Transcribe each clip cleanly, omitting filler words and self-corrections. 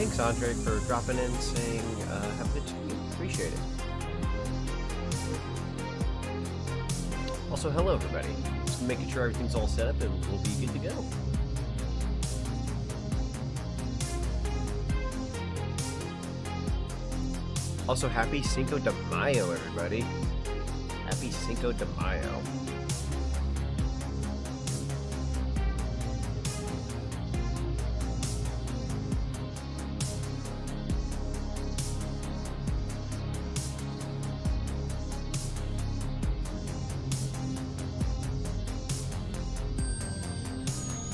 thanks, Andre, for dropping in saying, have a good stream. Appreciate it. Also, hello, everybody. Just making sure everything's all set up and we'll be good to go. Also, happy Cinco de Mayo, everybody. Happy Cinco de Mayo.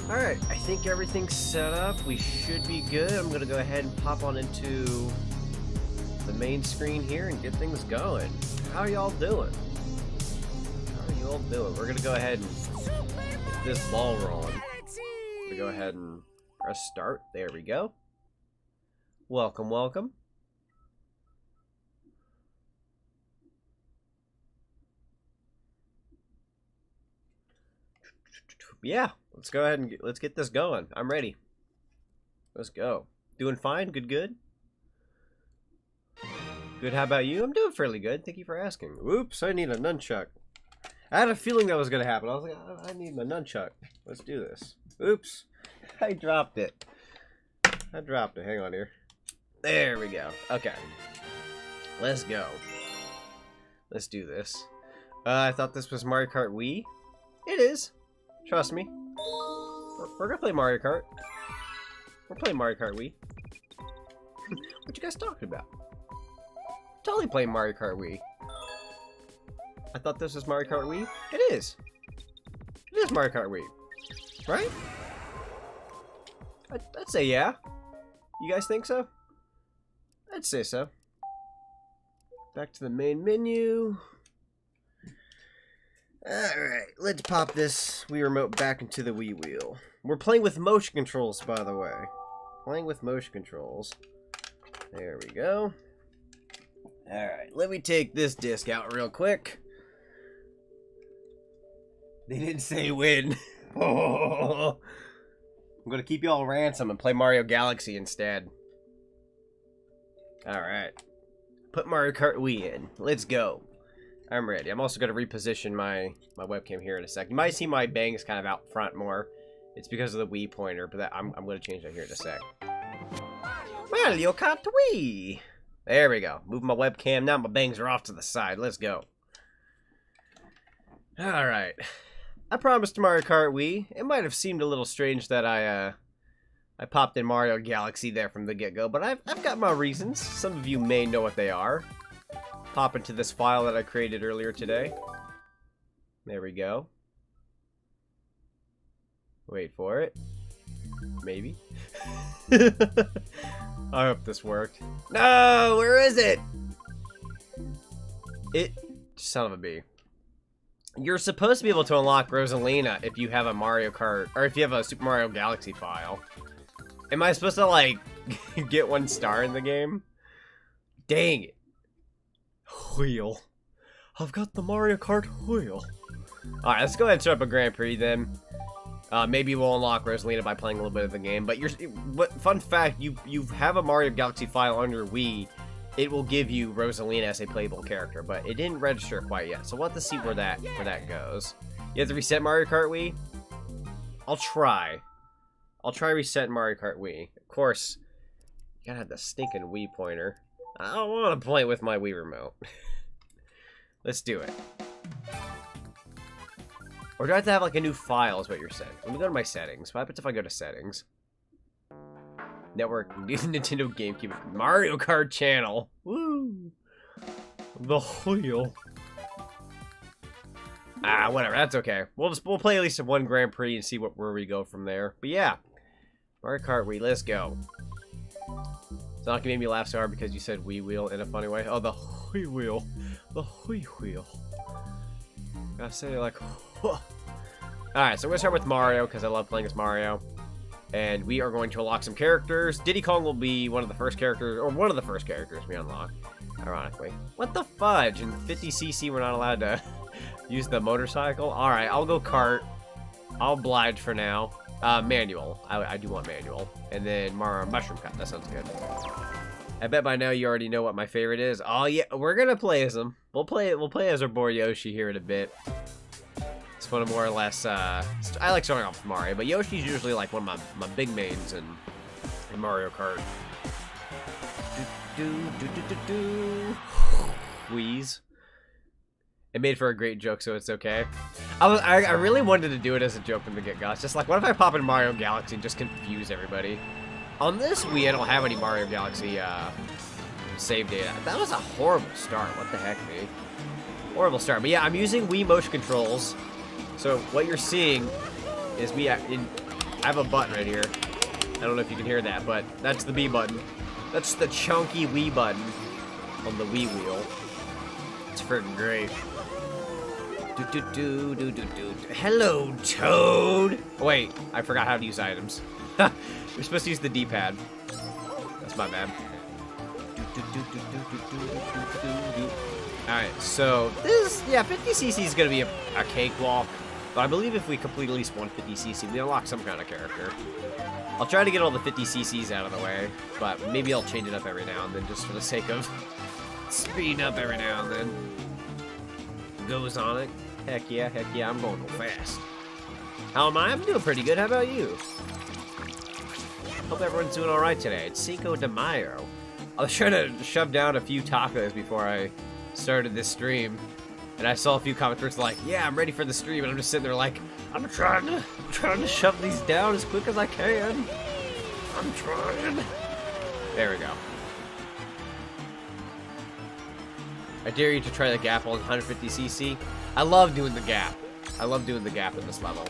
Alright, I think everything's set up. We should be good. I'm gonna go ahead and pop on into the main screen here and get things going. How are y'all doing? How are you all doing? We're gonna go ahead and get this ball rolling. We go ahead and press start. There we go. Welcome, welcome. Yeah, let's go ahead and let's get this going. I'm ready. Let's go. Doing fine? Good, good? Good, how about you? I'm doing fairly good. Thank you for asking. Oops, I need a nunchuck. I had a feeling that was going to happen. I was like, I need my nunchuck. Let's do this. Oops. I dropped it. I dropped it. Hang on here. There we go. Okay. Let's go. Let's do this. I thought this was Mario Kart Wii. It is. Trust me. We're gonna play Mario Kart. We're playing Mario Kart Wii. What you guys talking about? Totally playing Mario Kart Wii. I thought this was Mario Kart Wii. It is. It is Mario Kart Wii. Right? I'd say yeah. You guys think so? I'd say so. Back to the main menu. Alright, let's pop this Wii Remote back into the Wii Wheel. We're playing with motion controls, by the way. Playing with motion controls. There we go. Alright, let me take this disc out real quick. They didn't say when. I'm gonna keep y'all ransom and play Mario Galaxy instead. Alright. Put Mario Kart Wii in. Let's go. I'm ready. I'm also going to reposition my webcam here in a sec. You might see my bangs kind of out front more. It's because of the Wii pointer, but I'm going to change that here in a sec. Mario Kart Wii! There we go. Move my webcam. Now my bangs are off to the side. Let's go. Alright. I promised Mario Kart Wii. It might have seemed a little strange that I popped in Mario Galaxy there from the get-go, but I've got my reasons. Some of you may know what they are. Pop into this file that I created earlier today. There we go. Wait for it. Maybe. I hope this worked. No! Where is it? Son of a bee. You're supposed to be able to unlock Rosalina if you have a Mario Kart, or if you have a Super Mario Galaxy file. Am I supposed to, like, get 1 star in the game? Dang it. Wheel. I've got the Mario Kart wheel. Alright, let's go ahead and set up a Grand Prix then. Maybe we'll unlock Rosalina by playing a little bit of the game. But fun fact, you have a Mario Galaxy file on your Wii. It will give you Rosalina as a playable character, but it didn't register quite yet. So we'll have to see where that goes. You have to reset Mario Kart Wii? I'll try. I'll try resetting Mario Kart Wii. Of course, you gotta have the stinking Wii pointer. I don't want to play with my Wii remote. Let's do it. Or do I have to have like a new file is what you're saying? Let me go to my settings. What happens if I go to settings? Network, Nintendo GameCube, Mario Kart channel. Woo! The wheel. Ah, whatever. That's okay. We'll play at least 1 Grand Prix and see where we go from there. But yeah, Mario Kart Wii, let's go. It's not gonna make me laugh so hard because you said Wii wheel in a funny way. Oh, the Wii wheel, the Wii wheel. Gotta say it like. All right, so we're gonna start with Mario because I love playing as Mario. And we are going to unlock some characters. Diddy Kong will be one of the first characters we unlock, ironically. What the fudge? In 50cc, we're not allowed to use the motorcycle? Alright, I'll go kart. I'll oblige for now. Manual. I do want manual. And then mushroom cut. That sounds good. I bet by now you already know what my favorite is. Oh yeah, we're gonna play as him. We'll play as our boy Yoshi here in a bit. It's one of more or less. I like starting off with Mario, but Yoshi's usually like one of my big mains in Mario Kart. Wheeze. It made for a great joke, so it's okay. I really wanted to do it as a joke from the get-go. It's just like, what if I pop in Mario Galaxy and just confuse everybody? On this Wii, I don't have any Mario Galaxy save data. That was a horrible start. What the heck, me? Horrible start. But yeah, I'm using Wii motion controls. So what you're seeing is me. I have a button right here. I don't know if you can hear that, but that's the B button. That's the chunky Wii button on the Wii wheel. It's freaking great. Hello, Toad. Oh, wait, I forgot how to use items. You're supposed to use the D-pad. That's my bad. Alright, so this, yeah, 50cc is going to be a cakewalk. But I believe if we complete at least one 50cc, we unlock some kind of character. I'll try to get all the 50cc's out of the way, but maybe I'll change it up every now and then just for the sake of speeding up every now and then. Go Zonic. Heck yeah, I'm going to go fast. How am I? I'm doing pretty good. How about you? Hope everyone's doing alright today. It's Cinco de Mayo. I was trying to shove down a few tacos before I started this stream. And I saw a few commenters like, yeah, I'm ready for the stream. And I'm just sitting there like, I'm trying to shove these down as quick as I can. I'm trying. There we go. I dare you to try the gap on 150cc. I love doing the gap. I love doing the gap in this level.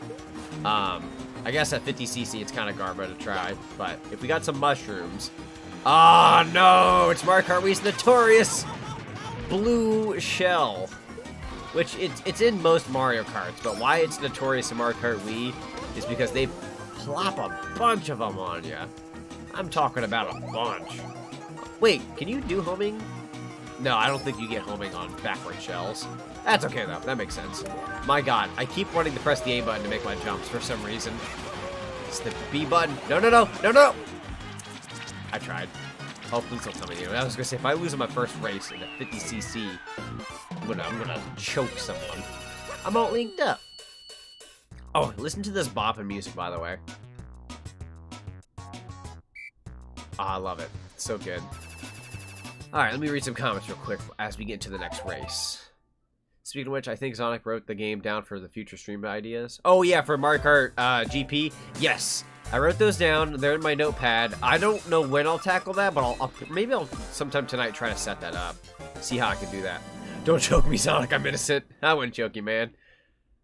I guess at 50cc it's kind of garbage to try, but if we got some mushrooms... Oh no! It's Mario Kart Wii's notorious blue shell. Which, it's in most Mario Karts, but why it's notorious in Mario Kart Wii is because they plop a bunch of them on you. I'm talking about a bunch. Wait, can you do homing? No, I don't think you get homing on backward shells. That's okay, though. That makes sense. My god, I keep wanting to press the A button to make my jumps for some reason. It's the B button. No! I tried. Oh, please don't tell me you. I was gonna say, if I lose in my first race in a 50cc, I'm gonna choke someone. I'm all linked up. Oh, listen to this bopping music, by the way. I love it. It's so good. Alright, let me read some comments real quick as we get into the next race. Speaking of which, I think Zonic wrote the game down for the future stream ideas. Oh yeah, for Mario Kart GP. Yes, I wrote those down. They're in my notepad. I don't know when I'll tackle that, but maybe I'll sometime tonight try to set that up. See how I can do that. Don't choke me, Sonic. I'm innocent. I wouldn't choke you, man.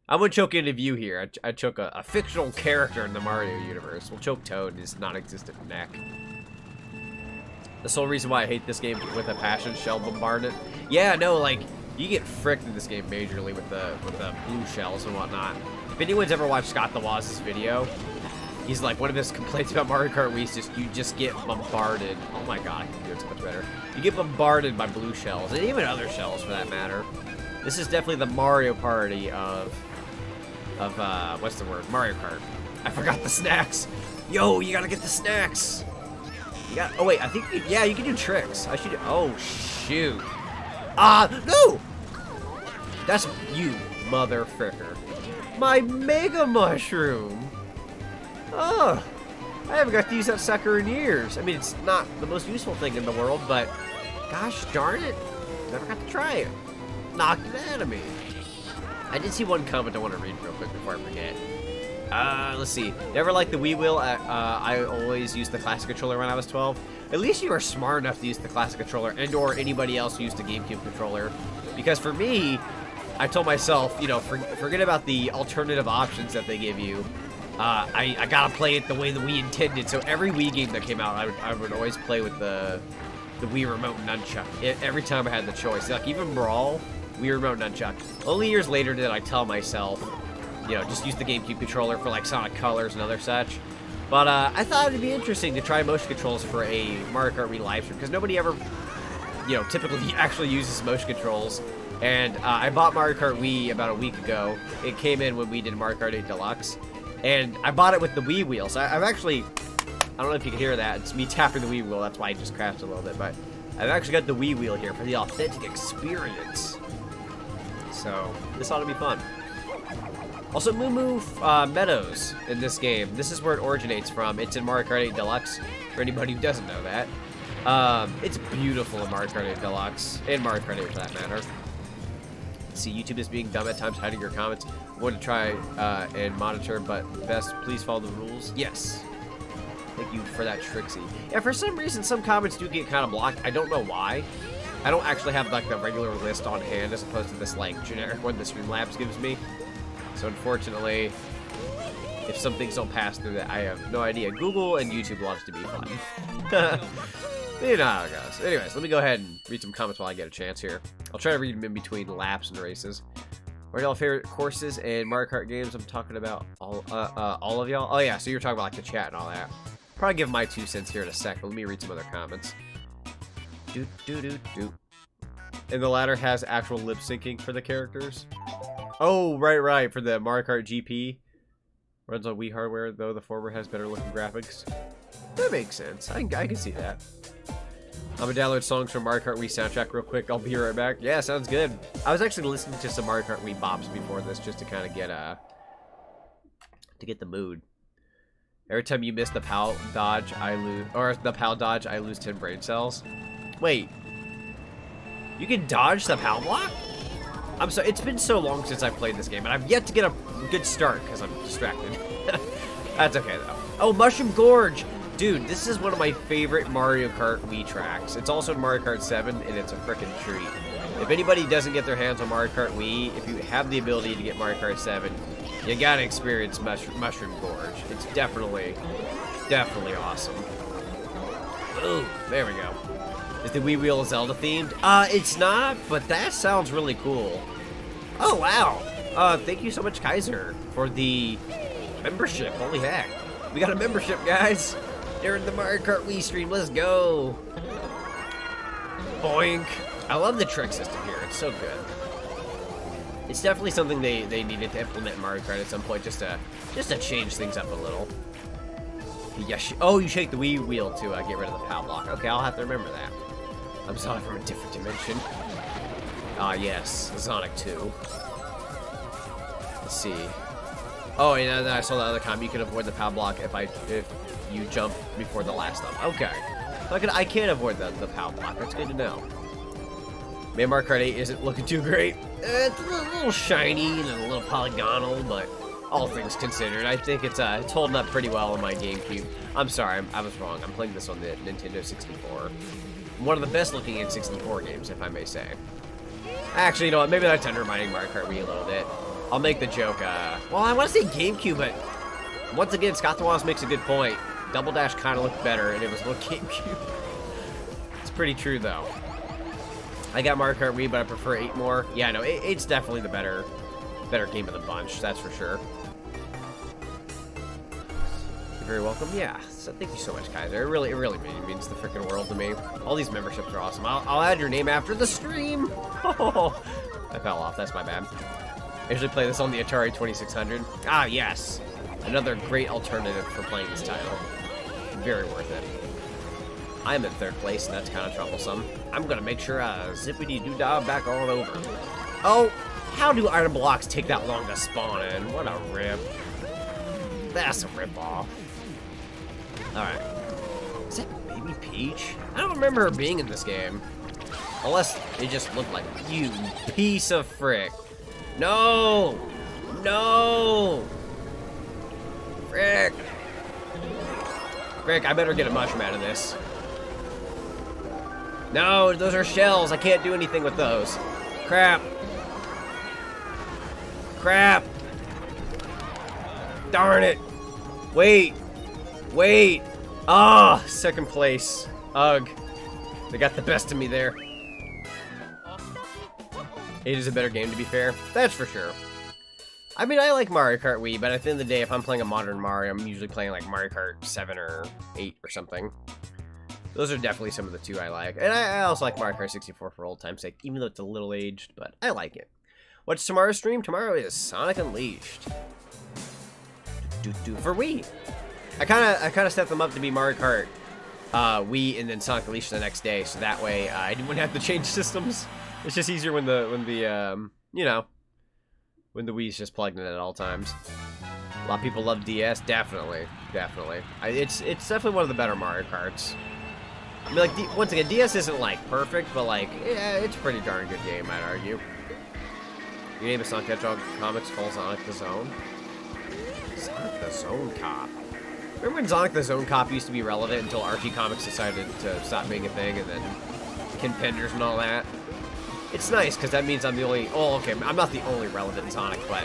I wouldn't choke any of you here. I'd choke a fictional character in the Mario universe. We'll choke Toad in his non-existent neck. The sole reason why I hate this game with a passion, shell bombardment. Yeah, no, like, you get fricked in this game majorly with the blue shells and whatnot. If anyone's ever watched Scott the Waz's video, he's like, one of his complaints about Mario Kart Wii is just, you just get bombarded. Oh my god, I can do it so much better. You get bombarded by blue shells, and even other shells for that matter. This is definitely the Mario Party of what's the word? Mario Kart. I forgot the snacks. Yo, you gotta get the snacks. You got, oh wait, I think, yeah, you can do tricks. I should, oh shoot. No! That's you, mother fricker. My Mega Mushroom. Oh, I haven't got to use that sucker in years. I mean, it's not the most useful thing in the world, but gosh darn it, never got to try it. Knocked it out of me. I did see one comment I want to read real quick before I forget. Let's see. Never liked the Wii wheel. I always used the classic controller when I was 12. At least you were smart enough to use the classic controller and or anybody else who used the GameCube controller. Because for me, I told myself, you know, forget about the alternative options that they give you. I gotta play it the way the Wii intended. So every Wii game that came out, I would always play with the Wii remote nunchuck. Every time I had the choice. Like even Brawl, Wii remote nunchuck. Only years later did I tell myself, you know, just use the GameCube controller for like Sonic Colors and other such. But I thought it'd be interesting to try motion controls for a Mario Kart Wii live stream because nobody ever, you know, typically actually uses motion controls. And I bought Mario Kart Wii about a week ago. It came in when we did Mario Kart 8 Deluxe. And I bought it with the Wii wheel, so I've actually... I don't know if you can hear that. It's me tapping the Wii wheel. That's why I just crashed a little bit. But I've actually got the Wii wheel here for the authentic experience. So this ought to be fun. Also, Moo Moo Meadows in this game. This is where it originates from. It's in Mario Kart 8 Deluxe, for anybody who doesn't know that. It's beautiful in Mario Kart 8 Deluxe, and Mario Kart 8 for that matter. See, YouTube is being dumb at times, hiding your comments. I want to try and monitor, but best please follow the rules. Yes. Thank you for that, Trixie. Yeah, for some reason, some comments do get kind of blocked. I don't know why. I don't actually have, like, the regular list on hand as opposed to this, like, generic one the Streamlabs gives me. So, unfortunately, if some things don't pass through that, I have no idea. Google and YouTube loves to be fun. You know how it goes. Anyways, let me go ahead and read some comments while I get a chance here. I'll try to read them in between laps and races. What are y'all favorite courses and Mario Kart games? I'm talking about all of y'all. Oh, yeah, so you're talking about, like, the chat and all that. Probably give my 2 cents here in a sec, but let me read some other comments. And the latter has actual lip syncing for the characters. Oh, right, for the Mario Kart GP. Runs on Wii hardware, though the former has better looking graphics. That makes sense. I can see that. I'm gonna download songs from Mario Kart Wii soundtrack real quick. I'll be right back. Yeah, sounds good. I was actually listening to some Mario Kart Wii bops before this just to kind of get the mood. Every time you miss the PAL dodge, I lose, or the PAL dodge, I lose 10 brain cells. Wait, you can dodge the PAL block? I'm sorry, it's been so long since I've played this game, and I've yet to get a good start because I'm distracted. That's okay though. Oh, Mushroom Gorge! Dude, this is one of my favorite Mario Kart Wii tracks. It's also in Mario Kart 7, and it's a frickin' treat. If anybody doesn't get their hands on Mario Kart Wii, if you have the ability to get Mario Kart 7, you gotta experience Mushroom Gorge. It's definitely awesome. Ooh, there we go. Is the Wii wheel Zelda themed? It's not, but that sounds really cool. Oh, wow. Thank you so much, Kaiser, for the membership. Holy heck. We got a membership, guys. During the Mario Kart Wii stream, let's go. Boink. I love the trick system here. It's so good. It's definitely something they needed to implement in Mario Kart at some point just to change things up a little. Yes. Oh, you shake the Wii wheel to get rid of the PAL block. Okay, I'll have to remember that. I'm sorry, from a different dimension. Ah, yes, Zonic 2. Let's see. Oh, and then I saw the other comment. You can avoid the PAL block if you jump before the last of them. Okay. I can avoid the PAL block. That's good to know. Man, Mario Kart 8 isn't looking too great. It's a little shiny and a little polygonal, but all things considered, I think it's holding up pretty well on my GameCube. I'm sorry, I was wrong. I'm playing this on the Nintendo 64. One of the best looking N64 games, if I may say. Actually, you know what? Maybe that's undermining Mario Kart Wii a little bit. I'll make the joke, well, I want to say GameCube, but once again, Scott the Wasp makes a good point. Double Dash kind of looked better, and it was little GameCube. It's pretty true, though. I got Mario Kart Wii, but I prefer 8 more. Yeah, no, it's definitely the better game of the bunch, that's for sure. You're very welcome. Yeah, so thank you so much, Kaiser. It really means the freaking world to me. All these memberships are awesome. I'll add your name after the stream. Oh, I fell off. That's my bad. I usually play this on the Atari 2600. Ah, yes. Another great alternative for playing this title. Very worth it. I'm in 3rd place, and that's kind of troublesome. I'm gonna make sure zippity-doo-dah back on over. Oh, how do item blocks take that long to spawn in? What a rip. That's a rip-off. Alright. Is that Baby Peach? I don't remember her being in this game. Unless it just looked like, you piece of frick. No! No! Frick! Frick, I better get a mushroom out of this. No, those are shells. I can't do anything with those. Crap. Crap. Darn it. Wait. Wait. Ah, 2nd place. Ugh. They got the best of me there. 8 is a better game, to be fair. That's for sure. I mean, I like Mario Kart Wii, but at the end of the day, if I'm playing a modern Mario, I'm usually playing like Mario Kart 7 or 8 or something. Those are definitely some of the 2 I like. And I also like Mario Kart 64 for old time's sake, even though it's a little aged, but I like it. What's tomorrow's stream? Tomorrow is Sonic Unleashed. For Wii. I kind of set them up to be Mario Kart Wii and then Sonic Unleashed the next day, so that way I wouldn't have to change systems. It's just easier when the you know, when the Wii's just plugged in at all times. A lot of people love DS, definitely. It's definitely one of the better Mario Karts. I mean, like, once again, DS isn't, like, perfect, but, like, yeah, it's a pretty darn good game, I'd argue. You name a Sonic Hedgehog comics called Sonic the Zone? Sonic the Zone Cop. Remember when Sonic the Zone Cop used to be relevant until Archie Comics decided to stop being a thing, and then Ken Penders and all that? It's nice, because that means I'm the only... Oh, okay, I'm not the only relevant Sonic, but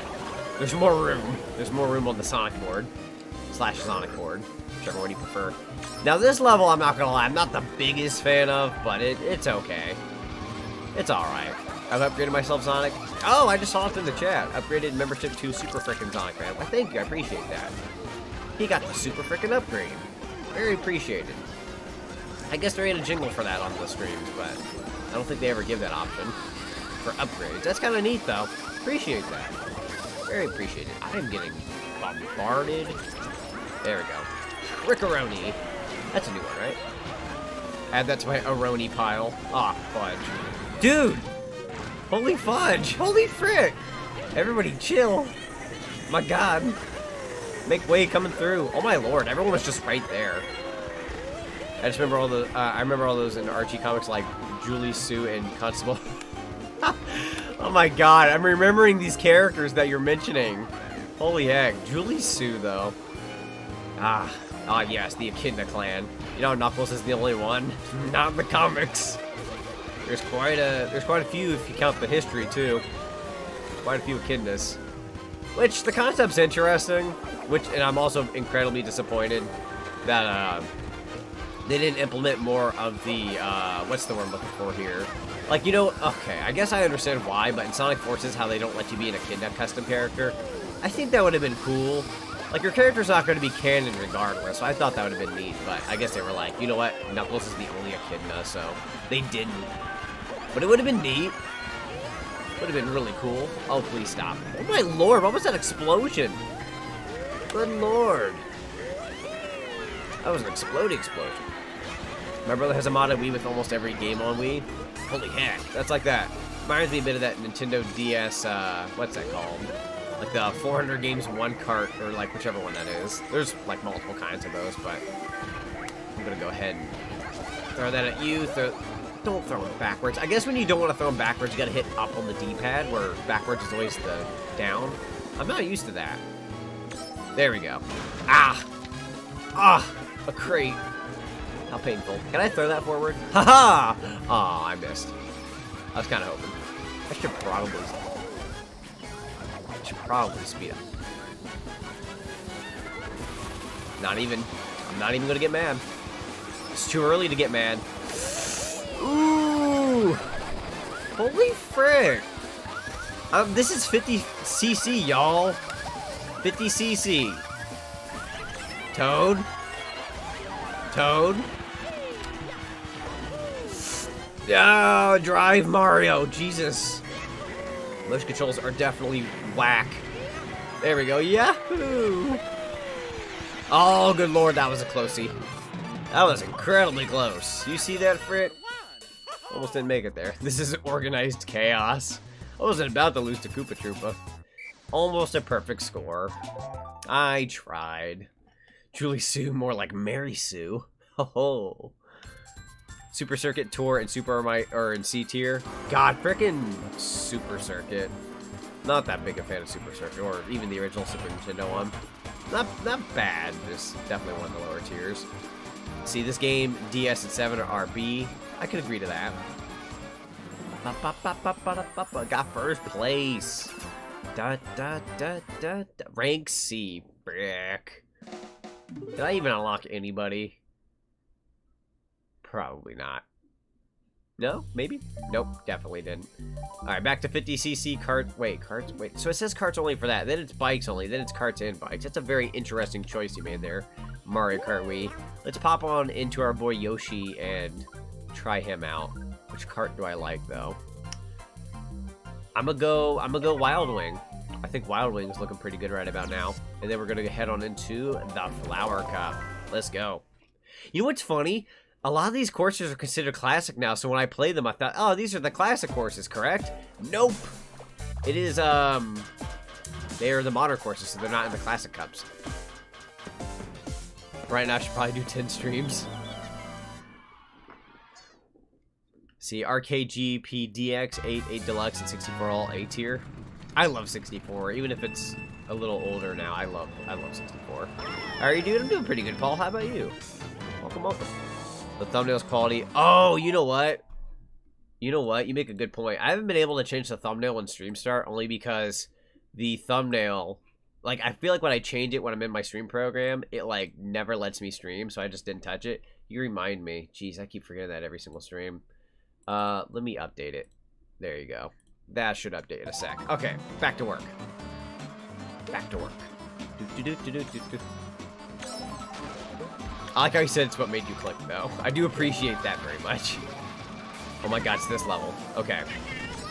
there's more room. There's more room on the Sonic board. / Sonic board. Whichever one you prefer. Now, this level, I'm not gonna lie, I'm not the biggest fan of, but it's okay. It's alright. I've upgraded myself, Sonic. Oh, I just saw it in the chat. Upgraded membership to Super Frickin' Sonic Fan. Well, thank you, I appreciate that. He got the Super Frickin' upgrade. Very appreciated. I guess there ain't a jingle for that on the streams, but I don't think they ever give that option for upgrades. That's kind of neat, though. Appreciate that. Very appreciated. I am getting bombarded. There we go. Rickaroni. That's a new one, right? Add that to my Aroni pile. Ah, fudge. Dude! Holy fudge! Holy frick! Everybody chill. My god. Make way coming through. Oh my lord, everyone was just right there. I just remember all the, I remember all those in Archie comics like Julie, Sue, and Constable. Oh my god, I'm remembering these characters that you're mentioning. Holy heck. Julie Sue, though. Ah, yes, the Echidna clan. You know, Knuckles is the only one. Not in the comics. There's quite a few if you count the history, too. Quite a few Echidnas. Which, the concept's interesting. And I'm also incredibly disappointed that, they didn't implement more of the, what's the word I'm looking for here? Like, you know, okay, I guess I understand why, but in Sonic Forces, how they don't let you be an Echidna custom character, I think that would have been cool. Like, your character's not going to be canon regardless, so I thought that would have been neat, but I guess they were like, you know what, Knuckles is the only Echidna, so they didn't. But it would have been neat. Would have been really cool. Oh, please stop. Oh my lord, what was that explosion? Good lord. That was an exploding explosion. My brother has a modded Wii with almost every game on Wii. Holy heck, that's like that. Reminds me a bit of that Nintendo DS, what's that called? Like the 400 games in one cart, or like whichever one that is. There's like multiple kinds of those, but I'm gonna go ahead and throw that at you. Don't throw it backwards. I guess when you don't want to throw them backwards, you gotta hit up on the D-pad, where backwards is always the down. I'm not used to that. There we go. Ah! Ah! A crate. How painful. Can I throw that forward? Haha! Aw, I missed. I was kind of hoping. I should probably speed up. I'm not even gonna get mad. It's too early to get mad. Ooh! Holy frick! This is 50cc, y'all. 50cc. Toad? Oh, drive Mario. Jesus. Motion controls are definitely whack. There we go. Yahoo! Oh, good lord, that was a closey. That was incredibly close. You see that, Frick? Almost didn't make it there. This is organized chaos. I wasn't about to lose to Koopa Troopa. Almost a perfect score. I tried. Julie Sue, more like Mary Sue. Oh. Super Circuit Tour and in C tier. God, frickin' Super Circuit. Not that big a fan of Super Circuit, or even the original Super Nintendo one. Not bad, just definitely one of the lower tiers. See, this game, DS and 7 are B. I could agree to that. Got first place. Rank C. Brick. Did I even unlock anybody? Probably not. No? Maybe? Nope, definitely didn't. Alright, back to 50cc carts. Wait. So it says carts only for that. Then it's bikes only. Then it's carts and bikes. That's a very interesting choice you made there, Mario Kart Wii. Let's pop on into our boy Yoshi and try him out. Which cart do I like, though? I'm gonna go Wild Wing. I think Wild Wing is looking pretty good right about now. And then we're going to head on into the Flower Cup. Let's go. You know what's funny? A lot of these courses are considered classic now, so when I play them, I thought, oh, these are the classic courses, correct? Nope. It is, they are the modern courses, so they're not in the classic cups. Right now, I should probably do 10 streams. See, Arcade GP DX, 8 Deluxe, and 64 all A tier. I love 64, even if it's a little older now. I love 64. How are you doing? I'm doing pretty good, Paul. How about you? Welcome, welcome. The thumbnail's quality. Oh, you know what? You know what? You make a good point. I haven't been able to change the thumbnail in Stream Start only because the thumbnail, like, I feel like when I change it when I'm in my stream program, it, like, never lets me stream, so I just didn't touch it. You remind me. Jeez, I keep forgetting that every single stream. Let me update it. There you go. That should update in a sec. Okay, back to work. Back to work. I like how you said it's what made you click, though. I do appreciate that very much. Oh my god, it's this level. Okay.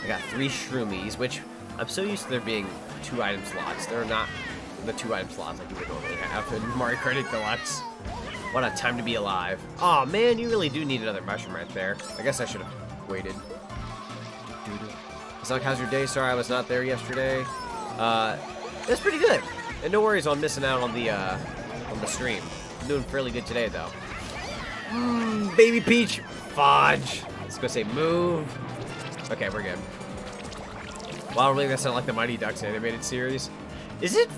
I got 3 shroomies, which I'm so used to there being 2 item slots. There are not the 2 item slots like you would normally have in Mario Kart 8 Deluxe. What a time to be alive. Aw, man, you really do need another mushroom right there. I guess I should have waited. Sonic, how's your day? Sorry I was not there yesterday. It's pretty good. And no worries on missing out on the stream. I'm doing fairly good today, though. Baby Peach. Fudge. Let's go say move. Okay, we're good. Wow, really, that's not like the Mighty Ducks animated series. Is it?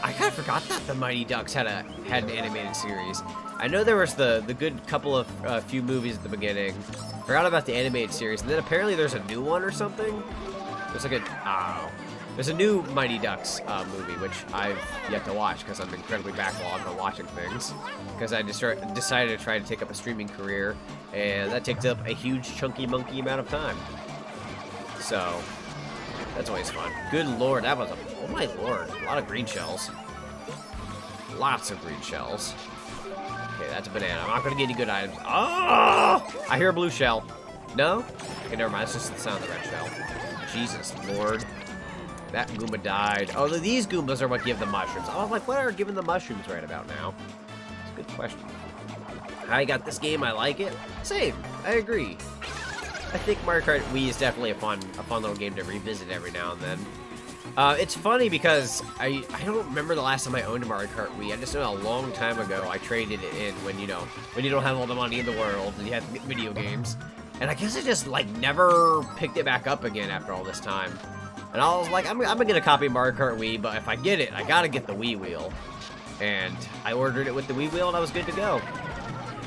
I kind of forgot that the Mighty Ducks had an animated series. I know there was the good couple of few movies at the beginning. Forgot about the animated series, and then apparently there's a new one or something. There's like there's a new Mighty Ducks movie, which I've yet to watch because I'm incredibly backlogged on watching things. Because I just decided to try to take up a streaming career, and that takes up a huge chunky monkey amount of time. So that's always fun. Good lord, that was oh my lord, a lot of green shells. Lots of green shells. Okay, that's a banana. I'm not gonna get any good items. Oh! I hear a blue shell. No? Okay, never mind. It's just the sound of the red shell. Jesus Lord. That Goomba died. Oh, these Goombas are what give the mushrooms. I was like, what are giving the mushrooms right about now? It's a good question. I got this game. I like it. Same. I agree. I think Mario Kart Wii is definitely a fun little game to revisit every now and then. It's funny because I don't remember the last time I owned a Mario Kart Wii. I just know a long time ago I traded it in when you don't have all the money in the world and you have video games. And I guess I just like never picked it back up again after all this time. And I was like, I'm gonna get a copy of Mario Kart Wii, but if I get it, I gotta get the Wii wheel. And I ordered it with the Wii wheel and I was good to go.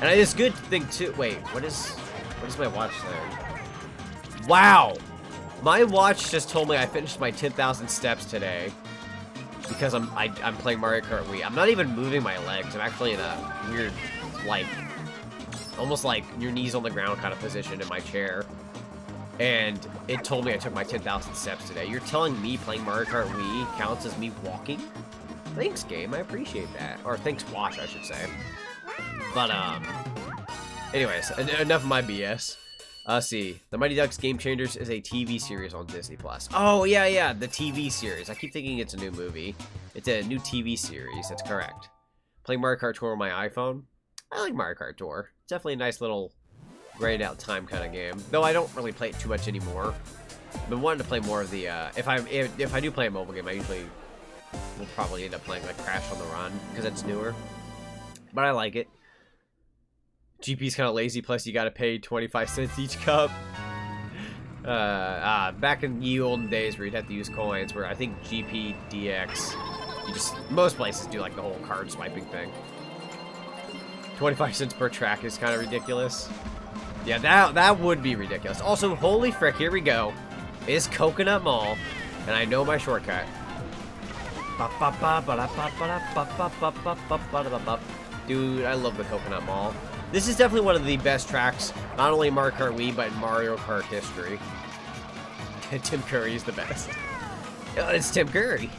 And it's a good thing too. Wait, what is my watch saying? Wow! My watch just told me I finished my 10,000 steps today because I'm playing Mario Kart Wii. I'm not even moving my legs. I'm actually in a weird, like, almost like your knees on the ground kind of position in my chair. And it told me I took my 10,000 steps today. You're telling me playing Mario Kart Wii counts as me walking? Thanks, game. I appreciate that. Or thanks, watch, I should say. But, anyways, enough of my BS. See, the Mighty Ducks Game Changers is a TV series on Disney+. Oh, yeah, the TV series. I keep thinking it's a new movie. It's a new TV series, that's correct. Playing Mario Kart Tour on my iPhone. I like Mario Kart Tour. It's definitely a nice little grind out time kind of game. Though I don't really play it too much anymore. I've been wanting to play more of the, if I do play a mobile game, I usually will probably end up playing like Crash on the Run, because it's newer. But I like it. GP's kind of lazy, plus you gotta pay 25 cents each cup. Back in the olden days where you'd have to use coins, where I think GP, DX, most places do like the whole card swiping thing. 25 cents per track is kind of ridiculous. Yeah, that would be ridiculous. Also, holy frick, here we go. It's Coconut Mall, and I know my shortcut. Dude, I love the Coconut Mall. This is definitely one of the best tracks, not only in Mario Kart Wii, but in Mario Kart history. Tim Curry is the best. It's Tim Curry.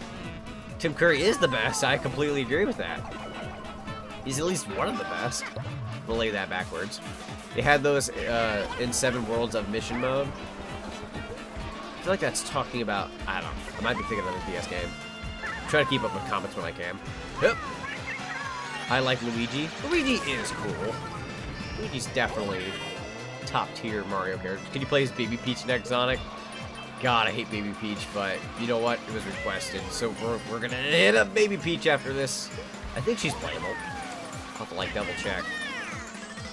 Tim Curry is the best. I completely agree with that. He's at least one of the best. We'll lay that backwards. They had those in 7 Worlds of Mission mode. feel like that's talking about, I don't know. I might be thinking of a DS game. Try to keep up with comments when I can. Yep. I like Luigi. Luigi is cool. Luigi's definitely top tier Mario character. Can you play as Baby Peach next, Sonic? God, I hate Baby Peach, but you know what? It was requested, so we're gonna hit up Baby Peach after this. I think she's playable. I'll have to like double check.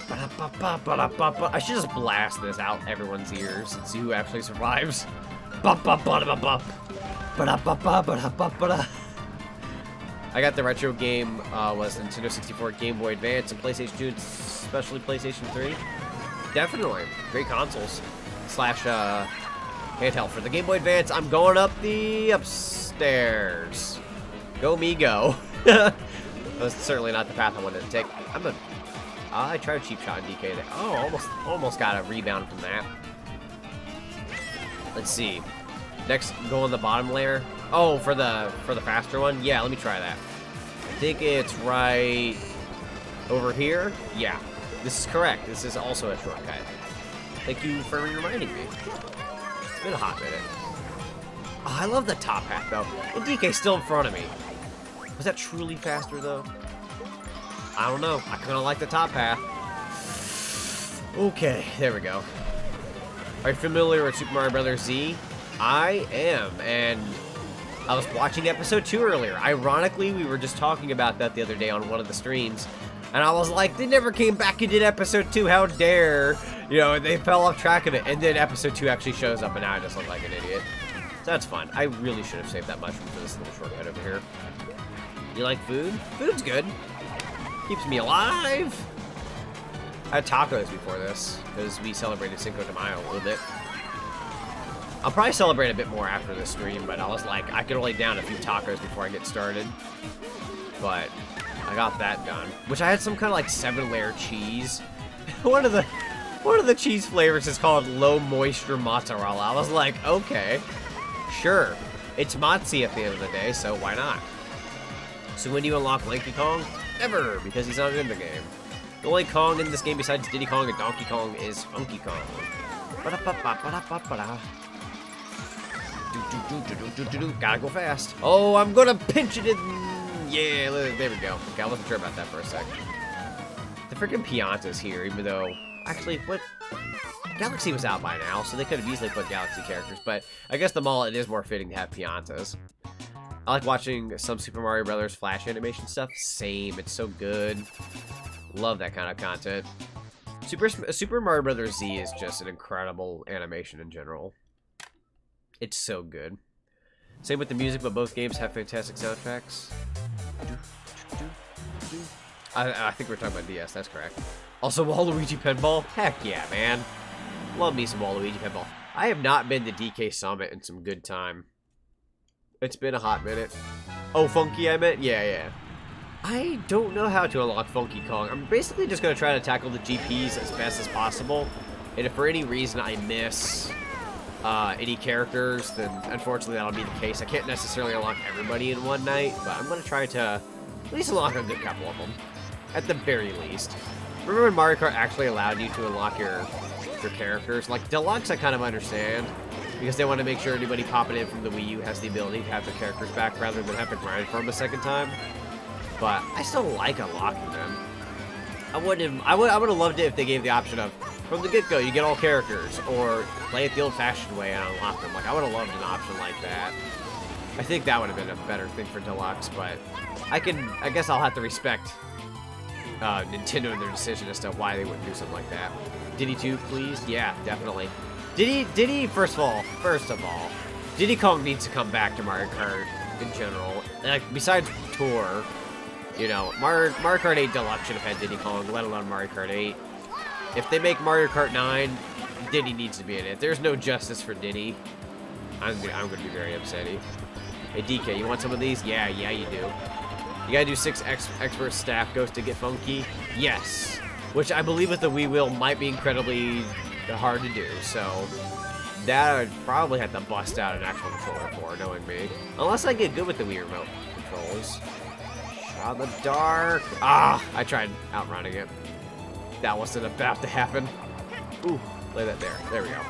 I should just blast this out everyone's ears and see who actually survives. I got the retro game, was Nintendo 64, Game Boy Advance, and PlayStation 2, especially PlayStation 3. Definitely. Great consoles. Slash, handheld. For the Game Boy Advance, I'm going up the upstairs. Go me go. That was certainly not the path I wanted to take. I tried a cheap shot in DK there. Oh, almost got a rebound from that. Let's see. Next, go on the bottom layer. Oh, for the faster one? Yeah, let me try that. I think it's right over here. Yeah, this is correct. This is also a shortcut. Thank you for reminding me. It's been a hot minute. Oh, I love the top path, though. And DK's still in front of me. Was that truly faster, though? I don't know. I kind of like the top path. Okay, there we go. Are you familiar with Super Mario Bros. Z? I am, and I was watching episode 2 earlier. Ironically, we were just talking about that the other day on one of the streams, and I was like, they never came back and did episode 2, how dare. You know, they fell off track of it, and then episode 2 actually shows up, and now I just look like an idiot. So that's fun. I really should have saved that mushroom for this little shortcut over here. You like food? Food's good. Keeps me alive. I had tacos before this, because we celebrated Cinco de Mayo a little bit. I'll probably celebrate a bit more after this stream, but I was like, I could only down a few tacos before I get started. But I got that done. Which I had some kind of like 7-layer cheese. One of the cheese flavors is called low moisture mozzarella. I was like, okay, sure. It's mozzie at the end of the day, so why not? So when do you unlock Lanky Kong? Never, because he's not in the game. The only Kong in this game besides Diddy Kong and Donkey Kong is Funky Kong. Gotta go fast. Oh, I'm gonna pinch it in. Yeah, there we go. Okay, I wasn't sure about that for a sec. The freaking Pianta's here, even though, actually, what? Galaxy was out by now, so they could have easily put Galaxy characters, but I guess the mall, it is more fitting to have Piantas. I like watching some Super Mario Brothers Flash animation stuff. Same, it's so good. Love that kind of content. Super Mario Brothers Z is just an incredible animation in general. It's so good. Same with the music, but both games have fantastic soundtracks. I think we're talking about DS, that's correct. Also, Waluigi Pinball? Heck yeah, man. Love me some Waluigi Pinball. I have not been to DK Summit in some good time. It's been a hot minute. Oh, Funky, I meant? Yeah. I don't know how to unlock Funky Kong. I'm basically just going to try to tackle the GPs as best as possible. And if for any reason I miss any characters, then unfortunately that'll be the case. I can't necessarily unlock everybody in one night, but I'm going to try to at least unlock a good couple of them. At the very least. Remember when Mario Kart actually allowed you to unlock your characters? Like, Deluxe I kind of understand, because they want to make sure anybody popping in from the Wii U has the ability to have their characters back rather than have to grind for them a second time. But I still like unlocking them. I would have loved it if they gave the option of, from the get-go, you get all characters, or play it the old-fashioned way and unlock them. Like, I would have loved an option like that. I think that would have been a better thing for Deluxe, but I guess I'll have to respect Nintendo and their decision as to why they wouldn't do something like that. Diddy 2, please? Yeah, definitely. Diddy, first of all, Diddy Kong needs to come back to Mario Kart in general. Like, besides Tour, you know, Mario Kart 8 Deluxe should have had Diddy Kong, let alone Mario Kart 8. If they make Mario Kart 9, Diddy needs to be in it. If there's no justice for Diddy, I'm gonna be very upsetty. Hey DK, you want some of these? Yeah, you do. You gotta do 6 expert staff goes to get funky? Yes. Which I believe with the Wii Wheel might be incredibly hard to do, so that I'd probably have to bust out an actual controller for, knowing me. Unless I get good with the Wii remote controls. Shot in the dark. Ah, I tried outrunning it. That wasn't about to happen. Ooh, lay that there. There we go.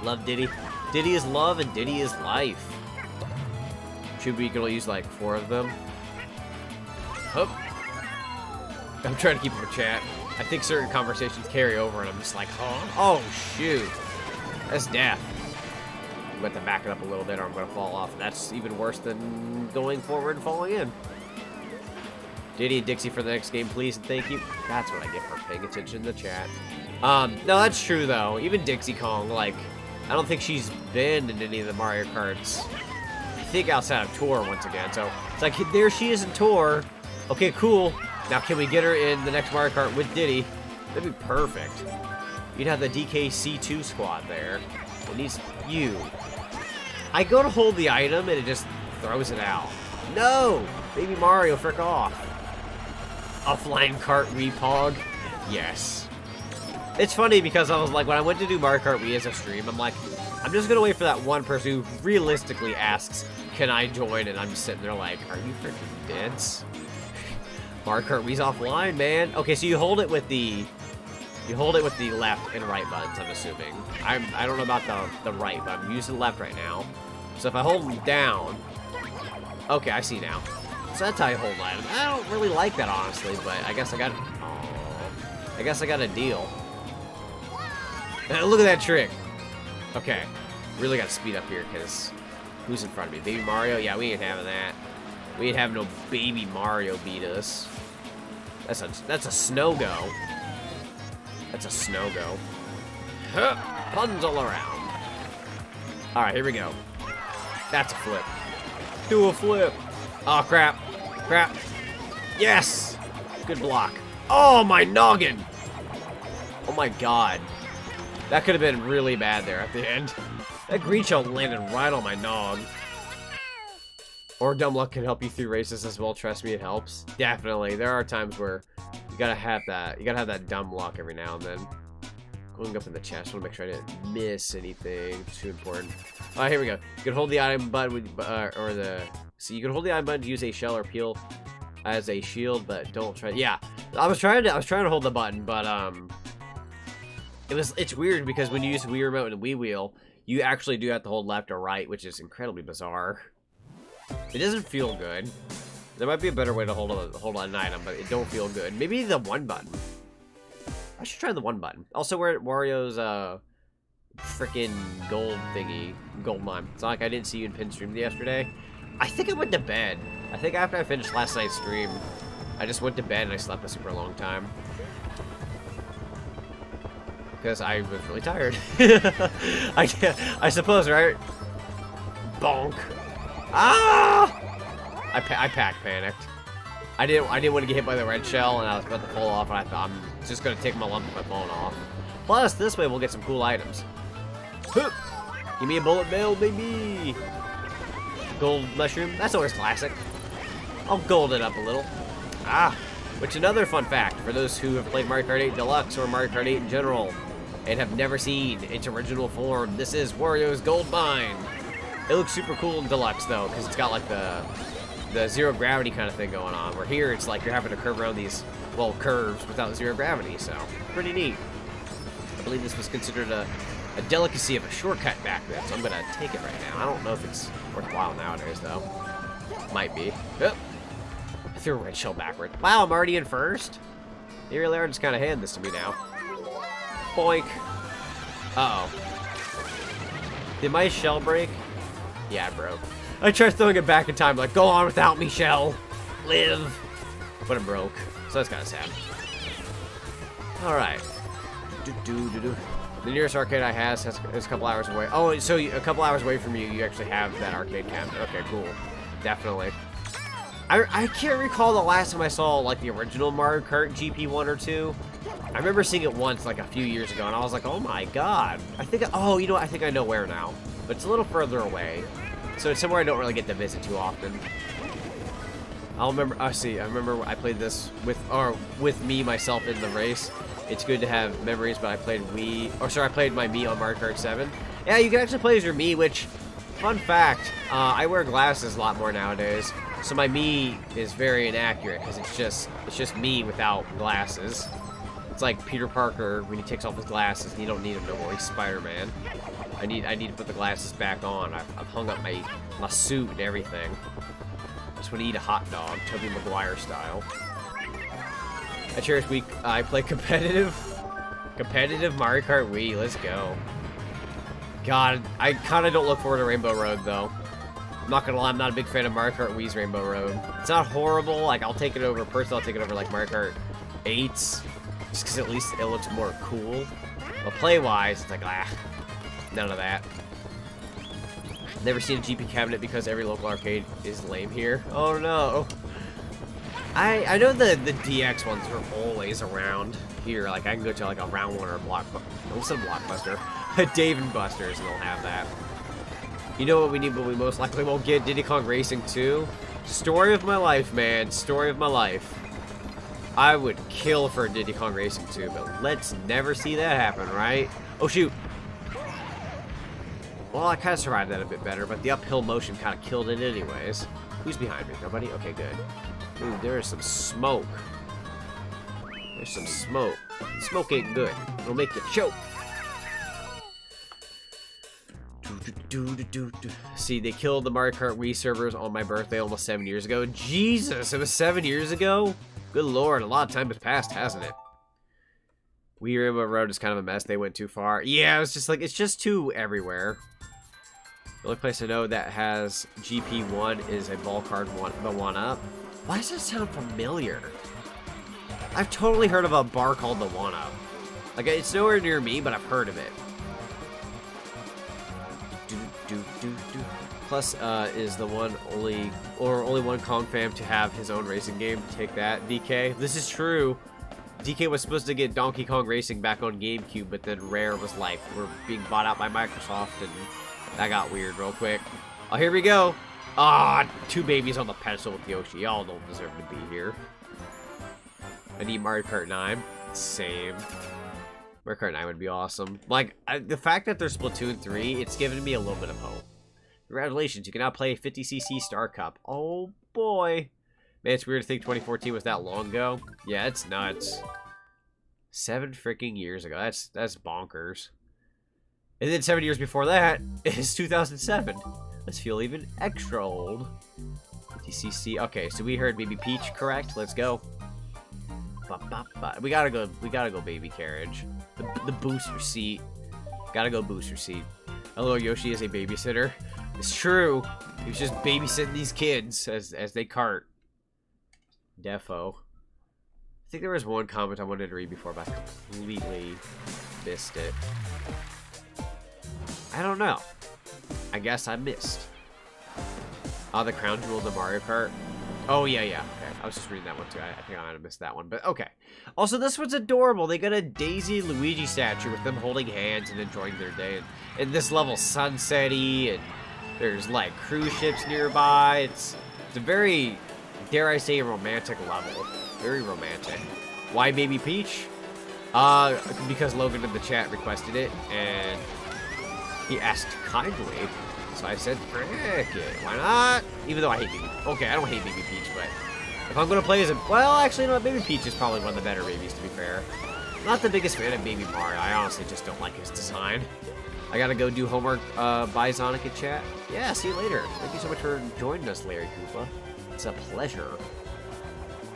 Love Diddy. Diddy is love and Diddy is life. Should we only use like 4 of them? Oh. I'm trying to keep up with chat. I think certain conversations carry over and I'm just like, huh? Oh, shoot. That's death. I'm going to back it up a little bit or I'm going to fall off. That's even worse than going forward and falling in. Diddy and Dixie for the next game, please, and thank you. That's what I get for paying attention to the chat. No, that's true, though. Even Dixie Kong, like, I don't think she's been in any of the Mario Karts. I think outside of Tour once again. So, it's like, there she is in Tour. Okay, cool. Now, can we get her in the next Mario Kart with Diddy? That'd be perfect. You'd have the DKC2 squad there. It needs you. I go to hold the item, and it just throws it out. No! Baby Mario, frick off. Offline Kart Wii Pog? Yes. It's funny because I was like, when I went to do Mario Kart Wii as a stream, I'm like, I'm just gonna wait for that one person who realistically asks, can I join? And I'm just sitting there like, are you freaking dense? Mario Kart Wii's offline, man. Okay, so you hold it with the left and right buttons, I'm assuming. I don't know about the right, but I'm using the left right now. So if I hold them down, okay, I see now. So that's how you hold items. I don't really like that, honestly, but I guess I got... Oh, I guess I got a deal. Look at that trick. Okay. Really got to speed up here, because... Who's in front of me? Baby Mario? Yeah, we ain't having that. We ain't having no Baby Mario beat us. That's a snow-go. That's a snow-go. Huh, puns all around. Alright, here we go. That's a flip. Do a flip. Oh, crap. Crap. Yes! Good block. Oh, my noggin! Oh, my God. That could have been really bad there at the end. That green shell landed right on my nog. Or dumb luck can help you through races as well. Trust me, it helps. Definitely. There are times where you gotta have that. You gotta have that dumb luck every now and then. Going up in the chest. I want to make sure I didn't miss anything too important. All right, here we go. You can hold the item button with, So you can hold the item button to use a shell or peel as a shield, but don't try. Yeah, I was trying to hold the button, but it's weird because when you use Wii Remote and Wii Wheel, you actually do have to hold left or right, which is incredibly bizarre. It doesn't feel good. There might be a better way to hold on an item, but it don't feel good. Maybe the one button. I should try the one button. Also, we're at Wario's freaking gold thingy, gold mine. It's not like I didn't see you in pin stream yesterday. I think I went to bed. I think after I finished last night's stream, I just went to bed and I slept a super long time. Because I was really tired. I suppose, right? Bonk. Ah! I panicked. I didn't want to get hit by the red shell, and I was about to fall off, and I thought I'm just gonna take my lump if I fall off. Plus, this way we'll get some cool items. Give me a bullet bill, baby. Gold mushroom. That's always classic. I'll gold it up a little. Ah, which another fun fact for those who have played Mario Kart 8 Deluxe or Mario Kart 8 in general and have never seen its original form. This is Wario's gold mine. It looks super cool in Deluxe though, because it's got like the zero gravity kind of thing going on. Where here it's like you're having to curve around these, well, curves without zero gravity, so pretty neat. I believe this was considered a delicacy of a shortcut back then, so I'm gonna take it right now. I don't know if it's worthwhile nowadays though. Might be. Oh. I threw a red shell backward. Wow, I'm already in first? They really are just kind of handing this to me now. Boink. Uh-oh. Did my shell break? Yeah, it broke. I tried throwing it back in time, like, go on without me, shell. Live. But it broke. So that's kind of sad. Alright. The nearest arcade I have is a couple hours away. Oh, so a couple hours away from you, you actually have that arcade cabinet. Okay, cool. Definitely. I can't recall the last time I saw, like, the original Mario Kart GP1 or 2. I remember seeing it once, like, a few years ago, and I was like, oh my god. Oh, you know what? I think I know where now. But it's a little further away. So it's somewhere I don't really get to visit too often. I'll remember, I remember I played this with me, myself in the race. It's good to have memories, but I played I played my Mii on Mario Kart 7. Yeah, you can actually play as your Mii, which, fun fact, I wear glasses a lot more nowadays. So my Mii is very inaccurate, because it's just me without glasses. It's like Peter Parker when he takes off his glasses and you don't need him no more, he's Spider-Man. I need to put the glasses back on. I've hung up my suit and everything. Just want to eat a hot dog, Tobey Maguire style. I cherish week. I play competitive Mario Kart Wii. Let's go. God, I kind of don't look forward to Rainbow Road though. I'm not gonna lie, I'm not a big fan of Mario Kart Wii's Rainbow Road. It's not horrible. Like I'll take it over. Personally, I'll take it over like Mario Kart 8's, just because at least it looks more cool. But play-wise, it's like none of that. Never seen a GP cabinet because every local arcade is lame here. Oh no. I know the DX ones are always around here. Like I can go to like a Round 1 or a Blockbuster, Dave and Buster's, and they'll have that. You know what we need, but we most likely won't get? Diddy Kong Racing 2. Story of my life, man. Story of my life. I would kill for a Diddy Kong Racing 2, but let's never see that happen, right? Oh shoot. Well, I kind of survived that a bit better, but the uphill motion kind of killed it anyways. Who's behind me? Nobody? Okay, good. Ooh, there is some smoke. There's some smoke. Smoke ain't good. It'll make you choke. See, they killed the Mario Kart Wii servers on my birthday almost 7 years ago. Jesus, it was 7 years ago? Good lord, a lot of time has passed, hasn't it? Wii Rainbow Road is kind of a mess. They went too far. Yeah, it's just like, it's just too everywhere. The only place I know that has GP1 is a ball card one, the 1-Up. Why does that sound familiar? I've totally heard of a bar called the 1-Up. Like, it's nowhere near me, but I've heard of it. Plus, is the only one Kong fan to have his own racing game. Take that, DK. This is true. DK was supposed to get Donkey Kong Racing back on GameCube, but then Rare was like, we're being bought out by Microsoft, and that got weird real quick. Oh, here we go. Ah, 2 babies on the pedestal with Yoshi. Y'all don't deserve to be here. I need Mario Kart 9. Same. Mario Kart 9 would be awesome. Like, the fact that there's Splatoon 3, it's given me a little bit of hope. Congratulations, you can now play 50cc Star Cup. Oh, boy. Man, it's weird to think 2014 was that long ago. Yeah, it's nuts. 7 freaking years ago. That's bonkers. And then 7 years before that is 2007. Let's feel even extra old. 50cc. Okay, so we heard Baby Peach correct. Let's go. We gotta go baby carriage. The booster seat. Gotta go booster seat. Hello, Yoshi is a babysitter. It's true. He was just babysitting these kids as they cart. Defo. I think there was one comment I wanted to read before, but I completely missed it. I don't know. I guess I missed. Oh, the crown jewel of the Mario Kart. Oh, yeah. Okay. I was just reading that one, too. I think I might have missed that one, but okay. Also, this one's adorable. They got a Daisy Luigi statue with them holding hands and enjoying their day. And this level's sunset-y, and there's, like, cruise ships nearby. It's a very, dare I say, romantic level. Very romantic. Why Baby Peach? Because Logan in the chat requested it, and he asked kindly. So I said, frick it, why not? Even though I hate Baby Peach. Okay, I don't hate Baby Peach, but if I'm going to play as a... Well, actually, you know what? Baby Peach is probably one of the better babies, to be fair. Not the biggest fan of Baby Mario. I honestly just don't like his design. I gotta go do homework. Bye, Zonic in chat. Yeah, see you later. Thank you so much for joining us, Larry Koopa. It's a pleasure.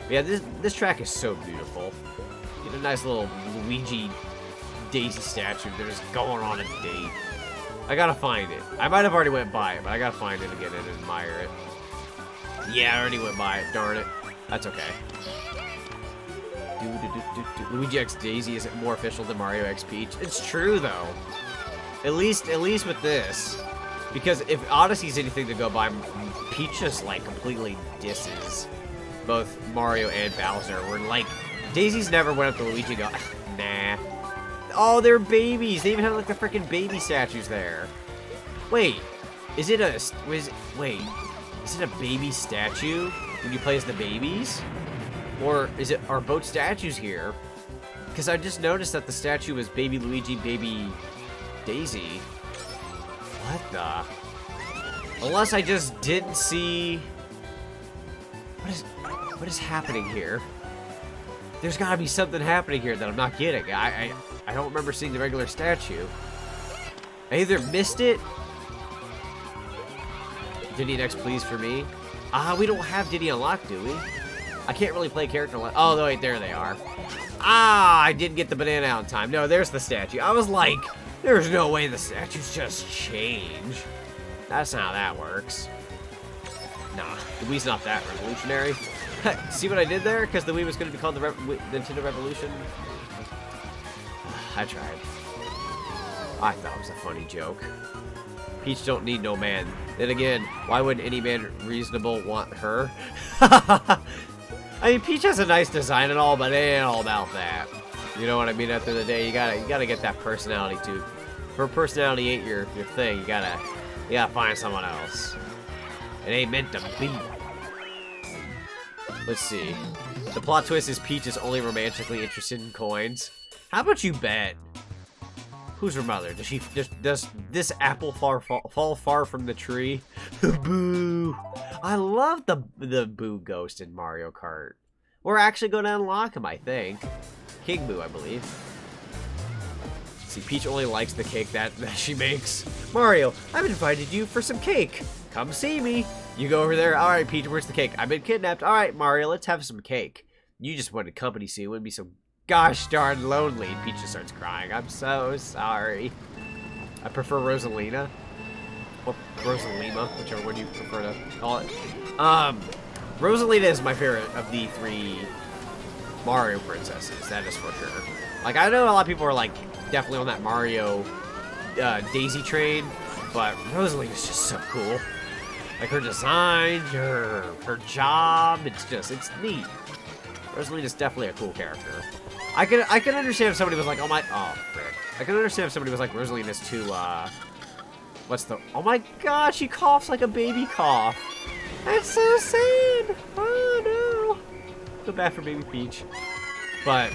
Yeah, this track is so beautiful. Get a nice little Luigi Daisy statue. They're just going on a date. I gotta find it. I might have already went by it, but I gotta find it again and admire it. Yeah, I already went by it. Darn it. That's okay. Luigi X Daisy isn't more official than Mario X Peach. It's true though. At least with this, because if Odyssey's anything to go by, Peach just like completely disses both Mario and Bowser. Where like Daisy's never went up to Luigi and go, nah. Oh, they're babies. They even have like the freaking baby statues there. Wait, is it a baby statue when you play as the babies, or are both statues here? Because I just noticed that the statue was Baby Luigi, Baby Daisy. What the? Unless I just didn't see. What is happening here? There's got to be something happening here that I'm not getting. I don't remember seeing the regular statue. I either missed it. Diddy next, please, for me. We don't have Diddy unlocked, do we? I can't really play character unlock. Oh, wait, there they are. I didn't get the banana out in time. No, there's the statue. I was like, there's no way the statues just change. That's not how that works. Nah, the Wii's not that revolutionary. See what I did there? Because the Wii was going to be called the Nintendo Revolution. I tried. I thought it was a funny joke. Peach don't need no man. Then again, why would any man reasonable want her? I mean, Peach has a nice design and all, but it ain't all about that. You know what I mean? At the end of the day, you gotta get that personality too. For personality ain't your thing, you gotta find someone else. It ain't meant to be. Let's see. The plot twist is Peach is only romantically interested in coins. How about you bet? Who's her mother? Does this apple fall far from the tree? Boo! I love the Boo ghost in Mario Kart. We're actually going to unlock him, I think. King Boo, I believe. See, Peach only likes the cake that she makes. Mario, I've invited you for some cake. Come see me. You go over there. All right, Peach, where's the cake? I've been kidnapped. All right, Mario, let's have some cake. You just wanted company, so you wouldn't be so gosh darn lonely. And Peach just starts crying. I'm so sorry. I prefer Rosalina. Or Rosalima, whichever one you prefer to call it. Rosalina is my favorite of the 3 Mario princesses. That is for sure. Like, I know a lot of people are, like, definitely on that Mario Daisy train, but Rosalina's just so cool. Like, her design, her job, it's neat. Rosalina's definitely a cool character. I can understand if somebody was like, frick. I can understand if somebody was like, Rosalina's too, oh my gosh, she coughs like a baby cough. That's so sad. Oh no. So bad for baby Peach. But,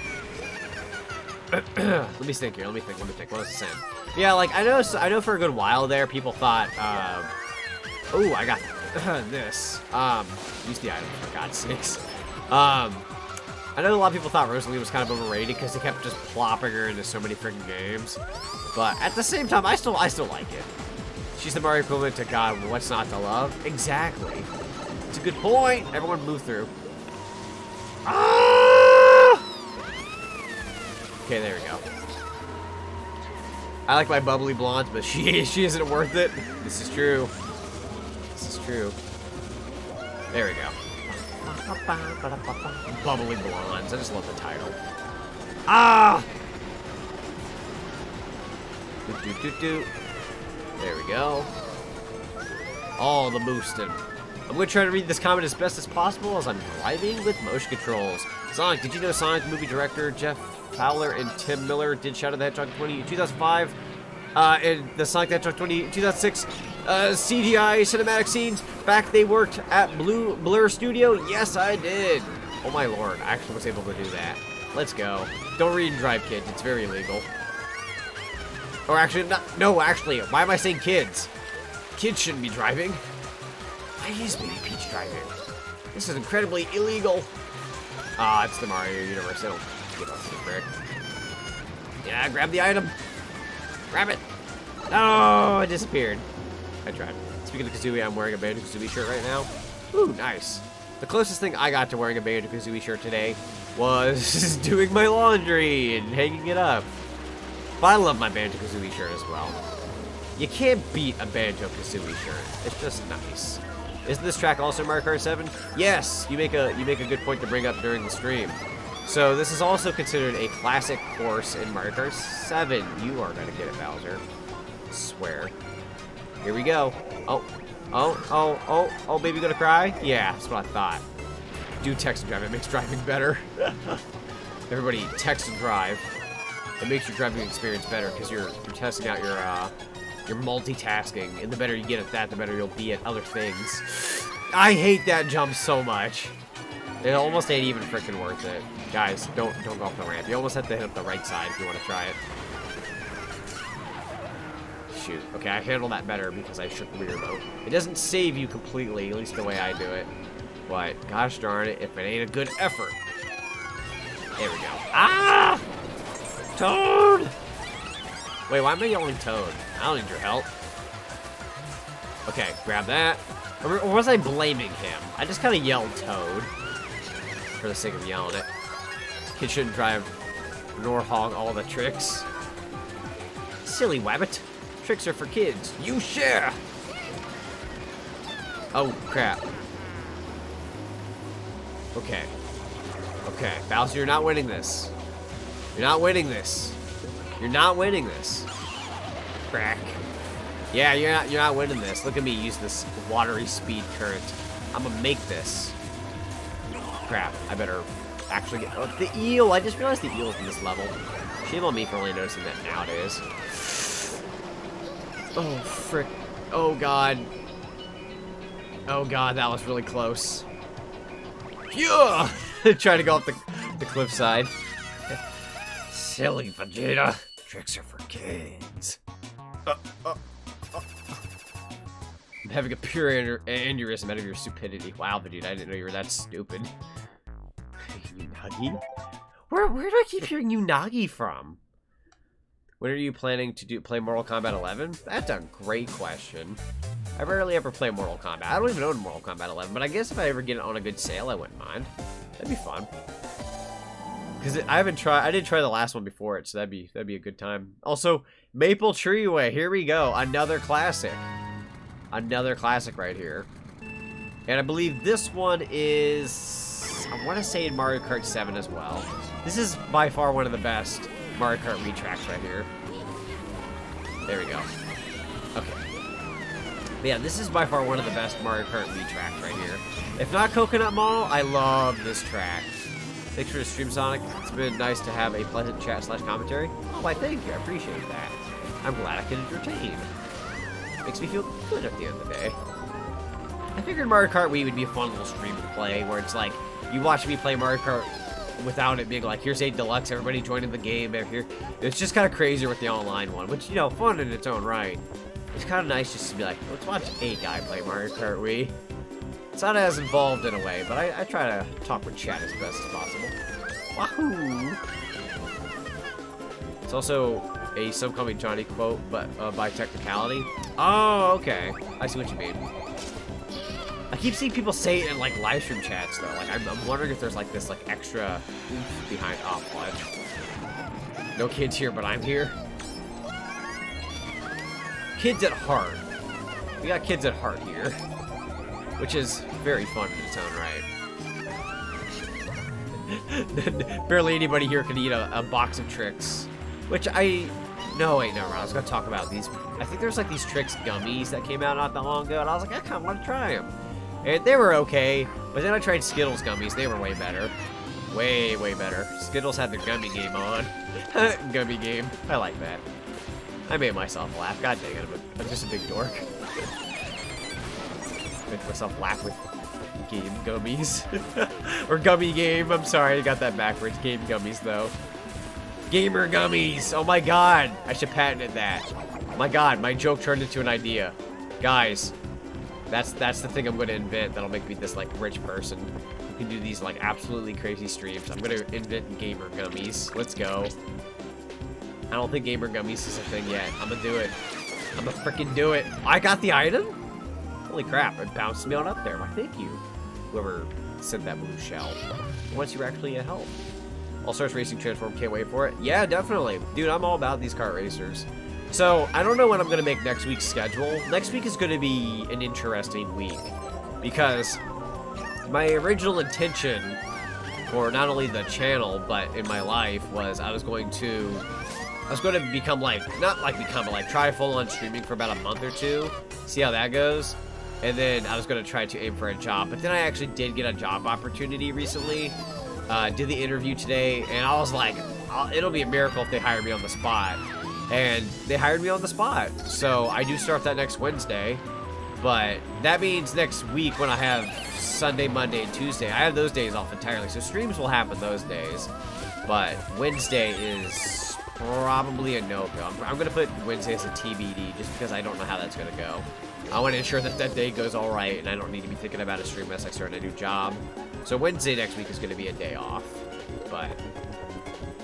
let me think here, let me think. What was I saying? Yeah, like, I know for a good while there, people thought, oh, I got this. Use the item, for God's sakes. I know a lot of people thought Rosalina was kind of overrated because they kept just plopping her into so many freaking games. But at the same time, I still like it. She's the Mario equivalent to God, what's not to love? Exactly. It's a good point. Everyone move through. Ah! Okay, there we go. I like my bubbly blonde, but she isn't worth it. This is true. This is true. There we go. Bubbly blondes. I just love the title. Ah! There we go. All the boosting. I'm going to try to read this comment as best as possible as I'm driving with motion controls. Sonic, did you know Sonic movie director Jeff Fowler and Tim Miller did Shadow the Hedgehog 20 in 2005? And the Sonic the Hedgehog 20 in 2006 CGI cinematic scenes. Back they worked at Blur Studio. Yes, I did. Oh my lord, I actually was able to do that. Let's go. Don't read and drive, kids. It's very illegal. Or actually, no, actually, why am I saying kids? Kids shouldn't be driving. Why is Baby Peach driving? This is incredibly illegal. It's the Mario universe. I don't give a frick. Yeah, grab the item. Grab it. Oh, it disappeared. I tried. Speaking of Kazooie, I'm wearing a Banjo-Kazooie shirt right now. Ooh, nice. The closest thing I got to wearing a Banjo-Kazooie shirt today was doing my laundry and hanging it up. But I love my Banjo-Kazooie shirt as well. You can't beat a Banjo-Kazooie shirt. It's just nice. Isn't this track also Mario Kart 7? Yes, you make a good point to bring up during the stream. So this is also considered a classic course in Mario Kart 7. You are gonna get it, Bowser. I swear. Here we go. Oh, baby gonna cry? Yeah, that's what I thought. Do text and drive, it makes driving better. Everybody text and drive. It makes your driving experience better because you're testing out your multitasking, and the better you get at that, the better you'll be at other things. I hate that jump so much. It almost ain't even freaking worth it. Guys, don't go off the ramp. You almost have to hit up the right side if you want to try it. Shoot. Okay, I handle that better because I shook the rear remote. It doesn't save you completely, at least the way I do it. But, gosh darn it, if it ain't a good effort. There we go. Ah! Toad! Wait, why am I yelling Toad? I don't need your help. Okay, grab that. Or was I blaming him? I just kind of yelled Toad. For the sake of yelling it. Kid shouldn't drive nor hog all the tricks. Silly wabbit. Tricks are for kids. You share! Oh, crap. Okay. Okay, Bowser, you're not winning this. You're not winning this. You're not winning this. Crack. Yeah, you're not winning this. Look at me use this watery speed current. I'm gonna make this. Crap, I better actually get... Oh, the eel! I just realized the eel's in this level. Shame on me for only noticing that nowadays. Oh, frick. Oh, God. Oh, God, that was really close. Yeah! Trying to go up the cliffside. Silly Vegeta. Tricks are for kids. I'm having a pure aneurysm out of your stupidity. Wow, Vegeta, I didn't know you were that stupid. Unagi? Where do I keep hearing Unagi from? When are you planning to play Mortal Kombat 11? That's a great question. I rarely ever play Mortal Kombat. I don't even own Mortal Kombat 11, but I guess if I ever get it on a good sale, I wouldn't mind. That'd be fun. Because I didn't try the last one before it, so that'd be a good time. Also, Maple Treeway, here we go. Another classic. Another classic right here. And I believe this one is, I want to say in Mario Kart 7 as well. This is by far one of the best Mario Kart Wii tracks right here. There we go. Okay. But yeah, this is by far one of the best Mario Kart Wii tracks right here. If not Coconut Mall, I love this track. Thanks for the stream, Sonic. It's been nice to have a pleasant chat/commentary. Oh, why, thank you. I appreciate that. I'm glad I could entertain. Makes me feel good at the end of the day. I figured Mario Kart Wii would be a fun little stream to play, where it's like, you watch me play Mario Kart without it being like, here's 8 Deluxe, everybody join in the game here. It's just kind of crazier with the online one, which, you know, fun in its own right. It's kind of nice just to be like, let's watch 8 guy play Mario Kart Wii. It's not as involved in a way, but I try to talk with chat as best as possible. Wahoo! It's also a Some Call Me Johnny quote, but by technicality. Oh, okay. I see what you mean. I keep seeing people say it in like live stream chats though. Like I'm wondering if there's like this like extra oomph behind. Oh, what? No kids here, but I'm here. Kids at heart. We got kids at heart here, which is very fun in its own right. Barely anybody here can eat a box of tricks, which no, wait, no, I was gonna talk about these. I think there's like these tricks gummies that came out not that long ago, and I was like, I kind of want to try them. And they were okay, but then I tried Skittles gummies. They were way better. Way, way better. Skittles had their gummy game on. Gummy game. I like that. I made myself laugh. God dang it, I'm just a big dork. Make myself laugh with game gummies. Or gummy game. I'm sorry, I got that backwards. Game gummies, though. Gamer gummies! Oh my god! I should patent that. Oh my god, my joke turned into an idea. Guys, that's the thing I'm going to invent that'll make me this, like, rich person who can do these, like, absolutely crazy streams. I'm going to invent gamer gummies. Let's go. I don't think gamer gummies is a thing yet. I'm going to do it. I'm going to freaking do it. I got the item? Holy crap, it bounced me on up there. Why, thank you. Whoever sent that blue shell. Once you're actually a help. All Stars Racing Transform, can't wait for it. Yeah, definitely. Dude, I'm all about these kart racers. So, I don't know when I'm going to make next week's schedule. Next week is going to be an interesting week. Because my original intention for not only the channel, but in my life, was I was going to become like, not like become, but like try full-on streaming for about a month or two. See how that goes. And then I was going to try to aim for a job. But then I actually did get a job opportunity recently. Did the interview today, and I was like, it'll be a miracle if they hire me on the spot. And they hired me on the spot. So I do start that next Wednesday. But that means next week when I have Sunday, Monday, and Tuesday, I have those days off entirely. So streams will happen those days. But Wednesday is probably a no-go. I'm going to put Wednesday as a TBD just because I don't know how that's going to go. I want to ensure that that day goes all right, and I don't need to be thinking about a stream as I start a new job. So Wednesday next week is going to be a day off. But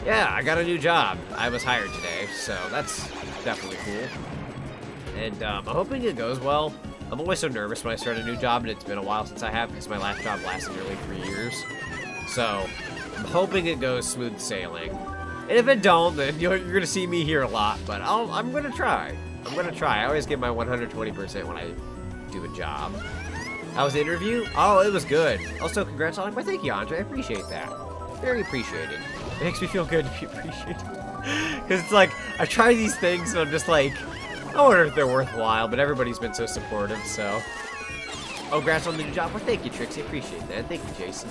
yeah, I got a new job. I was hired today, so that's definitely cool. And I'm hoping it goes well. I'm always so nervous when I start a new job, and it's been a while since I have, because my last job lasted nearly 3 years. So I'm hoping it goes smooth sailing. And if it don't, then you're gonna see me here a lot. But I'm gonna try. I'm gonna try. I always give my 120% when I do a job. How was the interview? Oh, it was good. Also, congrats on it. Well, thank you, Andre. I appreciate that. Very appreciated. It makes me feel good to be appreciated. Because it's like, I try these things and I'm just like, I wonder if they're worthwhile, but everybody's been so supportive, so. Oh, congrats on the new job. Well, thank you, Trixie. Appreciate that. Thank you, Jason.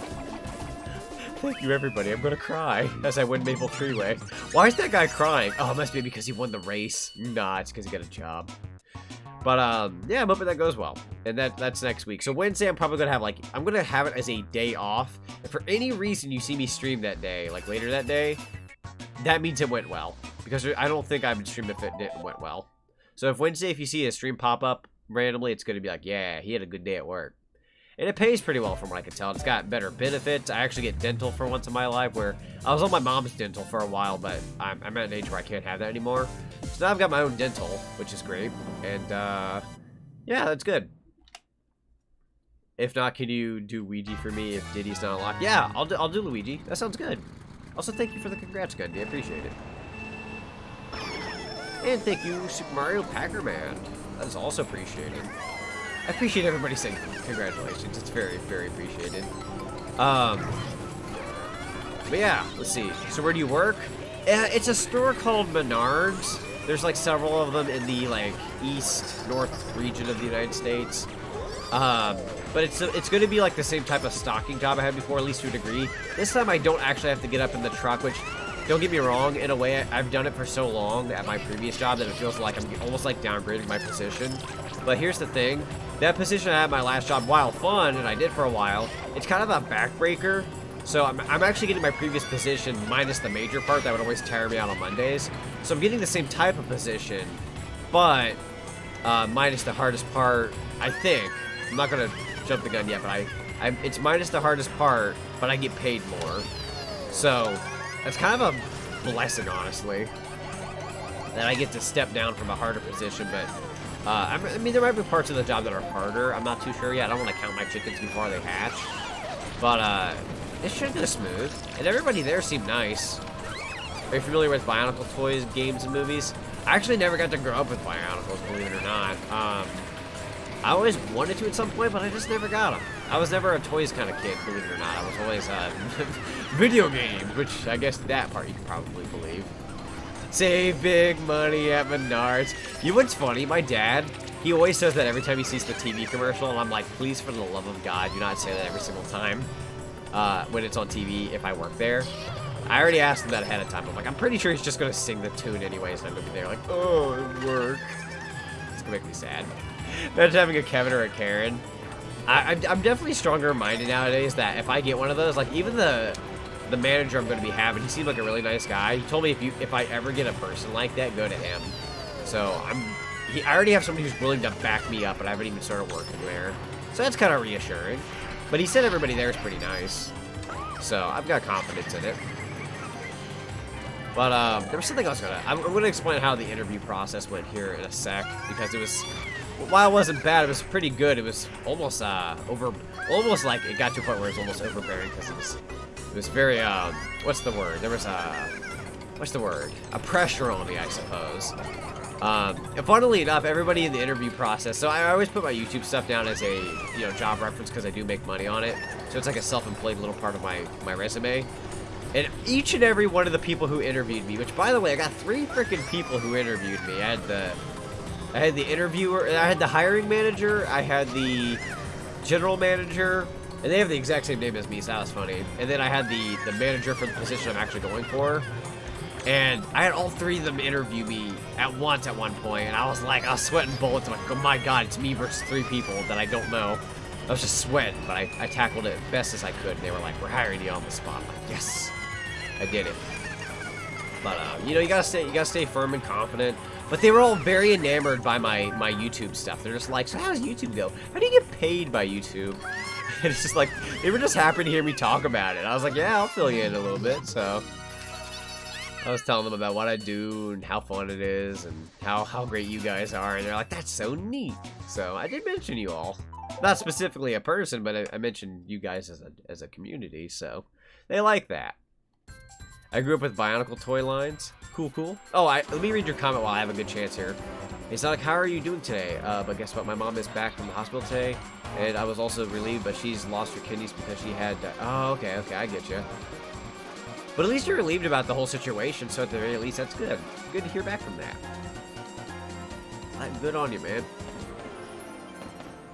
Thank you, everybody. I'm gonna cry as I win Maple Treeway. Why is that guy crying? Oh, it must be because he won the race. Nah, it's because he got a job. But, yeah, I'm hoping that goes well. And that's next week. So Wednesday, I'm probably gonna have, like, I'm gonna have it as a day off. If for any reason you see me stream that day, like later that day, that means it went well. Because I don't think I would stream if it didn't went well. So if Wednesday, if you see a stream pop up randomly, it's gonna be like, yeah, he had a good day at work. And it pays pretty well from what I can tell. It's got better benefits. I actually get dental for once in my life, where I was on my mom's dental for a while, but I'm at an age where I can't have that anymore. So now I've got my own dental, which is great. And, yeah, that's good. If not, can you do Luigi for me if Diddy's not unlocked? Yeah, I'll do Luigi. That sounds good. Also, thank you for the congrats, Gundy. I appreciate it. And thank you, Super Mario Packer-Man. That is also appreciated. I appreciate everybody saying congratulations. It's very, very appreciated. But yeah, let's see. So where do you work? It's a store called Menards. There's like several of them in the like east, north region of the United States. But it's going to be like the same type of stocking job I had before, at least to a degree. This time I don't actually have to get up in the truck, which, don't get me wrong, in a way I've done it for so long at my previous job that it feels like I'm almost like downgrading my position. But here's the thing. That position I had my last job, while fun, and I did for a while, it's kind of a backbreaker. So I'm actually getting my previous position minus the major part that would always tire me out on Mondays. So I'm getting the same type of position, but minus the hardest part, I think. I'm not going to jump the gun yet, but it's minus the hardest part, but I get paid more. So that's kind of a blessing, honestly, that I get to step down from a harder position, but I mean, there might be parts of the job that are harder. I'm not too sure yet. I don't want to count my chickens before they hatch. But it should go smooth. And everybody there seemed nice. Are you familiar with Bionicle toys, games, and movies? I actually never got to grow up with Bionicles, believe it or not. I always wanted to at some point, but I just never got them. I was never a toys kind of kid, believe it or not. I was always video games, which I guess that part you can probably believe. Save big money at Menards. You know what's funny? My dad, he always says that every time he sees the TV commercial, and I'm like, please, for the love of God, do not say that every single time when it's on TV if I work there. I already asked him that ahead of time. I'm like, I'm pretty sure he's just going to sing the tune anyways, and I'm going to be there like, oh, it work. It's going to make me sad. Imagine having a Kevin or a Karen. I'm definitely stronger-minded nowadays that if I get one of those, like, even the manager I'm going to be having, he seemed like a really nice guy. He told me if I ever get a person like that, go to him. So I already have somebody who's willing to back me up, and I haven't even started working there. So that's kind of reassuring. But he said everybody there is pretty nice. So I've got confidence in it. But there was something else I'm going to explain how the interview process went here in a sec, because it was, while it wasn't bad, it was pretty good. It was almost almost like it got to a point where it was almost overbearing, because it was very, what's the word? There was a pressure on me, I suppose. And funnily enough, everybody in the interview process, so I always put my YouTube stuff down as a, job reference because I do make money on it. So it's like a self-employed little part of my resume. And each and every one of the people who interviewed me, which, by the way, I got 3 freaking people who interviewed me. I had the interviewer, I had the hiring manager, I had the general manager, and they have the exact same name as me, so that was funny. And then I had the manager for the position I'm actually going for. And I had all 3 of them interview me at once at one point, and I was sweating bullets. I'm like, oh my god, it's me versus 3 people that I don't know. I was just sweating, but I tackled it best as I could. And they were like, we're hiring you on the spot. I'm like, yes, I did it. But you gotta stay firm and confident. But they were all very enamored by my YouTube stuff. They're just like, so how does YouTube go? How do you get paid by YouTube? And it's just like, they were just happy to hear me talk about it. I was like, yeah, I'll fill you in a little bit, so. I was telling them about what I do and how fun it is and how great you guys are, and they're like, that's so neat. So I did mention you all. Not specifically a person, but I mentioned you guys as a community, so they like that. I grew up with Bionicle toy lines. Cool, cool. Oh, let me read your comment while I have a good chance here. It's not like, how are you doing today? But guess what? My mom is back from the hospital today, and I was also relieved, but she's lost her kidneys because she had... oh, okay, I get you. But at least you're relieved about the whole situation, so at the very least, that's good. Good to hear back from that. Good on you, man.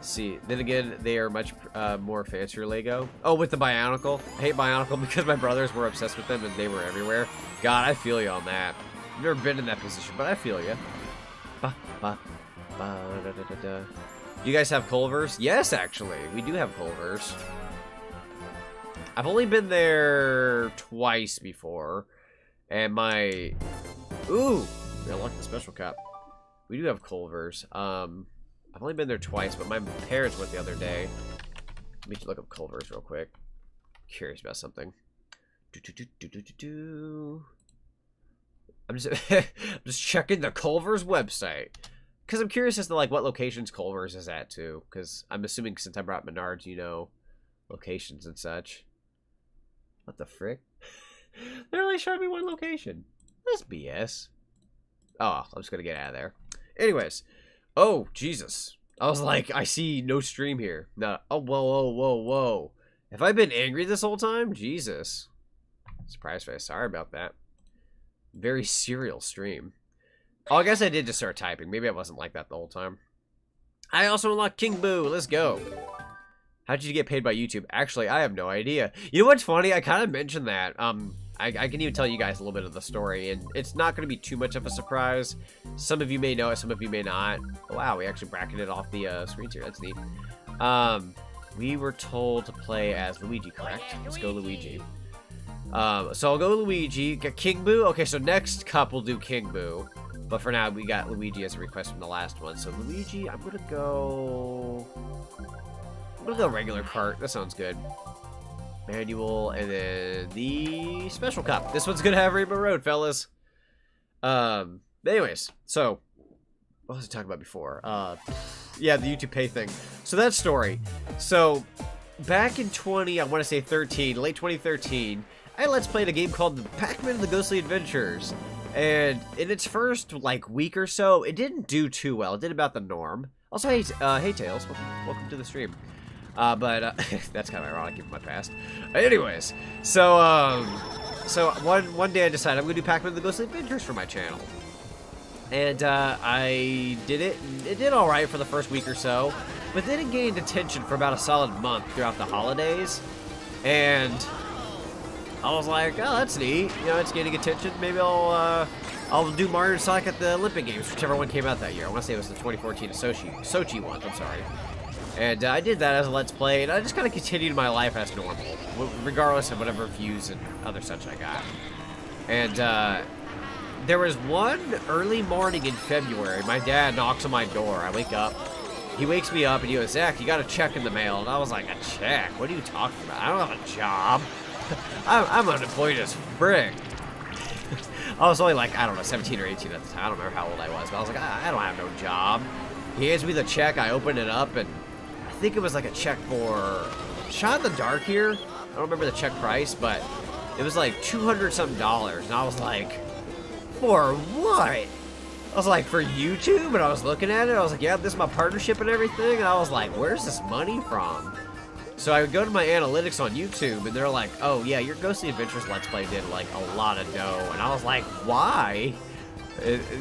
See, then again, they are much more fancier Lego. Oh, with the Bionicle. I hate Bionicle because my brothers were obsessed with them and they were everywhere. God, I feel you on that. I've never been in that position, but I feel you. Do you guys have Culvers? Yes, actually. We do have Culvers. I've only been there twice before. And my... Ooh! I like the special cup. We do have Culvers. I've only been there twice, but my parents went the other day. Let me look up Culver's real quick. Curious about something. I'm just checking the Culver's website. Because I'm curious as to, like, what locations Culver's is at, too. Because I'm assuming since I brought Menards, you know, locations and such. What the frick? They're only showing me one location. That's BS. Oh, I'm just going to get out of there. Anyways. Oh, Jesus. I was like, I see no stream here. No. Oh, whoa. Have I been angry this whole time? Jesus. Surprise face. Sorry about that. Very serial stream. Oh, I guess I did just start typing. Maybe I wasn't like that the whole time. I also unlocked King Boo. Let's go. How did you get paid by YouTube? Actually, I have no idea. You know what's funny? I kind of mentioned that. I can even tell you guys a little bit of the story, and it's not going to be too much of a surprise. Some of you may know it, some of you may not. Oh, wow, we actually bracketed off the screens here. That's neat. We were told to play as Luigi, correct? Let's go Luigi. So I'll go Luigi. Get King Boo? Okay, so next cup we'll do King Boo. But for now, we got Luigi as a request from the last one. So Luigi, I'm going to go regular cart. That sounds good. Manual, and then the special cup. This one's gonna have Rainbow Road, fellas. Anyways, so what was I talking about before? Yeah, the YouTube pay thing. So that story. So back in I want to say 13, late 2013, I Let's Played a game called Pac-Man and the Ghostly Adventures. And in its first like week or so, it didn't do too well. It did about the norm. Also, hey Tails, welcome to the stream. But that's kind of ironic given my past. Anyways, so one day I decided I'm gonna do Pac-Man and the Ghostly Adventures for my channel, and I did it. And it did all right for the first week or so, but then it gained attention for about a solid month throughout the holidays, and I was like, oh, that's neat. You know, it's gaining attention. Maybe I'll do Mario and Sonic at the Olympic Games, whichever one came out that year. I want to say it was the 2014 Sochi one. I'm sorry. And I did that as a Let's Play, and I just kind of continued my life as normal, regardless of whatever views and other such I got. And there was one early morning in February, my dad knocks on my door. I wake up, he wakes me up, and he goes, Zach, you got a check in the mail. And I was like, a check? What are you talking about? I don't have a job. I'm unemployed as frick. I was only like, I don't know, 17 or 18 at the time. I don't remember how old I was, but I was like, I don't have no job. He hands me the check, I open it up, and I think it was like a check for Shot in the Dark here. I don't remember the check price, but it was like $200-something. And I was like, for what? I was like, for YouTube? And I was looking at it. I was like, yeah, this is my partnership and everything. And I was like, where's this money from? So I would go to my analytics on YouTube, and they're like, oh, yeah, your Ghostly Adventures Let's Play did like a lot of dough. And I was like, why?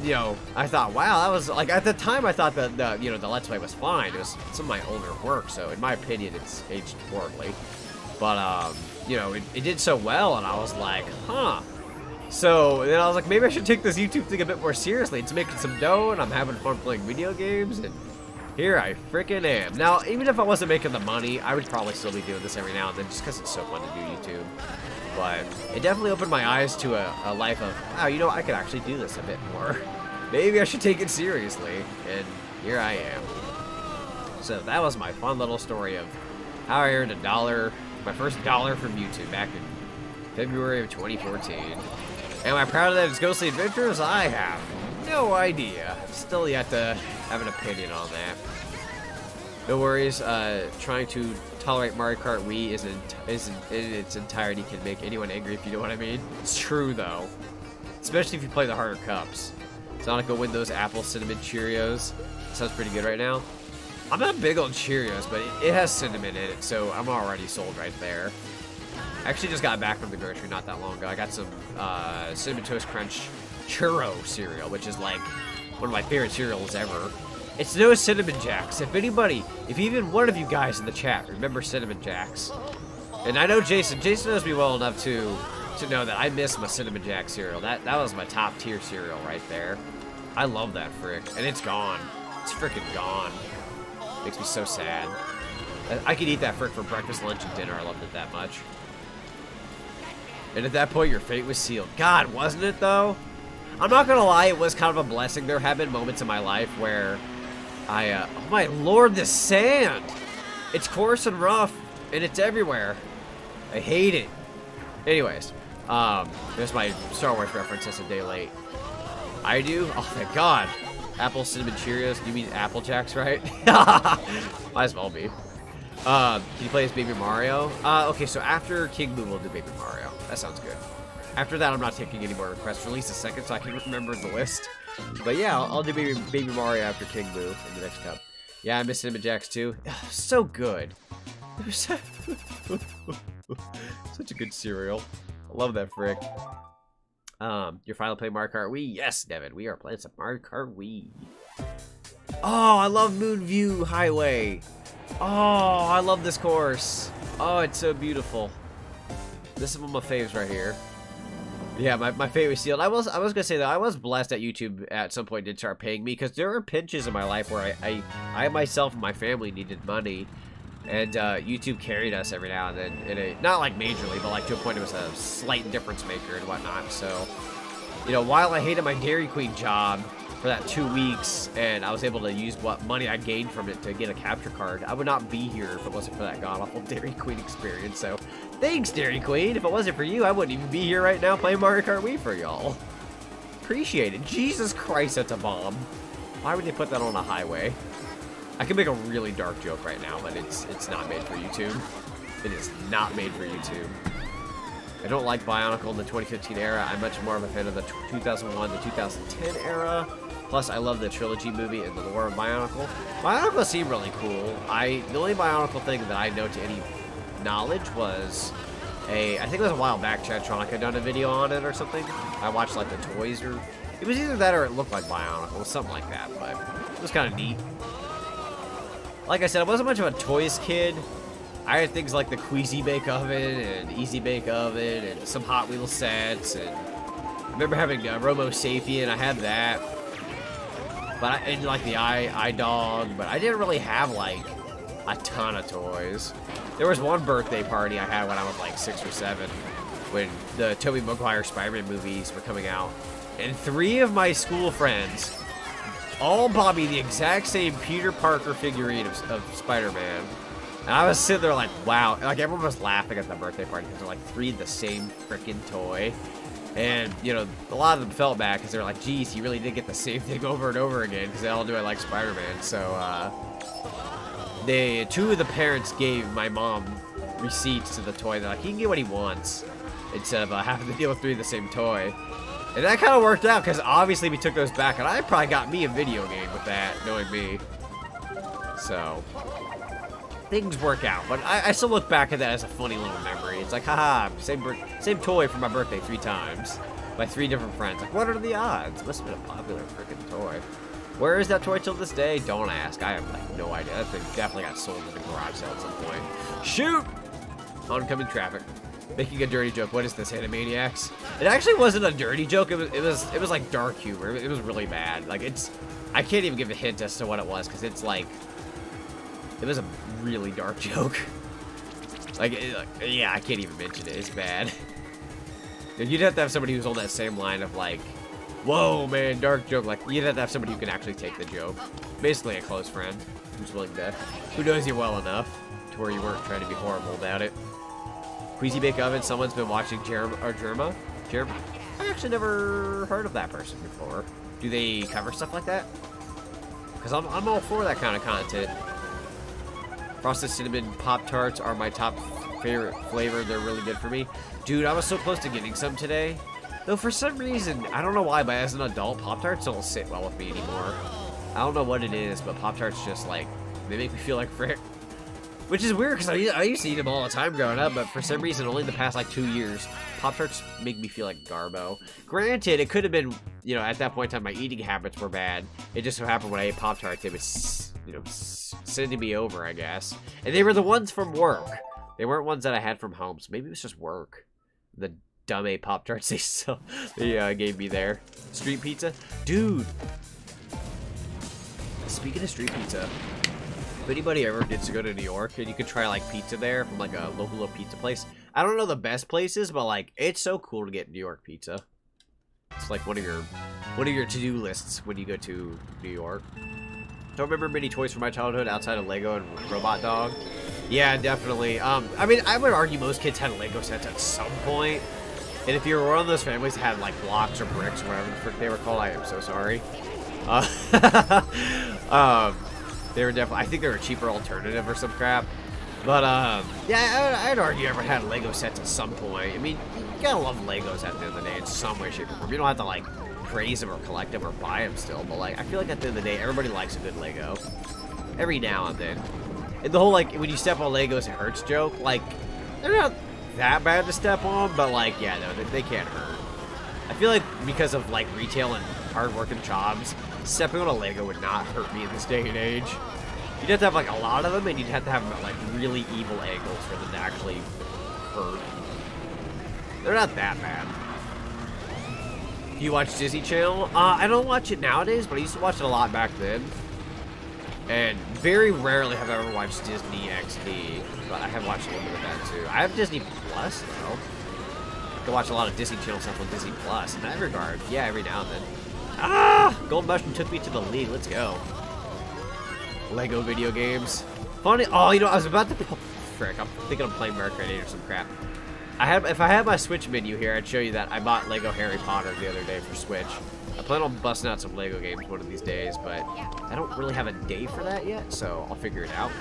You know, I thought, wow, that was like at the time I thought that the Let's Play was fine. It was some of my older work, so in my opinion, it's aged poorly. But you know, it did so well, and I was like, huh. So then I was like, maybe I should take this YouTube thing a bit more seriously. It's making some dough, and I'm having fun playing video games, and here I freaking am. Now, even if I wasn't making the money, I would probably still be doing this every now and then, just because it's so fun to do YouTube. But it definitely opened my eyes to a life of, wow, you know, I could actually do this a bit more. Maybe I should take it seriously. And here I am. So that was my fun little story of how I earned $1, my first $1 from YouTube back in February of 2014. Am I proud of that? It's Ghostly Adventures? I have no idea. Still yet to have an opinion on that. No worries. Trying to tolerate Mario Kart Wii isn't in its entirety can make anyone angry, if you know what I mean. It's true though, especially if you play the harder cups. Sonic will win those apple cinnamon Cheerios. Sounds pretty good right now. I'm not big on Cheerios, but it has cinnamon in it, so I'm already sold right there. I actually just got back from the grocery not that long ago. I got some Cinnamon Toast Crunch Churro cereal, which is like one of my favorite cereals ever. It's no Cinnamon Jacks. If even one of you guys in the chat remember Cinnamon Jacks, and I know Jason knows me well enough to know that I miss my Cinnamon Jack cereal. That was my top tier cereal right there. I love that frick, and it's gone. It's freaking gone. Makes me so sad. I could eat that frick for breakfast, lunch, and dinner. I loved it that much. And at that point, your fate was sealed. God, wasn't it though? I'm not gonna lie, it was kind of a blessing. There have been moments in my life where oh my lord, this sand! It's coarse and rough, and it's everywhere. I hate it. Anyways, there's my Star Wars reference. That's a day late. I do? Oh, thank God. Apple Cinnamon Cheerios. You mean Apple Jacks, right? Might as well be. Can you play as Baby Mario? Okay, so after King Boo, we'll do Baby Mario. That sounds good. After that, I'm not taking any more requests. Release a second so I can remember the list. But yeah, I'll do Baby Mario after King Boo in the next cup. Yeah, I miss Cinnamon Jacks too. So good. Such a good cereal. I love that frick. You're finally playing Mario Kart Wii? Yes, Devin. We are playing some Mario Kart Wii. Oh, I love Moonview Highway. Oh, I love this course. Oh, it's so beautiful. This is one of my faves right here. Yeah, my favorite sealed. I was gonna say that I was blessed that YouTube at some point did start paying me, because there were pinches in my life where I myself and my family needed money, and YouTube carried us every now and then in a, not like majorly, but like to a point it was a slight difference maker and whatnot. So, you know, while I hated my Dairy Queen job for that 2 weeks, and I was able to use what money I gained from it to get a capture card, I would not be here if it wasn't for that god-awful Dairy Queen experience. So, thanks, Dairy Queen. If it wasn't for you, I wouldn't even be here right now playing Mario Kart Wii for y'all. Appreciate it. Jesus Christ, that's a bomb. Why would they put that on a highway? I can make a really dark joke right now, but it's not made for YouTube. It is not made for YouTube. I don't like Bionicle in the 2015 era. I'm much more of a fan of the 2001 to 2010 era. Plus, I love the trilogy movie and the lore of Bionicle. Bionicle seemed really cool. The only Bionicle thing that I know to any knowledge was I think it was a while back, Chadtronic had done a video on it or something. I watched like the toys, or it was either that or it looked like Bionicle, something like that, but it was kind of neat. Like I said, I wasn't much of a toys kid. I had things like the Queasy Bake Oven and Easy Bake Oven and some Hot Wheels sets, and I remember having Robo Sapien. I had that, but and like the iDog, but I didn't really have like a ton of toys. There was one birthday party I had when I was like 6 or 7, when the Tobey Maguire Spider-Man movies were coming out, and 3 of my school friends all bought me the exact same Peter Parker figurine of Spider-Man. And I was sitting there like, wow. Like, everyone was laughing at the birthday party because they're like 3 of the same freaking toy. And, you know, a lot of them felt bad because they're like, geez, you really did get the same thing over and over again, because they all do it like Spider-Man. So, 2 of the parents gave my mom receipts to the toy. They're like, he can get what he wants instead of having to deal with 3 of the same toy. And that kind of worked out, because obviously we took those back, and I probably got me a video game with that, knowing me. So, things work out, but I still look back at that as a funny little memory. It's like, haha, same toy for my birthday 3 times by 3 different friends. Like, what are the odds? Must have been a popular freaking toy. Where is that toy till this day? Don't ask. I have like no idea. That thing definitely got sold at the garage sale at some point. Shoot! Oncoming traffic. Making a dirty joke. What is this, Animaniacs? It actually wasn't a dirty joke. It was like dark humor. It was really bad. Like, I can't even give a hint as to what it was, because it's like, it was a really dark joke. Yeah, I can't even mention it. It's bad. You'd have to have somebody who's on that same line of like, whoa, man, dark joke. Like, you'd have to have somebody who can actually take the joke. Basically a close friend who's willing to, who knows you well enough to where you weren't trying to be horrible about it. Queasy Bake Oven, someone's been watching Jerma? I I actually never heard of that person before. Do they cover stuff like that? Because I'm all for that kind of content. Frosted Cinnamon Pop-Tarts are my top favorite flavor. They're really good for me. Dude, I was so close to getting some today. Though for some reason, I don't know why, but as an adult, Pop-Tarts don't sit well with me anymore. I don't know what it is, but Pop-Tarts just, like, they make me feel like frick. Which is weird, because I used to eat them all the time growing up, but for some reason, only the past, like, 2 years, Pop-Tarts make me feel like Garbo. Granted, it could have been, you know, at that point in time, my eating habits were bad. It just so happened when I ate Pop-Tarts, it was, you know, sending me over, I guess. And they were the ones from work. They weren't ones that I had from home, so maybe it was just work. The dumb A Pop-Tarts they gave me there. Street pizza? Dude! Speaking of street pizza, if anybody ever gets to go to New York and you can try like pizza there from like a local little pizza place. I don't know the best places, but like it's so cool to get New York pizza. It's like one of your to-do lists when you go to New York. Don't remember many toys from my childhood outside of Lego and Robot Dog. Yeah, definitely. I mean, I would argue most kids had Lego sets at some point. And if you were one of those families that had like blocks or bricks or whatever the frick they were called, I am so sorry. They were definitely, I think they were a cheaper alternative or some crap. But, yeah, I'd argue everyone had Lego sets at some point. I mean, you gotta love Legos at the end of the day in some way, shape, or form. You don't have to, like, praise them or collect them or buy them still. But, like, I feel like at the end of the day, everybody likes a good Lego. Every now and then. And the whole, like, when you step on Legos, it hurts joke, like, they're not that bad to step on, but, like, yeah, no, they can't hurt. I feel like because of, like, retail and hard-working jobs, stepping on a Lego would not hurt me in this day and age. You'd have to have, like, a lot of them, and you'd have to have, like, really evil angles for them to actually hurt. They're not that bad. Do you watch Disney Channel? I don't watch it nowadays, but I used to watch it a lot back then. And very rarely have I ever watched Disney XD, but I have watched a little bit of that, too. I have Disney Plus, though. I can watch a lot of Disney Channel stuff on Disney Plus in that regard. Yeah, every now and then. Ah! Gold Mushroom took me to the league. Let's go. Lego video games. Funny. Oh, you know, I was about to... Oh, frick. I'm thinking I'm playing Mario Kart 8 or some crap. If I had my Switch menu here, I'd show you that I bought Lego Harry Potter the other day for Switch. I plan on busting out some Lego games one of these days, but I don't really have a day for that yet, so I'll figure it out.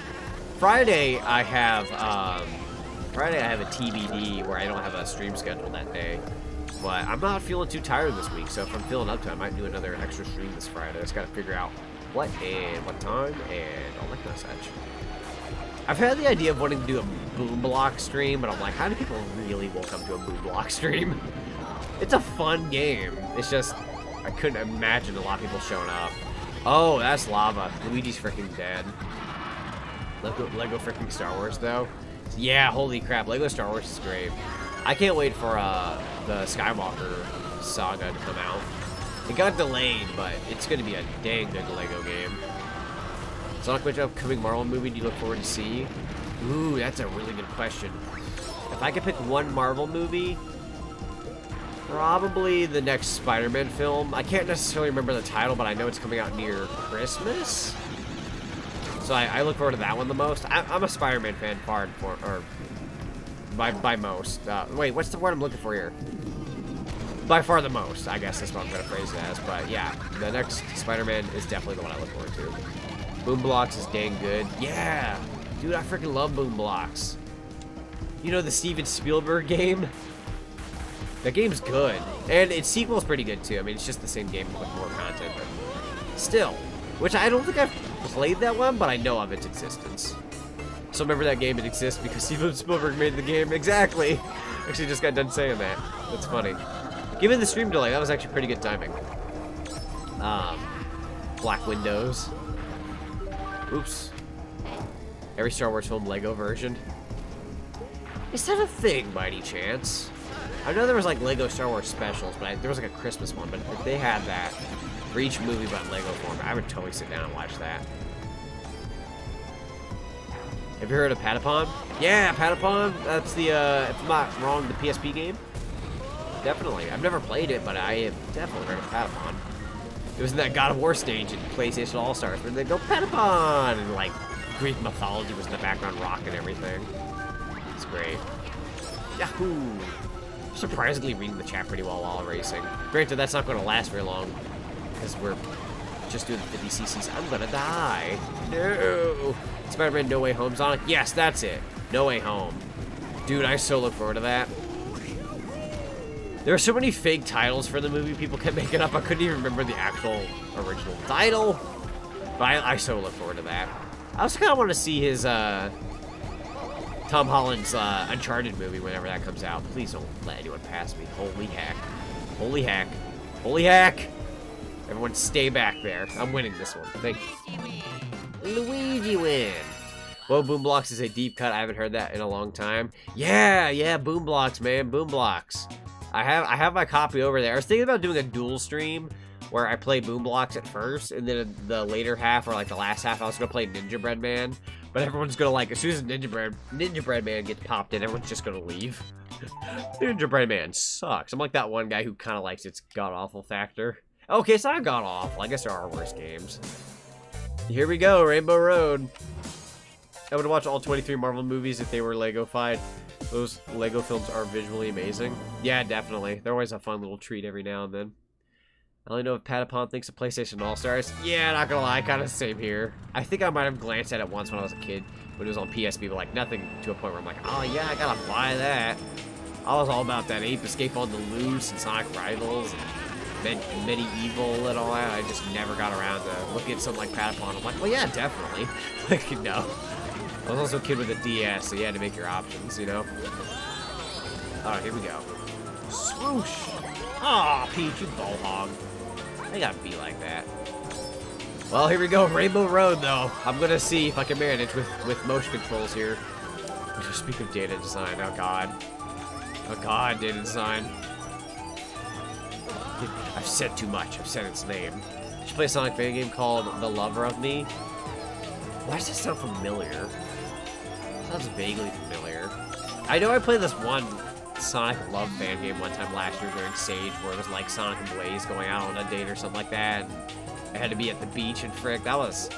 Friday, I have a TBD where I don't have a stream scheduled that day. But I'm not feeling too tired this week, so if I'm feeling up to it, I might do another extra stream this Friday. I just gotta figure out what and what time and all that kind of such. I've had the idea of wanting to do a Boom Block stream, but I'm like, how do people really will come to a Boom Block stream? It's a fun game. It's just, I couldn't imagine a lot of people showing up. Oh, that's lava. Luigi's freaking dead. Lego freaking Star Wars, though. Yeah, holy crap. Lego Star Wars is great. I can't wait for the Skywalker saga to come out. It got delayed, but it's going to be a dang good Lego game. Sonic, which upcoming Marvel movie do you look forward to see? Ooh, that's a really good question. If I could pick one Marvel movie, probably the next Spider-Man film. I can't necessarily remember the title, but I know it's coming out near Christmas. So I look forward to that one the most. I'm a Spider-Man fan far and for, or by most. Wait, what's the word I'm looking for here? By far the most, I guess that's what I'm going to phrase it as. But yeah, the next Spider-Man is definitely the one I look forward to. Boom Blocks is dang good. Yeah! Dude, I freaking love Boom Blocks. You know the Steven Spielberg game? That game's good. And its sequel's pretty good too. I mean, it's just the same game with more content, but still. Which I don't think I've played that one, but I know of its existence. So remember that game, it exists because Steven Spielberg made the game. Exactly! Actually just got done saying that. That's funny. Given the stream delay, that was actually pretty good timing. Black Windows. Oops. Every Star Wars film Lego version. Is that a thing by any chance? I know there was like Lego Star Wars specials, but there was like a Christmas one. But if they had that for each movie but in Lego form, I would totally sit down and watch that. Have you heard of Patapon? Yeah, Patapon. That's the, if I'm not wrong, the PSP game. Definitely. I've never played it, but I have definitely heard of Patapon. It was in that God of War stage in PlayStation All-Stars where they go Patapon and like Greek mythology was in the background, rock and everything. It's great. Yahoo! I'm surprisingly reading the chat pretty well while racing. Granted, that's not going to last very long, because we're just doing 50 cc's. I'm gonna die. No. Spider-Man No Way Home, Sonic. Yes, that's it. No Way Home. Dude, I so look forward to that. There are so many fake titles for the movie people kept making up. I couldn't even remember the actual original title. But I so look forward to that. I also kind of want to see his Tom Holland's Uncharted movie whenever that comes out. Please don't let anyone pass me. Holy heck. Holy heck. Holy heck. Everyone stay back there. I'm winning this one. Thank you. Luigi win. Whoa, Boom Blocks is a deep cut. I haven't heard that in a long time. Yeah, Boom Blocks, man. Boom Blocks. I have my copy over there. I was thinking about doing a dual stream where I play Boom Blocks at first, and then the later half, or like the last half, I was gonna play Ninja Bread Man. But everyone's gonna like, as soon as Ninja Bread Man gets popped in, everyone's just gonna leave. Ninja Bread Man sucks. I'm like that one guy who kind of likes its god-awful factor. Okay, it's not god-awful. I guess there are worse games. Here we go, Rainbow Road. I would watch all 23 Marvel movies if they were Lego-fied. Those Lego films are visually amazing. Yeah, definitely. They're always a fun little treat every now and then. I only know if Patapon thinks of PlayStation All-Stars. Yeah, not gonna lie, kind of the same here. I think I might have glanced at it once when I was a kid, when it was on PSP, but like nothing to a point where I'm like, oh yeah, I gotta buy that. I was all about that Ape Escape on the Loose and Sonic Rivals and Medieval and all that. I just never got around to looking at something like Patapon. I'm like, well yeah, definitely. Like, no. I was also a kid with a DS, so you had to make your options, you know? Alright, here we go. Swoosh! Aw, Peach, you ball hog. They gotta be like that. Well, here we go, Rainbow Road, though. I'm gonna see if I can manage with motion controls here. Speak of data design, oh god. Oh god, data design. I've said too much, I've said its name. I should play a Sonic fan game called The Lover of Me. Why does that sound familiar? Sounds vaguely familiar. I know I played this one Sonic Love fan game one time last year during Sage, where it was like Sonic and Blaze going out on a date or something like that. And I had to be at the beach and frick. That was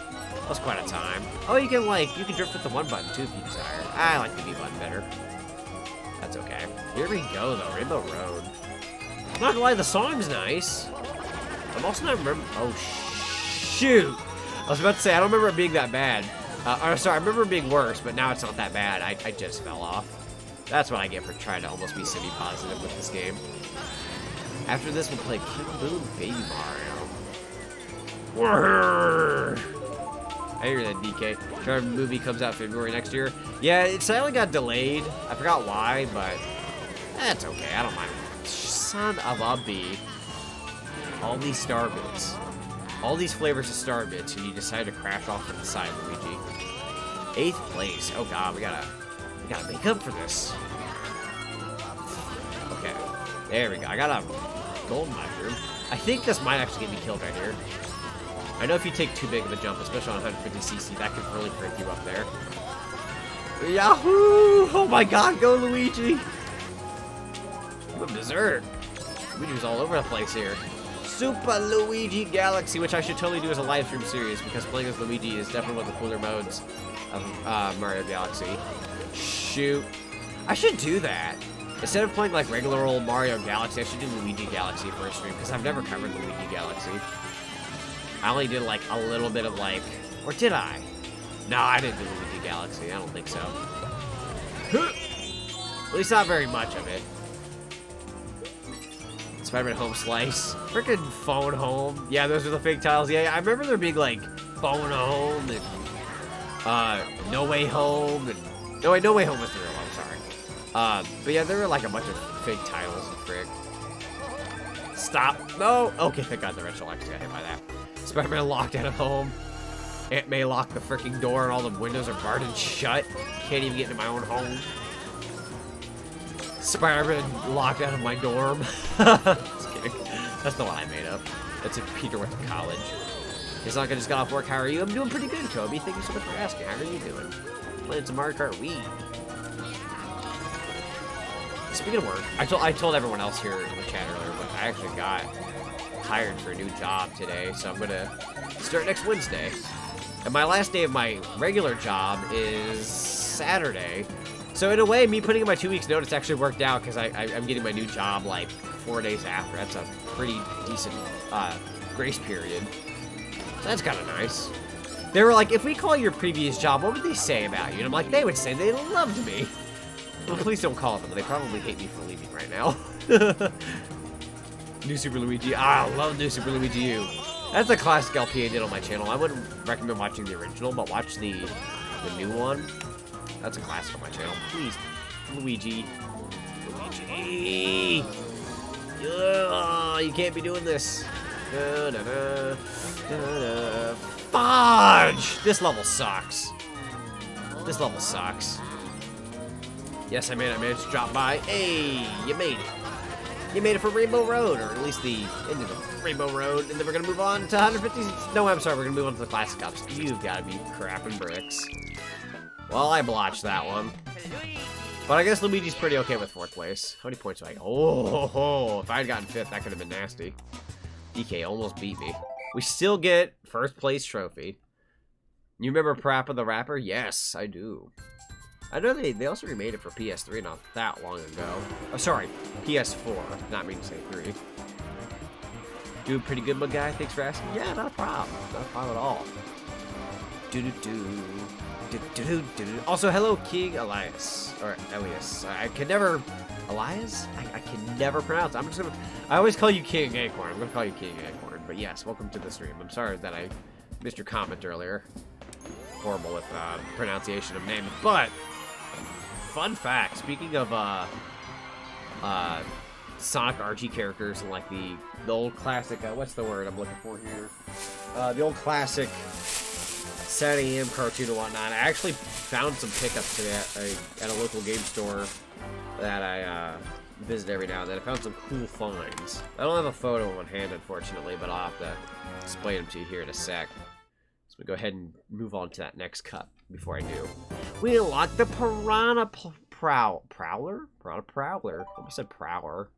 quite a time. Oh, you can drift with the one button too if you desire. I like the B button better. That's okay. Here we go though, Rainbow Road. I'm not gonna lie, the song's nice. I'm also not remember. Oh shoot! I was about to say I don't remember it being that bad. Or sorry, I remember it being worse, but now it's not that bad. I just fell off. That's what I get for trying to almost be semi-positive with this game. After this, we'll play King Boom Baby Mario. I hear that, DK. Sure, the movie comes out February next year. Yeah, it sadly got delayed. I forgot why, but that's okay. I don't mind. Son of a bee. All these star bits. All these flavors of star bits, and you decide to crash off to the side, Luigi. 8th place. Oh god, we gotta make up for this. Okay, there we go. I got a gold mushroom. I think this might actually get me killed right here. I know if you take too big of a jump, especially on 150cc, that could really break you up there. Yahoo! Oh my god, go Luigi! I'm a berserk. Luigi's all over the place here. Super Luigi Galaxy, which I should totally do as a live stream series, because playing as Luigi is definitely one of the cooler modes of Mario Galaxy. Shoot. I should do that. Instead of playing like regular old Mario Galaxy, I should do Luigi Galaxy for a stream, because I've never covered Luigi Galaxy. I only did like a little bit of like, or did I? No, I didn't do Luigi Galaxy. I don't think so. At least not very much of it. Spider-Man Home Slice. Frickin' Phone Home. Yeah, those are the fake tiles. Yeah, I remember there being like Phone Home and No Way Home and no Way Home was the real one, I'm sorry. But yeah, there were like a bunch of fake titles and frick. Stop. No. Okay, thank God the red shell actually got hit by that. Spider-Man locked out of home. Aunt May locked the freaking door and all the windows are barred and shut. Can't even get into my own home. Spider-Man locked out of my dorm. Just kidding. That's the one I made up. That's if Peter went to college. He's not gonna just got off work. How are you? I'm doing pretty good, Toby. Thank you so much for asking. How are you doing? Playing some Mario Kart Wii. Speaking of work, I told everyone else here in the chat earlier, but I actually got hired for a new job today, so I'm gonna start next Wednesday. And my last day of my regular job is Saturday, So in a way, me putting in my 2 weeks notice actually worked out because I'm getting my new job like 4 days after. That's a pretty decent grace period. So that's kind of nice. They were like, if we call your previous job, what would they say about you? And I'm like, they would say they loved me. Well, please don't call them. They probably hate me for leaving right now. New Super Luigi. I love New Super Luigi U. That's a classic LP I did on my channel. I wouldn't recommend watching the original, but watch the new one. That's a classic on my channel. Please, Luigi. Luigi! You can't be doing this. Fudge! This level sucks. This level sucks. Yes, I managed to drop by. Hey, you made it. You made it for Rainbow Road, or at least the ending of Rainbow Road, and then we're gonna move on to 150. No, I'm sorry, we're gonna move on to the Classic Cups. You've gotta be crapping bricks. Well, I blotched that one. But I guess Luigi's pretty okay with 4th place. How many points do I get? Oh, if I had gotten 5th, that could have been nasty. DK almost beat me. We still get 1st place trophy. You remember Parappa the Rapper? Yes, I do. I know they also remade it for PS3 not that long ago. Oh, sorry, PS4. Not mean to say 3. Doing pretty good, my guy. Thanks for asking. Yeah, not a problem. Not a problem at all. Also, hello, King Elias. Or Elias. I can never... Elias? I can never pronounce it. I'm just gonna... I always call you King Acorn. I'm gonna call you King Acorn. But yes, welcome to the stream. I'm sorry that I missed your comment earlier. Horrible with pronunciation of name. But, fun fact, speaking of Sonic RG characters and like the old classic, what's the word I'm looking for here? The old classic Saturday AM cartoon and whatnot. I actually found some pickups today at a local game store that I visit every now and then. I found some cool finds. I don't have a photo on hand, unfortunately, but I'll have to display them to you here in a sec. So we go ahead and move on to that next cup before I do. We unlocked the Piranha Prowler? Piranha Prowler. Almost said Prowler.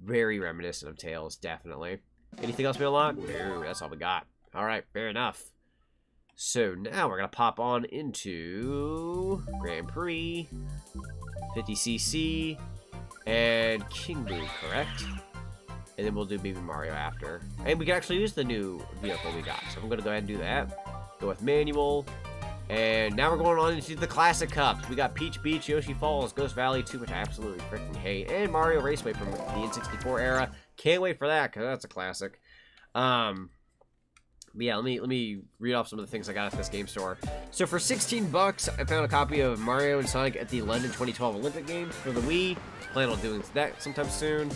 Very reminiscent of Tails, definitely. Anything else we unlocked? No, that's all we got. Alright, fair enough. So now we're going to pop on into Grand Prix, 50cc, and King Boo, correct? And then we'll do Baby Mario after. And we can actually use the new vehicle we got. So I'm going to go ahead and do that. Go with manual. And now we're going on into the Classic Cups. We got Peach Beach, Yoshi Falls, Ghost Valley 2, which I absolutely freaking hate, and Mario Raceway from the N64 era. Can't wait for that, because that's a classic. But yeah, let me read off some of the things I got at this game store. So for 16 bucks, I found a copy of Mario and Sonic at the London 2012 Olympic Games for the Wii. Plan on doing that sometime soon.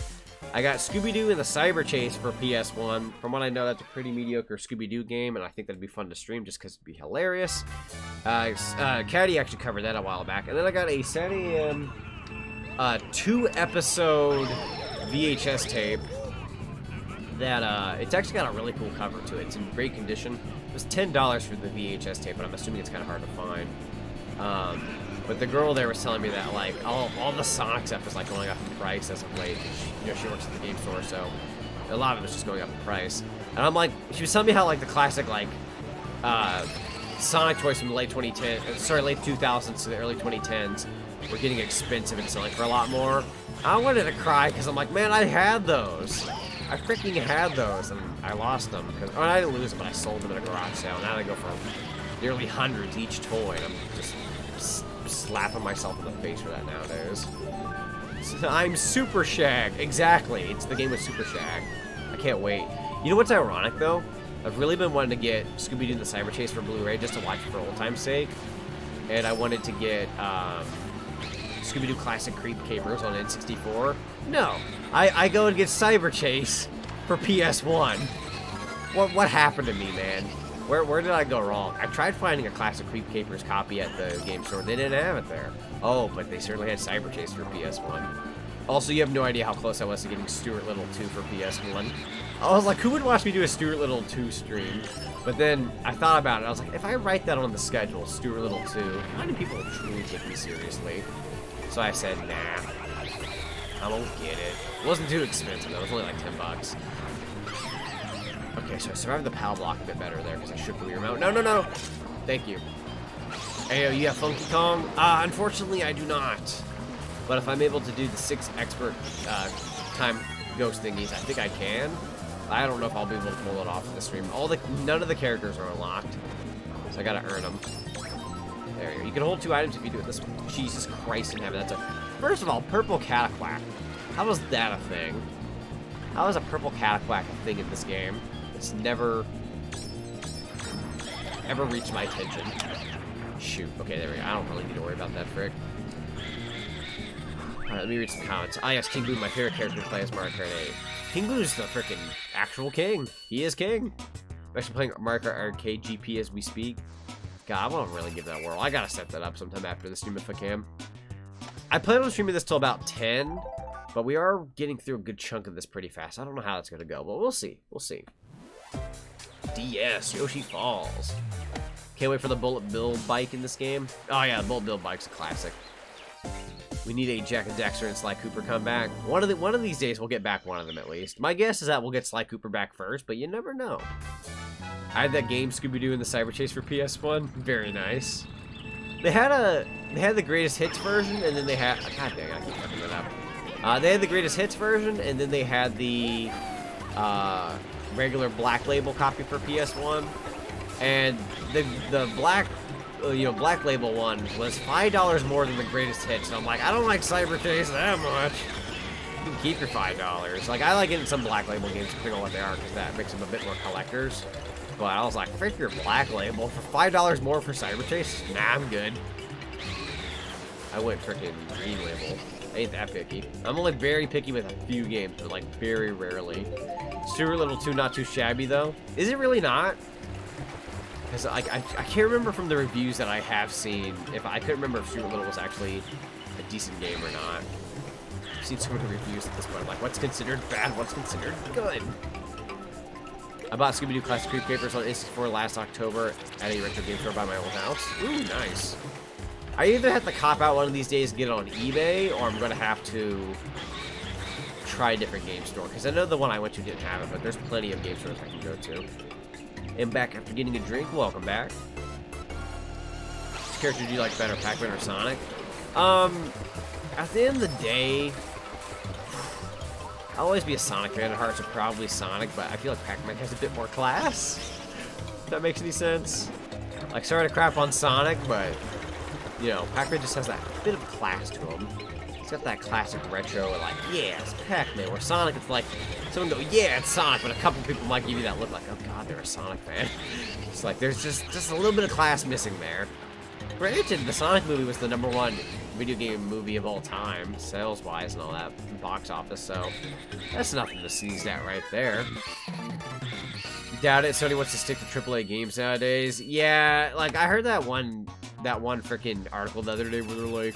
I got Scooby-Doo and the Cyber Chase for PS1. From what I know, that's a pretty mediocre Scooby-Doo game, and I think that'd be fun to stream just because it'd be hilarious. Caddy actually covered that a while back. And then I got a Saturday AM 2-episode VHS tape that, it's actually got a really cool cover to it. It's in great condition. It was $10 for the VHS tape, but I'm assuming it's kind of hard to find. But the girl there was telling me that, like, all the Sonic stuff is, like, going up in price as of late. You know, she works at the game store, so a lot of it was just going up in price. And I'm like, she was telling me how, like, the classic, like, Sonic toys from the late 2000s to the early 2010s were getting expensive and selling for a lot more. I wanted to cry, because I'm like, man, I had those. I freaking had those, and I lost them. Because, I didn't lose them, but I sold them at a garage sale. Now they go for nearly hundreds each toy, and I'm just slapping myself in the face for that nowadays. So I'm Super Shag. Exactly. It's the game with Super Shag. I can't wait. You know what's ironic, though? I've really been wanting to get Scooby-Doo and the Cyber Chase for Blu-ray just to watch it for old time's sake. And I wanted to get Scooby-Doo Classic Creep Capers on N64. No. I go and get Cyber Chase for PS1. What happened to me, man? Where did I go wrong? I tried finding a Classic Creep Capers copy at the game store. They didn't have it there. Oh, but they certainly had Cyber Chase for PS1. Also, you have no idea how close I was to getting Stuart Little 2 for PS1. I was like, who would watch me do a Stuart Little 2 stream? But then I thought about it. I was like, if I write that on the schedule, Stuart Little 2, how many people will truly take me seriously? So I said, nah, I won't get it. It wasn't too expensive, though. It was only like 10 bucks. Okay, so I survived the PAL block a bit better there because I shook the Wii remote. No, no, no! Thank you. Hey, you have Funky Kong? Unfortunately, I do not. But if I'm able to do the 6 expert time ghost thingies, I think I can. I don't know if I'll be able to pull it off in the stream. None of the characters are unlocked, so I gotta earn them. There you go. You can hold 2 items if you do it this way. Jesus Christ in heaven, that's a... First of all, purple cataquack. How was that a thing? How is a purple cataquack a thing in this game? It's never... ever reached my attention. Shoot. Okay, there we go. I don't really need to worry about that, frick. Alright, let me read some comments. Ah, yes, King Boo, my favorite character to play is Mario Kart 8. King Boo's the frickin' actual king. He is king. I'm actually playing Mario Kart Arcade GP as we speak. God, I want to really give that a whirl. I gotta set that up sometime after the stream if I can. I plan on streaming this till about 10, but we are getting through a good chunk of this pretty fast. I don't know how it's gonna go, but we'll see. We'll see. DS, Yoshi Falls. Can't wait for the Bullet Bill bike in this game. Oh yeah, the Bullet Bill bike's a classic. We need a Jack and Daxter and Sly Cooper come back. One of these days we'll get back one of them at least. My guess is that we'll get Sly Cooper back first, but you never know. I had that game Scooby-Doo in the Cyber Chase for PS1. Very nice. They had the greatest hits version, and then they had... God dang, I keep fucking that up. They had the greatest hits version, and then they had the regular Black Label copy for PS1. And the Black Label one was $5 more than the greatest hits. And I'm like, I don't like Cyber Chase that much. You can keep your $5. Like, I like getting some Black Label games depending on what they are, because that makes them a bit more collectors. But I was like, frick your Black Label for $5 more for Cyber Chase? Nah, I'm good. I went frickin' Green Label. I ain't that picky. I'm only very picky with a few games, but like very rarely. Stuart Little 2 not too shabby though. Is it really not? Because I can't remember from the reviews that I have seen, I couldn't remember if Stuart Little was actually a decent game or not. I've seen so many reviews at this point. I'm like, what's considered bad? What's considered good? I bought Scooby-Doo Classic Creep Papers on N64 last October at a retro game store by my old house. Ooh, nice. I either have to cop out one of these days and get it on eBay, or I'm going to have to try a different game store. Because I know the one I went to didn't have it, but there's plenty of game stores I can go to. And back after getting a drink. Welcome back. Which character do you like better, Pac-Man or Sonic? At the end of the day, I'll always be a Sonic fan at heart, so probably Sonic, but I feel like Pac-Man has a bit more class. If that makes any sense. Like, sorry to crap on Sonic, but, you know, Pac-Man just has that bit of class to him. He's got that classic retro, like, yeah, it's Pac-Man. Where Sonic, it's like, someone go, yeah, it's Sonic, but a couple people might give you that look like, oh god, they're a Sonic fan. It's like, there's just a little bit of class missing there. Granted, the Sonic movie was the #1 video game movie of all time, sales-wise and all that, box office, so that's nothing to sneeze at right there. Doubt it, Sony wants to stick to AAA games nowadays. Yeah, like, I heard that one freaking article the other day where they're like,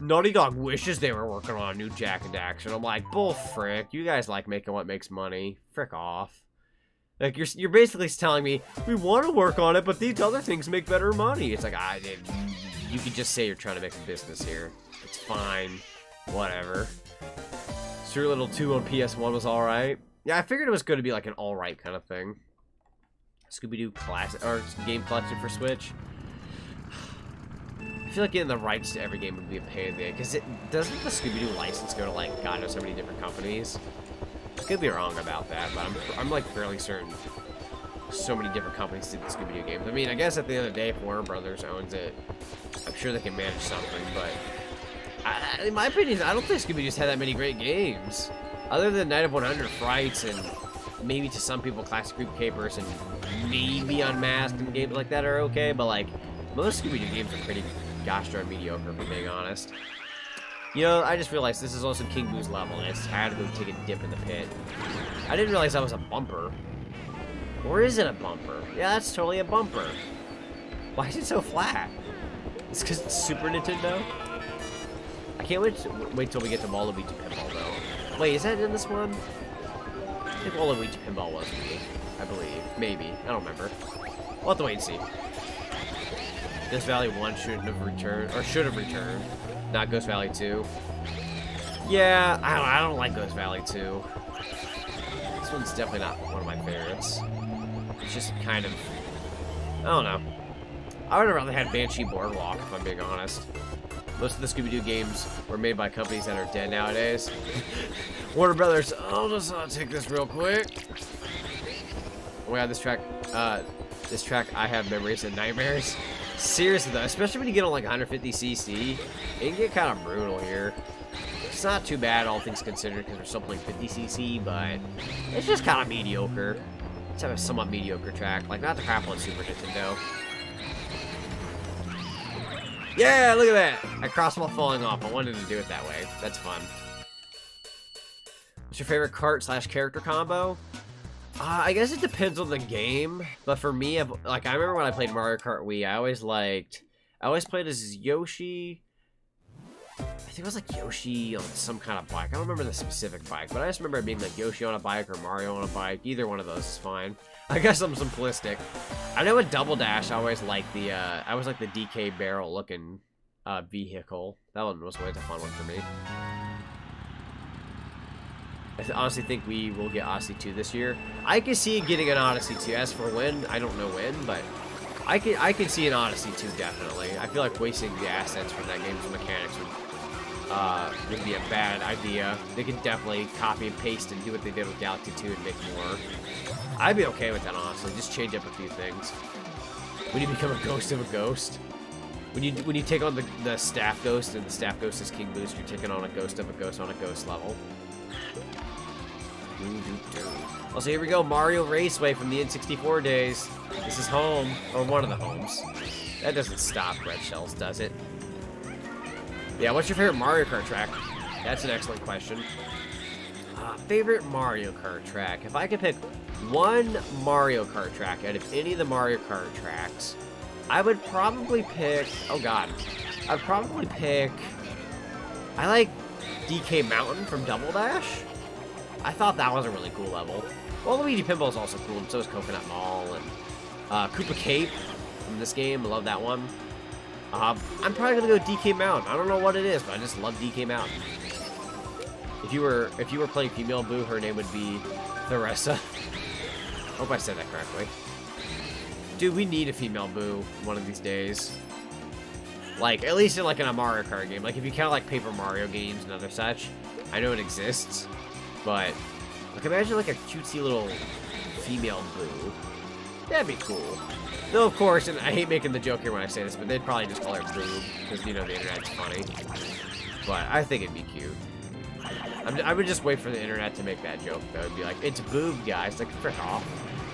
Naughty Dog wishes they were working on a new Jak and Daxter. I'm like, bull frick, you guys like making what makes money. Frick off. Like, you're basically telling me, we want to work on it, but these other things make better money. It's like, you could just say you're trying to make a business here. It's fine. Whatever. Stuart Little 2 on PS1 was alright. Yeah, I figured it was going to be like an alright kind of thing. Scooby-Doo Classic, or Game Collection for Switch. I feel like getting the rights to every game would be a pain in the ass, because doesn't the Scooby-Doo license go to, like, God knows how many different companies? I could be wrong about that, but I'm like fairly certain so many different companies did the Scooby-Doo games. I mean, I guess at the end of the day, if Warner Brothers owns it, I'm sure they can manage something, but in my opinion, I don't think Scooby-Doo's had that many great games. Other than Night of 100 Frights and maybe to some people Classic Creep Capers and maybe Unmasked and games like that are okay, but like, most Scooby-Doo games are pretty gosh darn mediocre, if I'm being honest. You know, I just realized this is also King Boo's level, and it's had to go take a dip in the pit. I didn't realize that was a bumper. Or is it a bumper? Yeah, that's totally a bumper. Why is it so flat? It's because it's Super Nintendo? I can't wait till we get to Waluigi Pinball, though. Wait, is that in this one? I think Waluigi Pinball was me, I believe. Maybe. I don't remember. We'll have to wait and see. Ghost Valley 1 shouldn't have returned, or should have returned. Not Ghost Valley 2. Yeah, I don't like Ghost Valley 2. This one's definitely not one of my favorites. It's just kind of, I don't know. I would have rather had Banshee Boardwalk, if I'm being honest. Most of the Scooby-Doo games were made by companies that are dead nowadays. Warner Brothers, I'll just take this real quick. Oh my god, this track, I have memories and nightmares. Seriously though, especially when you get on like 150cc, it can get kind of brutal here. It's not too bad, all things considered, because we're still playing 50cc, but it's just kind of mediocre. It's a somewhat mediocre track, like not the crap on Super Nintendo. Yeah, look at that! I crossed while falling off. I wanted to do it that way. That's fun. What's your favorite kart/character combo? I guess it depends on the game, but for me, I remember when I played Mario Kart Wii, I always played as Yoshi. I think it was like Yoshi on some kind of bike. I don't remember the specific bike, but I just remember it being like Yoshi on a bike or Mario on a bike. Either one of those is fine. I guess I'm simplistic. I know with Double Dash, I always like the DK barrel looking vehicle. That one was always a fun one for me. I honestly think we will get Odyssey 2 this year. I can see getting an Odyssey 2. As for when, I don't know when, but I can see an Odyssey 2 definitely. I feel like wasting the assets from that game's mechanics would be a bad idea. They could definitely copy and paste and do what they did with Galaxy 2 and make more. I'd be okay with that, honestly. Just change up a few things. When you become a ghost of a ghost. When you take on the staff ghost and the staff ghost is King Boost, you're taking on a ghost of a ghost on a ghost level. Also, here we go, Mario Raceway from the N64 days. This is home, or one of the homes. That doesn't stop Red Shells, does it? Yeah, what's your favorite Mario Kart track? That's an excellent question. Favorite Mario Kart track? If I could pick one Mario Kart track out of any of the Mario Kart tracks, I would probably pick... Oh god. I'd probably pick... I like DK Mountain from Double Dash. I thought that was a really cool level. Well, Luigi Pinball is also cool, and so is Coconut Mall, and Koopa Cape from this game. I love that one. I'm probably gonna go DK Mountain. I don't know what it is, but I just love DK Mountain. If you were playing female Boo, her name would be Theresa. Hope I said that correctly. Dude, we need a female Boo one of these days. Like, at least in like in a Mario Kart game. Like, if you count like Paper Mario games and other such, I know it exists. But, like, imagine, like, a cutesy little female Boo. That'd be cool. Though, of course, and I hate making the joke here when I say this, but they'd probably just call her Boo, because, you know, the internet's funny. But I think it'd be cute. I would just wait for the internet to make that joke, though. It'd be like, it's Boob, guys. Like, frick off.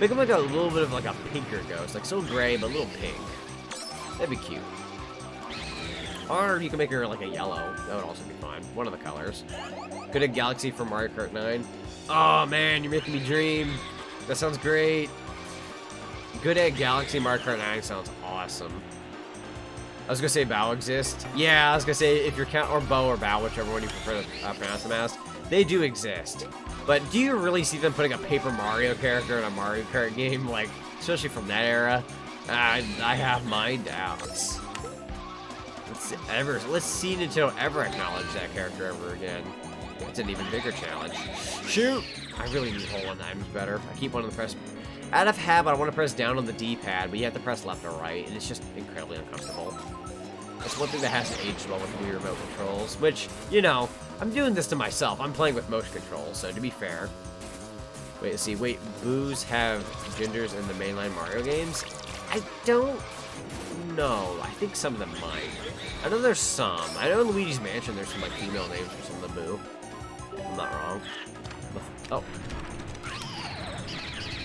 Make them, like, a little bit of, like, a pinker ghost. Like, so gray, but a little pink. That'd be cute. Or you can make her, like, a yellow. That would also be fine. One of the colors. Good at Galaxy for Mario Kart 9. Oh man, you're making me dream. That sounds great. Good at Galaxy Mario Kart 9 sounds awesome. I was gonna say Bow exist. Yeah, I was gonna say if you're or Bow or Bow, whichever one you prefer to pronounce them as, they do exist. But do you really see them putting a Paper Mario character in a Mario Kart game? Like, especially from that era? I have my doubts. Let's see Nintendo ever acknowledge that character ever again. It's an even bigger challenge. Shoot! I really need Hole on Items better. I keep wanting to press... Out of habit, I want to press down on the D-pad, but you have to press left or right, and it's just incredibly uncomfortable. That's one thing that hasn't aged well with Wii remote controls, which, you know, I'm doing this to myself. I'm playing with motion controls, so to be fair. Wait, let's see. Wait, Boos have genders in the mainline Mario games? I don't know. I think some of them might. I know there's some. I know in Luigi's Mansion there's some, like, female names for some of the Boo. I'm not wrong. Oh.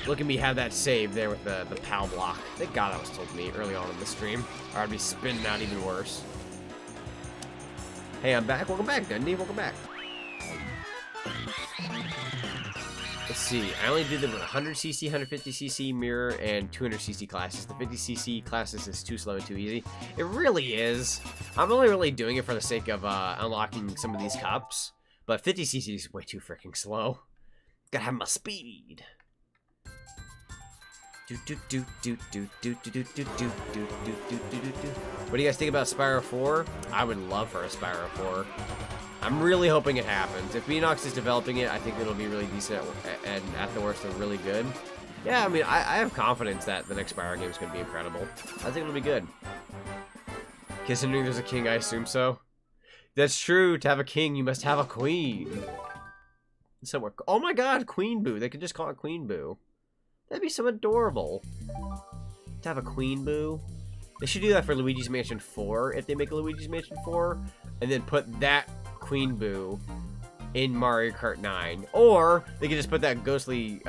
Look at me have that save there with the PAL block. Thank God that was told to me early on in the stream, or I'd be spinning out even worse. Hey, I'm back. Welcome back, Dundee. Welcome back. Let's see. I only did the 100cc, 150cc mirror, and 200cc classes. The 50cc classes is too slow and too easy. It really is. I'm only really doing it for the sake of unlocking some of these cups. But 50cc is way too freaking slow. Gotta have my speed. What do you guys think about Spyro 4? I would love for a Spyro 4. I'm really hoping it happens. If Beanox is developing it, I think it'll be really decent, and at the worst, they're really good. Yeah, I mean, I have confidence that the next Mario game is going to be incredible. I think it'll be good. Considering there's a king, I assume so. That's true. To have a king, you must have a queen. Somewhere. Oh my god, Queen Boo. They could just call it Queen Boo. That'd be so adorable. To have a Queen Boo. They should do that for Luigi's Mansion 4, if they make a Luigi's Mansion 4. And then put that Queen Boo in Mario Kart 9. Or, they could just put that ghostly,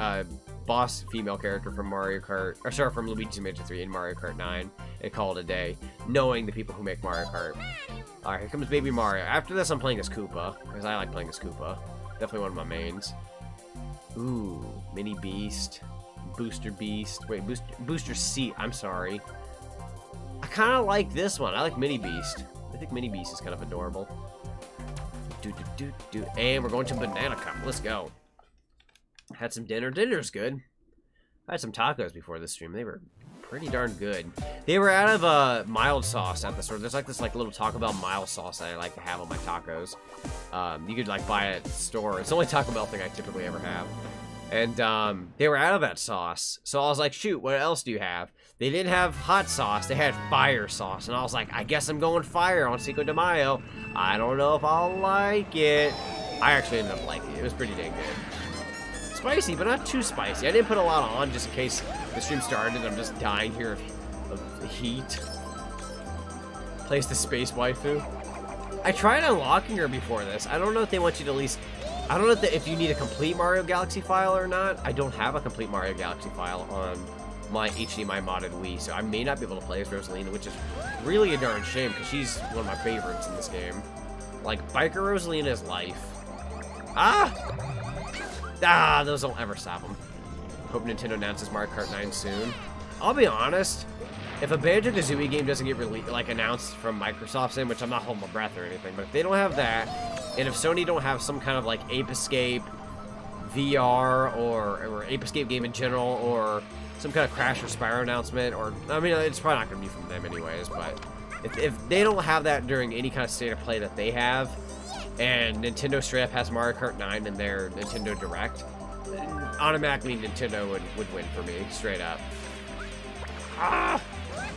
boss female character from Mario Kart, or sorry, from Luigi's Mansion 3 in Mario Kart 9 and call it a day, knowing the people who make Mario Kart. Alright, here comes Baby Mario. After this, I'm playing as Koopa, because I like playing as Koopa. Definitely one of my mains. Ooh, Mini Beast, Booster Beast, wait, Booster Seat, I'm sorry. I kind of like this one. I like Mini Beast. I think Mini Beast is kind of adorable. And we're going to Banana Cup. Let's go. Had some dinner. Dinner's good. I had some tacos before this stream. They were pretty darn good. They were out of mild sauce at the store. There's like this little Taco Bell mild sauce that I like to have on my tacos. You could like buy it at the store. It's the only Taco Bell thing I typically ever have. And they were out of that sauce. So I was like, shoot, what else do you have? They didn't have hot sauce. They had fire sauce. And I was like, I guess I'm going fire on Cinco de Mayo. I don't know if I'll like it. I actually ended up liking it. It was pretty dang good. Spicy, but not too spicy. I didn't put a lot on just in case the stream started and I'm just dying here of the heat. Place the space waifu. I tried unlocking her before this. I don't know if they want you to at least... I don't know if you need a complete Mario Galaxy file or not. I don't have a complete Mario Galaxy file on my HDMI modded Wii, so I may not be able to play as Rosalina, which is really a darn shame because she's one of my favorites in this game. Like, Biker Rosalina is life. Those don't ever stop them. Hope Nintendo announces Mario Kart 9 soon. I'll be honest, if a Banjo-Kazooie game doesn't get announced from Microsoft's end, which I'm not holding my breath or anything, but if they don't have that, and if Sony don't have some kind of like Ape Escape VR or Ape Escape game in general, or some kind of Crash or Spyro announcement, or I mean, it's probably not going to be from them anyways, but if they don't have that during any kind of state of play that they have, and Nintendo straight up has Mario Kart 9 in their Nintendo Direct, automatically Nintendo would win for me, straight up.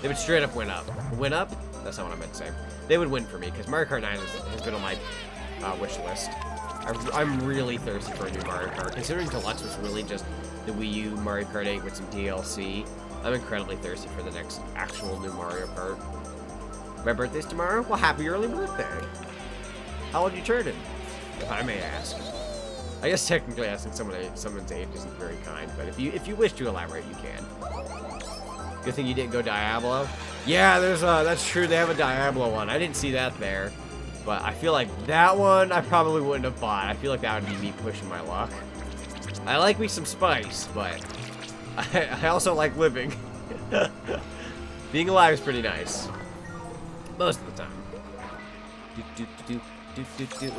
They would straight up win up. Win up? That's not what I meant to say. They would win for me, because Mario Kart 9 has been on my wish list. I'm really thirsty for a new Mario Kart. Considering Deluxe was really just the Wii U Mario Kart 8 with some DLC, I'm incredibly thirsty for the next actual new Mario Kart. My birthday's tomorrow? Well, happy early birthday! How old are you turning? If I may ask. I guess technically asking someone's age isn't very kind, but if you wish to elaborate, you can. Good thing you didn't go Diablo. Yeah, that's true. They have a Diablo one. I didn't see that there, but I feel like that one I probably wouldn't have bought. I feel like that would be me pushing my luck. I like me some spice, but I also like living. Being alive is pretty nice. Most of the time.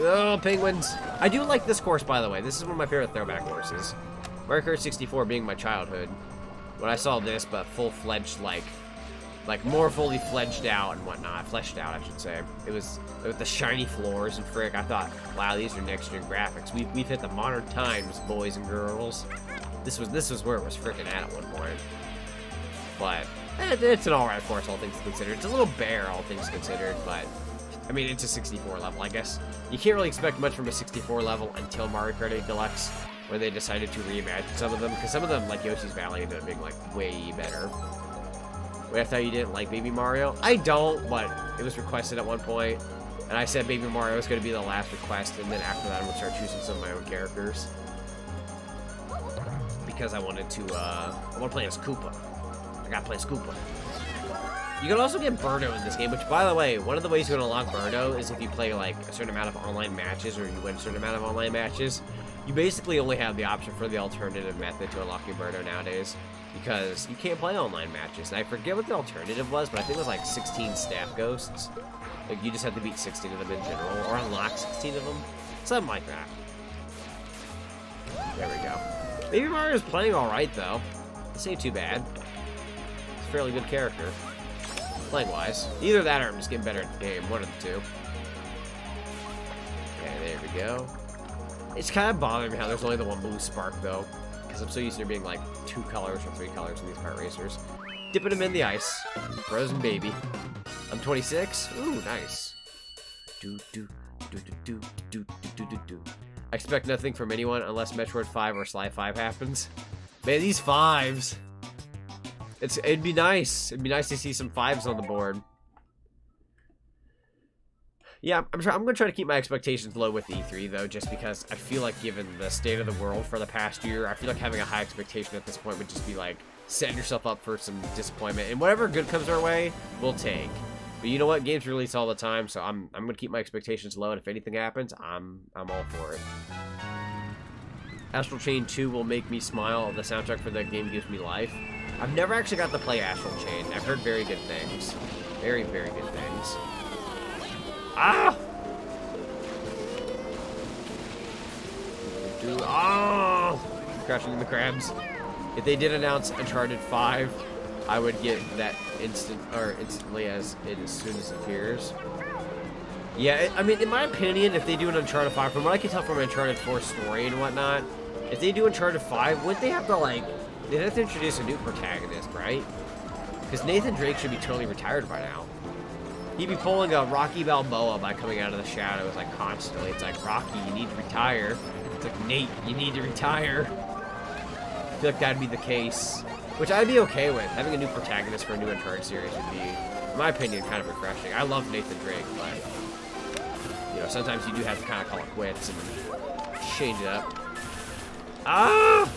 Oh, penguins. I do like this course, by the way. This is one of my favorite throwback courses. Mario Kart 64 being my childhood. When I saw this, but full-fledged, like more fully fledged out and whatnot. Fleshed out, I should say. It was with the shiny floors and frick. I thought, wow, these are next-gen graphics. We've hit the modern times, boys and girls. This was where it was freaking at one point. But it's an alright course, all things considered. It's a little bare, all things considered, but I mean, it's a 64 level, I guess. You can't really expect much from a 64 level until Mario Kart 8 Deluxe, when they decided to reimagine some of them, because some of them, like Yoshi's Valley, ended up being, like, way better. Wait, I thought you didn't like Baby Mario? I don't, but it was requested at one point, and I said Baby Mario was going to be the last request, and then after that I'm going to start choosing some of my own characters. Because I wanted to, I want to play as Koopa. I gotta play as Koopa. You can also get Birdo in this game, which, by the way, one of the ways you can unlock Birdo is if you play, like, a certain amount of online matches, or you win a certain amount of online matches. You basically only have the option for the alternative method to unlocking Birdo nowadays, because you can't play online matches. And I forget what the alternative was, but I think it was, like, 16 staff ghosts. Like, you just have to beat 16 of them in general, or unlock 16 of them. Something like that. There we go. Baby Mario's playing alright, though. This ain't too bad. It's a fairly good character. Playing wise. Either that or I'm just getting better at the game. One of the two. Okay, there we go. It's kind of bothering me how there's only the one blue spark, though. because I'm so used to there being like 2 colors or 3 colors in these kart racers. Dipping them in the ice. Frozen baby. I'm 26. Ooh, nice. I expect nothing from anyone unless Metroid 5 or Sly 5 happens. Man, these 5s. It'd be nice. It'd be nice to see some 5s on the board. Yeah, I'm gonna try to keep my expectations low with E3 though, just because I feel like given the state of the world for the past year, I feel like having a high expectation at this point would just be like setting yourself up for some disappointment. And whatever good comes our way, we'll take. But you know what? Games release all the time, so I'm gonna keep my expectations low, and if anything happens, I'm all for it. Astral Chain 2 will make me smile. The soundtrack for that game gives me life. I've never actually got to play Astral Chain. I've heard very good things. Very, very good things. Ah! Oh! Crashing in the crabs. If they did announce Uncharted 5, I would get that instantly as soon as it appears. Yeah, I mean, in my opinion, if they do an Uncharted 5, from what I can tell from Uncharted 4 story and whatnot, if they do Uncharted 5, wouldn't they have to, like, they'd have to introduce a new protagonist, right? Because Nathan Drake should be totally retired by now. He'd be pulling a Rocky Balboa by coming out of the shadows, like, constantly. It's like, Rocky, you need to retire. It's like, Nate, you need to retire. I feel like that'd be the case. Which I'd be okay with. Having a new protagonist for a new Uncharted series would be, in my opinion, kind of refreshing. I love Nathan Drake, but, you know, sometimes you do have to kind of call it quits and change it up. Ah!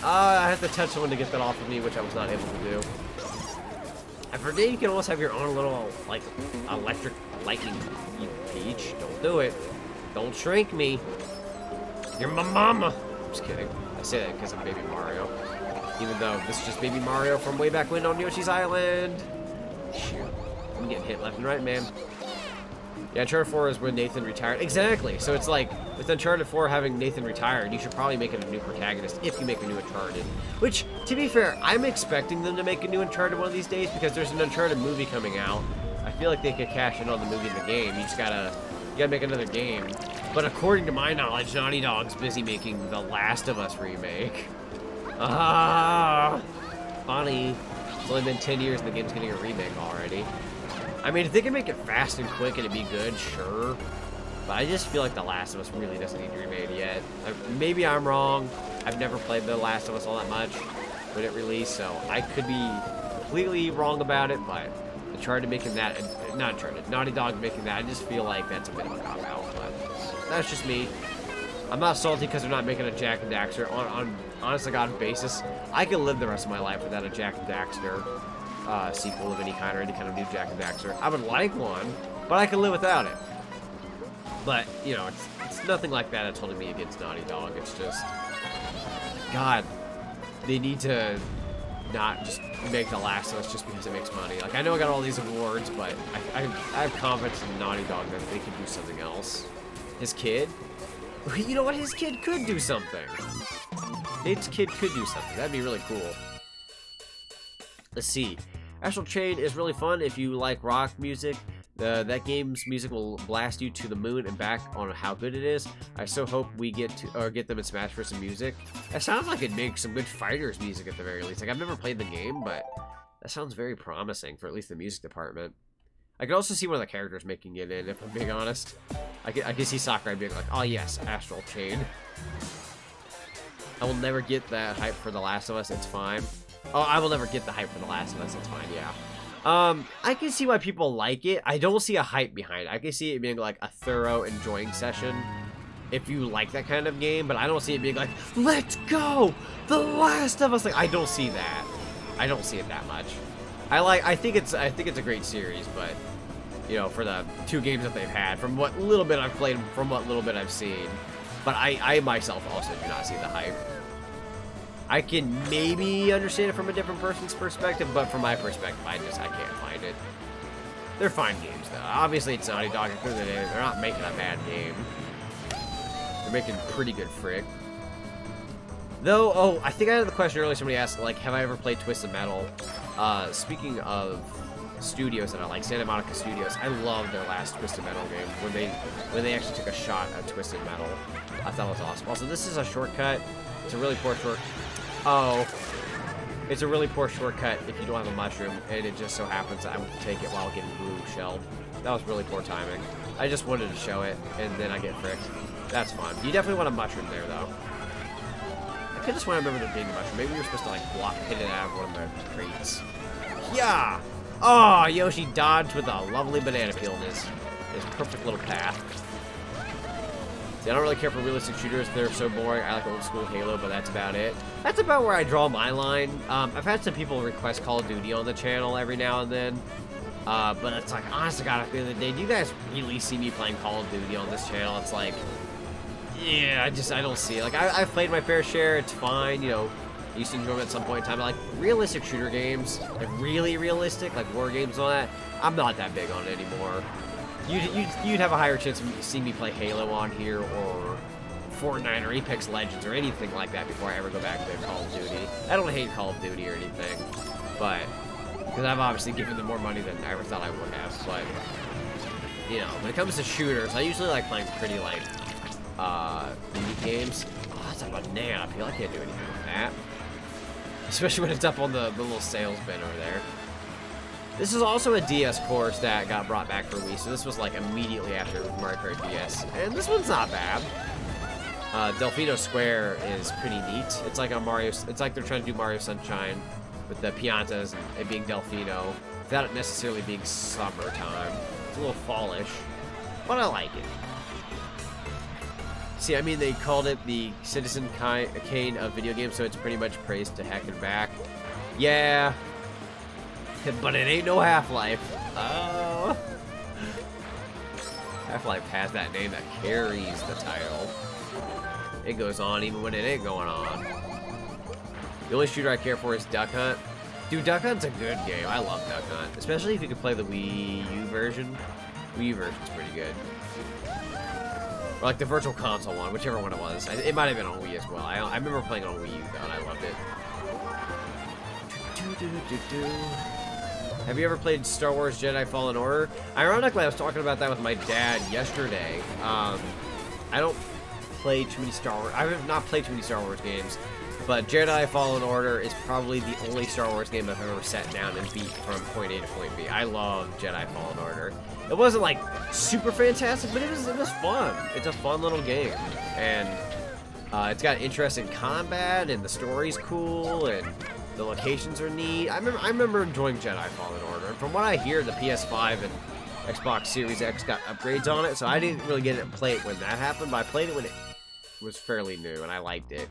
I had to touch someone to get that off of me, which I was not able to do. I forget you can almost have your own little, like, electric liking, you peach. Don't do it. Don't shrink me. You're my mama. I'm just kidding. I say that because I'm Baby Mario. Even though this is just Baby Mario from way back when on Yoshi's Island. Shoot. I'm getting hit left and right, man. Yeah, Uncharted 4 is when Nathan retired. Exactly. So it's like, with Uncharted 4 having Nathan retired, you should probably make it a new protagonist if you make a new Uncharted. Which, to be fair, I'm expecting them to make a new Uncharted one of these days because there's an Uncharted movie coming out. I feel like they could cash in on the movie and the game. You gotta make another game. But according to my knowledge, Naughty Dog's busy making the Last of Us remake. Ah, funny. It's only been 10 years and the game's getting a remake already. I mean, if they can make it fast and quick and it'd be good, sure. But I just feel like The Last of Us really doesn't need to be remade yet. Maybe I'm wrong. I've never played The Last of Us all that much when it released, so I could be completely wrong about it, but Uncharted making that, not Uncharted, Naughty Dog making that, I just feel like that's a bit of a cop-out, but that's just me. I'm not salty because they're not making a Jack and Daxter. On honest to God basis, I could live the rest of my life without a Jack and Daxter sequel of any kind or any kind of new Jack and Daxter. I would like one, but I can live without it. But, you know, it's nothing like that that's holding me against Naughty Dog. It's just, God, they need to not just make The Last of Us just because it makes money. Like, I know I got all these awards, but I have confidence in Naughty Dog that they could do something else. His kid? You know what? His kid could do something. Nate's kid could do something. That'd be really cool. Let's see. Astral Chain is really fun if you like rock music. That game's music will blast you to the moon and back on how good it is. I so hope we get them in Smash for some music. That sounds like it'd make some good fighters music at the very least. Like, I've never played the game, but that sounds very promising for at least the music department. I could also see one of the characters making it in, if I'm being honest. I could see Sakurai being like, oh yes, Astral Chain. I will never get that hype for The Last of Us, it's fine. Oh, I will never get the hype for The Last of Us, it's fine, yeah. I can see why people like it. I don't see a hype behind it. I can see it being like a thorough enjoying session if you like that kind of game, but I don't see it being like, let's go! The Last of Us! Like, I don't see that. I don't see it that much. I think it's a great series, but you know, for the 2 games that they've had, from what little bit I've played, from what little bit I've seen, but I myself also do not see the hype. I can maybe understand it from a different person's perspective, but from my perspective, I can't find it. They're fine games, though. Obviously, it's Naughty Dog. They're not making a bad game. They're making pretty good frick. Though, oh, I think I had the question earlier. Somebody asked, like, have I ever played Twisted Metal? Speaking of studios that I like, Santa Monica Studios. I love their last Twisted Metal game when they actually took a shot at Twisted Metal. I thought it was awesome. Also, this is a shortcut. It's a really poor It's a really poor shortcut if you don't have a mushroom, and it just so happens that I would take it while getting blue shelled. That was really poor timing. I just wanted to show it, and then I get fricked. That's fun. You definitely want a mushroom there, though. I could just want to remember there being a mushroom. Maybe you're supposed to, like, block hit it out of one of the crates. Yeah! Oh, Yoshi dodged with a lovely banana peel in his perfect little path. See, I don't really care for realistic shooters. They're so boring. I like old school Halo, but that's about it. That's about where I draw my line. I've had some people request Call of Duty on the channel every now and then. But it's like, honest to God, at the end of the day, do you guys really see me playing Call of Duty on this channel? It's like, yeah, I don't see it. Like, I've played my fair share. It's fine, you know. I used to enjoy them at some point in time. But like, realistic shooter games, like really realistic, like war games and all that, I'm not that big on it anymore. You'd have a higher chance of seeing me play Halo on here, or Fortnite, or Apex Legends, or anything like that before I ever go back to Call of Duty. I don't hate Call of Duty or anything, but because I've obviously given them more money than I ever thought I would have. But you know, when it comes to shooters, I usually like playing pretty like indie games. Oh, that's a banana peel. I can't do anything with that, especially when it's up on the little sales bin over there. This is also a DS course that got brought back for Wii, so this was like immediately after Mario Kart DS, and this one's not bad. Delfino Square is pretty neat. It's like it's like they're trying to do Mario Sunshine with the Piantas and it being Delfino, without it necessarily being summertime. It's a little fallish, but I like it. See, I mean, they called it the Citizen Kane of video games, so it's pretty much praised to heck and back. Yeah. But it ain't no Half-Life. Oh. Half-Life has that name that carries the title. It goes on even when it ain't going on. The only shooter I care for is Duck Hunt. Dude, Duck Hunt's a good game. I love Duck Hunt. Especially if you can play the Wii U version. Wii U version's pretty good. Or like the Virtual Console one, whichever one it was. It might have been on Wii as well. I remember playing it on Wii U though, and I loved it. Have you ever played Star Wars Jedi Fallen Order? Ironically, I was talking about that with my dad yesterday. I don't play too many Star Wars. I have not played too many Star Wars games, but Jedi Fallen Order is probably the only Star Wars game I've ever sat down and beat from point A to point B. I love Jedi Fallen Order. It wasn't like super fantastic, but it was fun. It's a fun little game, and it's got interesting combat, and the story's cool, and the locations are neat. I remember enjoying Jedi Fallen Order, and from what I hear, the PS5 and Xbox Series X got upgrades on it, so I didn't really get to play it when that happened, but I played it when it was fairly new, and I liked it.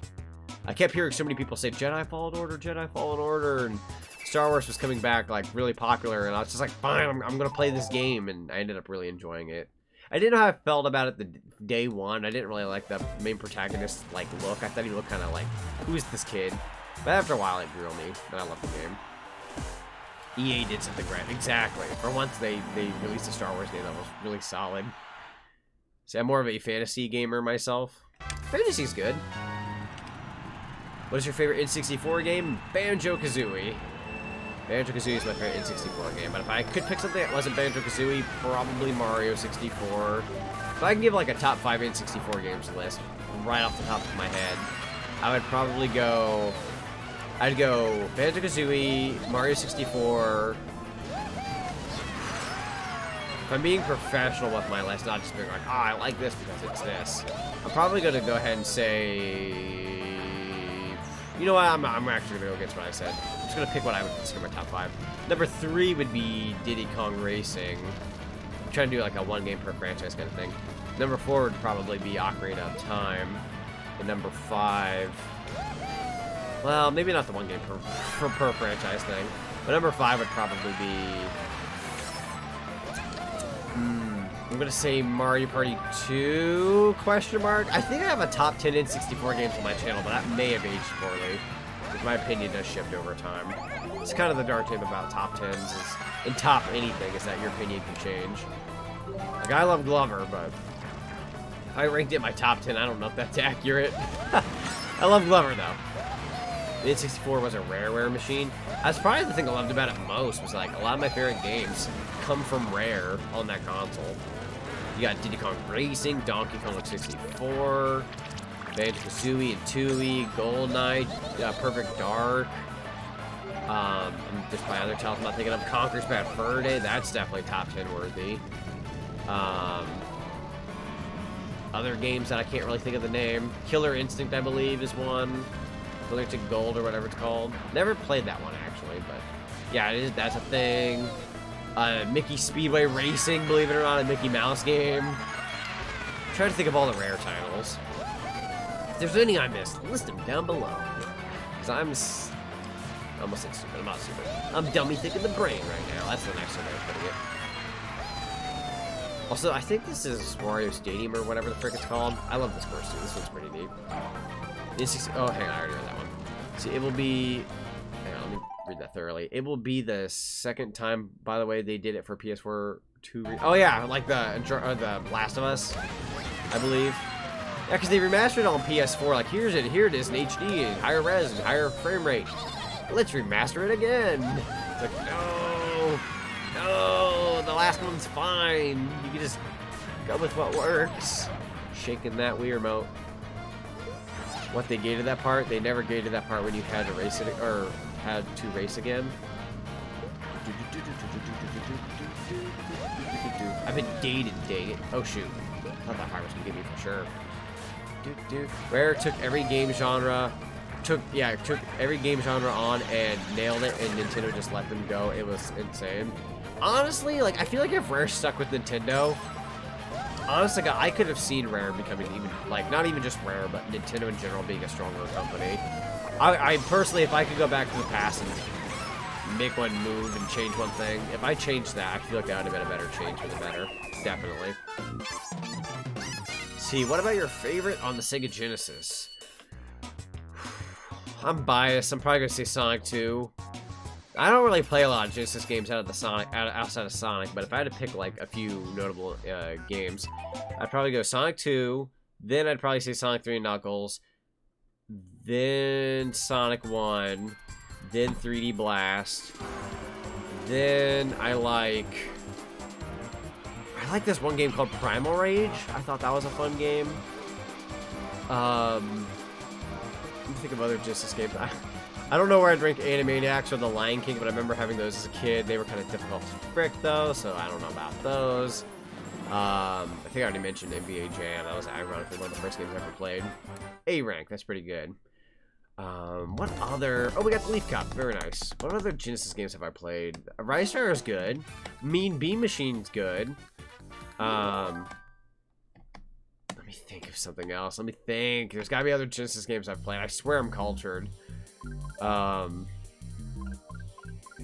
I kept hearing so many people say Jedi Fallen Order, and Star Wars was coming back like really popular, and I was just like, fine, I'm gonna play this game, and I ended up really enjoying it. I didn't know how I felt about it the day one. I didn't really like the main protagonist like look. I thought he looked kind of like, who is this kid? But after a while, it grew on me, and I loved the game. EA did something right. Exactly. For once, they released a Star Wars game that was really solid. See, I'm more of a fantasy gamer myself. Fantasy's good. What is your favorite N64 game? Banjo-Kazooie. Banjo-Kazooie is my favorite N64 game, but if I could pick something that wasn't Banjo-Kazooie, probably Mario 64. If I can give like a top 5 N64 games list right off the top of my head, I would probably go... I'd go Banjo-Kazooie, Mario 64. If I'm being professional with my list, not just being like, I like this because it's this. I'm probably going to go ahead and say... You know what? I'm actually going to go against what I said. I'm just going to pick what I would consider my top 5. Number 3 would be Diddy Kong Racing. I'm trying to do like a one game per franchise kind of thing. Number 4 would probably be Ocarina of Time. And number 5... Well, maybe not the one game per franchise thing. But number 5 would probably be... I'm going to say Mario Party 2, question mark. I think I have a top 10 N64 games on my channel, but that may have aged poorly. Because my opinion does shift over time. It's kind of the dark thing about top 10s, is, and top anything, is that your opinion can change. Like, I love Glover, but if I ranked it in my top 10, I don't know if that's accurate. I love Glover, though. The N64 was a rare machine. That's probably the thing I loved about it most, was like a lot of my favorite games come from Rare on that console. You got Diddy Kong Racing, Donkey Kong 64, Banjo-Kazooie and Tooie, GoldenEye, Perfect Dark. And just by other titles I'm not thinking of. Conker's Bad Fur Day, that's definitely top 10 worthy. Other games that I can't really think of the name. Killer Instinct, I believe, is one. Killer Instinct Gold, or whatever it's called. Never played that one, actually, but yeah, that's a thing. Mickey Speedway Racing, believe it or not, a Mickey Mouse game. I'm trying to think of all the Rare titles. If there's any I missed, list them down below. Because I almost said stupid. I'm not stupid. I'm dummy thick in the brain right now. That's the next one I was putting it. Also, I think this is Mario Stadium or whatever the frick it's called. I love this course too. This one's pretty neat. Oh, hang on, I already read that one. See, it will be. Hang on, let me read that thoroughly. It will be the second time, by the way, they did it for PS4 2. Oh yeah, like the Last of Us, I believe. Yeah, because they remastered it on PS4. Like here it is in HD and higher res and higher frame rate. Let's remaster it again. It's like no, the last one's fine. You can just go with what works. Shaking that Wii remote. What they gated that part? They never gated that part when you had to race it or had to race again. I've been dated, dang it. Oh shoot. I thought that part was gonna get me for sure. Rare took every game genre. Took every game genre on and nailed it, and Nintendo just let them go. It was insane. Honestly, like I feel like if Rare stuck with Nintendo, honestly, I could have seen Rare becoming even, like, not even just Rare, but Nintendo in general being a stronger company. I personally, if I could go back to the past and make one move and change one thing, if I changed that, I feel like that would have been a better change for the better. Definitely. See, what about your favorite on the Sega Genesis? I'm biased. I'm probably gonna say Sonic 2. I don't really play a lot of Genesis games outside of Sonic, but if I had to pick like a few notable games, I'd probably go Sonic 2. Then I'd probably say Sonic 3 and Knuckles. Then Sonic 1. Then 3D Blast. Then I like this one game called Primal Rage. I thought that was a fun game. Let me think of other Genesis games. I don't know where I'd rank Animaniacs or The Lion King, but I remember having those as a kid. They were kind of difficult to frick, though, so I don't know about those. I think I already mentioned NBA Jam. That was ironically one of the first games I ever played. A rank, that's pretty good. What other... Oh, we got the Leaf Cup. Very nice. What other Genesis games have I played? Rise Star is good. Mean Bean Machine's good. Let me think of something else. Let me think. There's gotta be other Genesis games I've played. I swear I'm cultured. I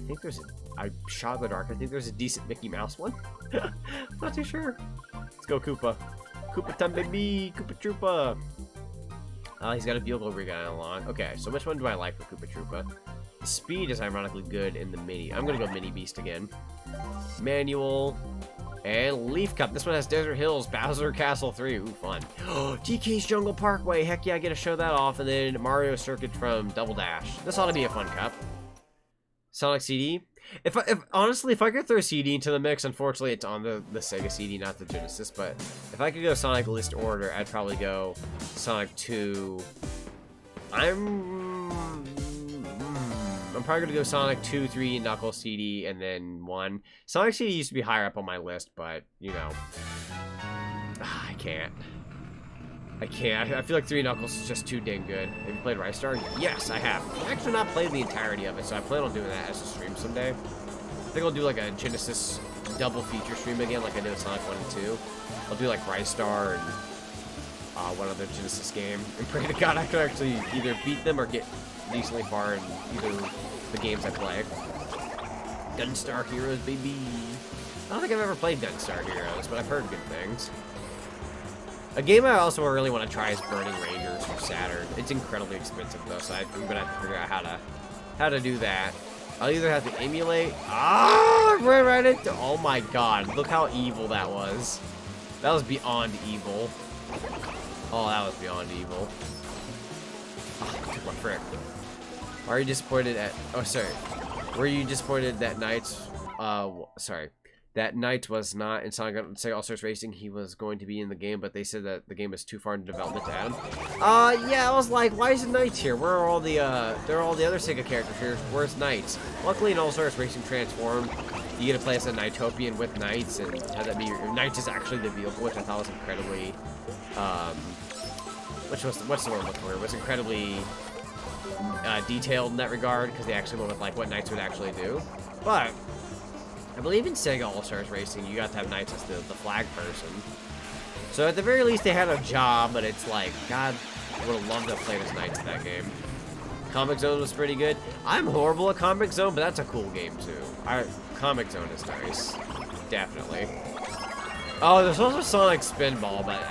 think there's I shot in the dark. I think there's a decent Mickey Mouse one. Not too sure. Let's go, Koopa. Koopa time, baby. Koopa Troopa. He's got a vehicle rig on along. Okay, so which one do I like for Koopa Troopa? The speed is ironically good in the mini. I'm gonna go Mini Beast again. Manual. And Leaf Cup. This one has Desert Hills, Bowser Castle 3. Ooh, fun. TK's Jungle Parkway. Heck yeah, I get to show that off. And then Mario Circuit from Double Dash. This ought to be a fun cup. Sonic CD. Honestly, if I could throw CD into the mix, unfortunately it's on the Sega CD, not the Genesis. But if I could go Sonic list order, I'd probably go Sonic 2. I'm probably gonna go Sonic 2, 3, Knuckles CD, and then 1. Sonic CD used to be higher up on my list, but, you know, I can't. I feel like 3 Knuckles is just too dang good. Have you played Rise Star? Yes, I have. I've actually not played the entirety of it, so I plan on doing that as a stream someday. I think I'll do like a Genesis double feature stream again, like I did with Sonic 1 and 2. I'll do like Rise Star and one other Genesis game, and pray to God I could actually either beat them or get decently far in either the games I play. Gunstar Heroes, baby. I don't think I've ever played Gunstar Heroes, but I've heard good things. A game I also really want to try is Burning Rangers for Saturn. It's incredibly expensive though, so I'm gonna have to figure out how to do that. I'll either have to emulate. I ran right into. Oh my God! Look how evil that was. That was beyond evil. Oh, that was beyond evil. Oh, took my frick. Are you disappointed at... Oh, sorry. Were you disappointed that Knights... sorry. That Knights was not in Sonic All-Stars Racing. He was going to be in the game, but they said that the game is too far in development to add him. Yeah, I was like, why is Knights here? Where are all the, there are all the other Sega characters here. Where's Knights? Luckily in All-Stars Racing Transformed, you get to play as a Knightopian with Knights, and have that be your... Knights is actually the vehicle, which I thought was incredibly, what's the word I'm looking for? It was incredibly, detailed in that regard, because they actually went with, like, what Knights would actually do. But... I believe in Sega All-Stars Racing, you got to have Knights as the flag person. So at the very least, they had a job, but it's like, God, I would have loved to have played as Knights in that game. Comic Zone was pretty good. I'm horrible at Comic Zone, but that's a cool game, too. Comic Zone is nice. Definitely. Oh, there's also Sonic Spinball, but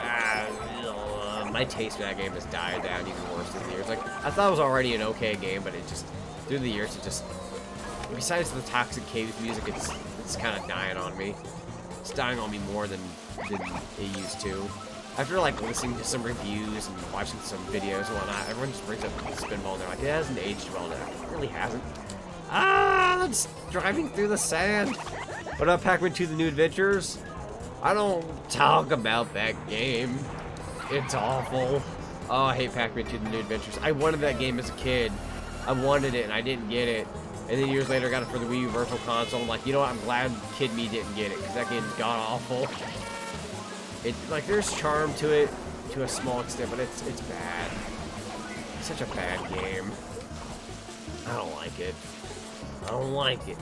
my taste for that game has died down even worse through the years. Like, I thought it was already an okay game, but it just, through the years, it just... Besides the Toxic Caves music, it's kind of dying on me. It's dying on me more than it used to. After, like, listening to some reviews and watching some videos and whatnot, everyone just brings up Spinball and they're like, it hasn't aged well now. It really hasn't. It's driving through the sand. What about Pac-Man 2 The New Adventures? I don't talk about that game. It's awful. Oh, I hate Pac-Man 2 The New Adventures. I wanted that game as a kid. I wanted it and I didn't get it. And then years later, I got it for the Wii U Virtual Console. I'm like, you know what? I'm glad Kid Me didn't get it, because that game's god-awful. Like, there's charm to it, to a small extent, but it's bad. It's such a bad game. I don't like it. I don't like it.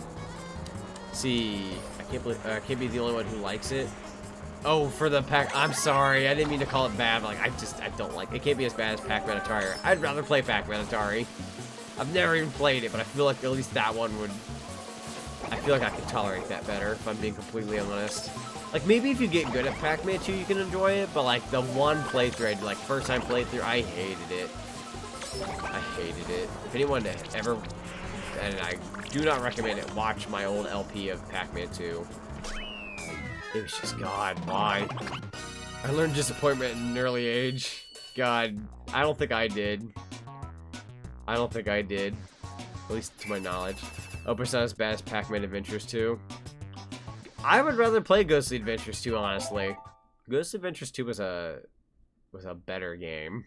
See, I can't be the only one who likes it. Oh, for the I'm sorry, I didn't mean to call it bad. Like, I don't like it. It can't be as bad as Pac-Man Atari. I'd rather play Pac-Man Atari. I've never even played it, but I feel like at least that one would... I feel like I could tolerate that better, if I'm being completely honest. Like, maybe if you get good at Pac-Man 2, you can enjoy it, but, like, the one playthrough, like, first time playthrough, I hated it. I hated it. If anyone ever... And I do not recommend it, watch my old LP of Pac-Man 2. It was just, God, why? I learned disappointment at an early age. God, I don't think I did. I don't think I did. At least to my knowledge. Hope it's not as bad as Pac-Man Adventures 2. I would rather play Ghostly Adventures 2, honestly. Ghostly Adventures 2 was a better game.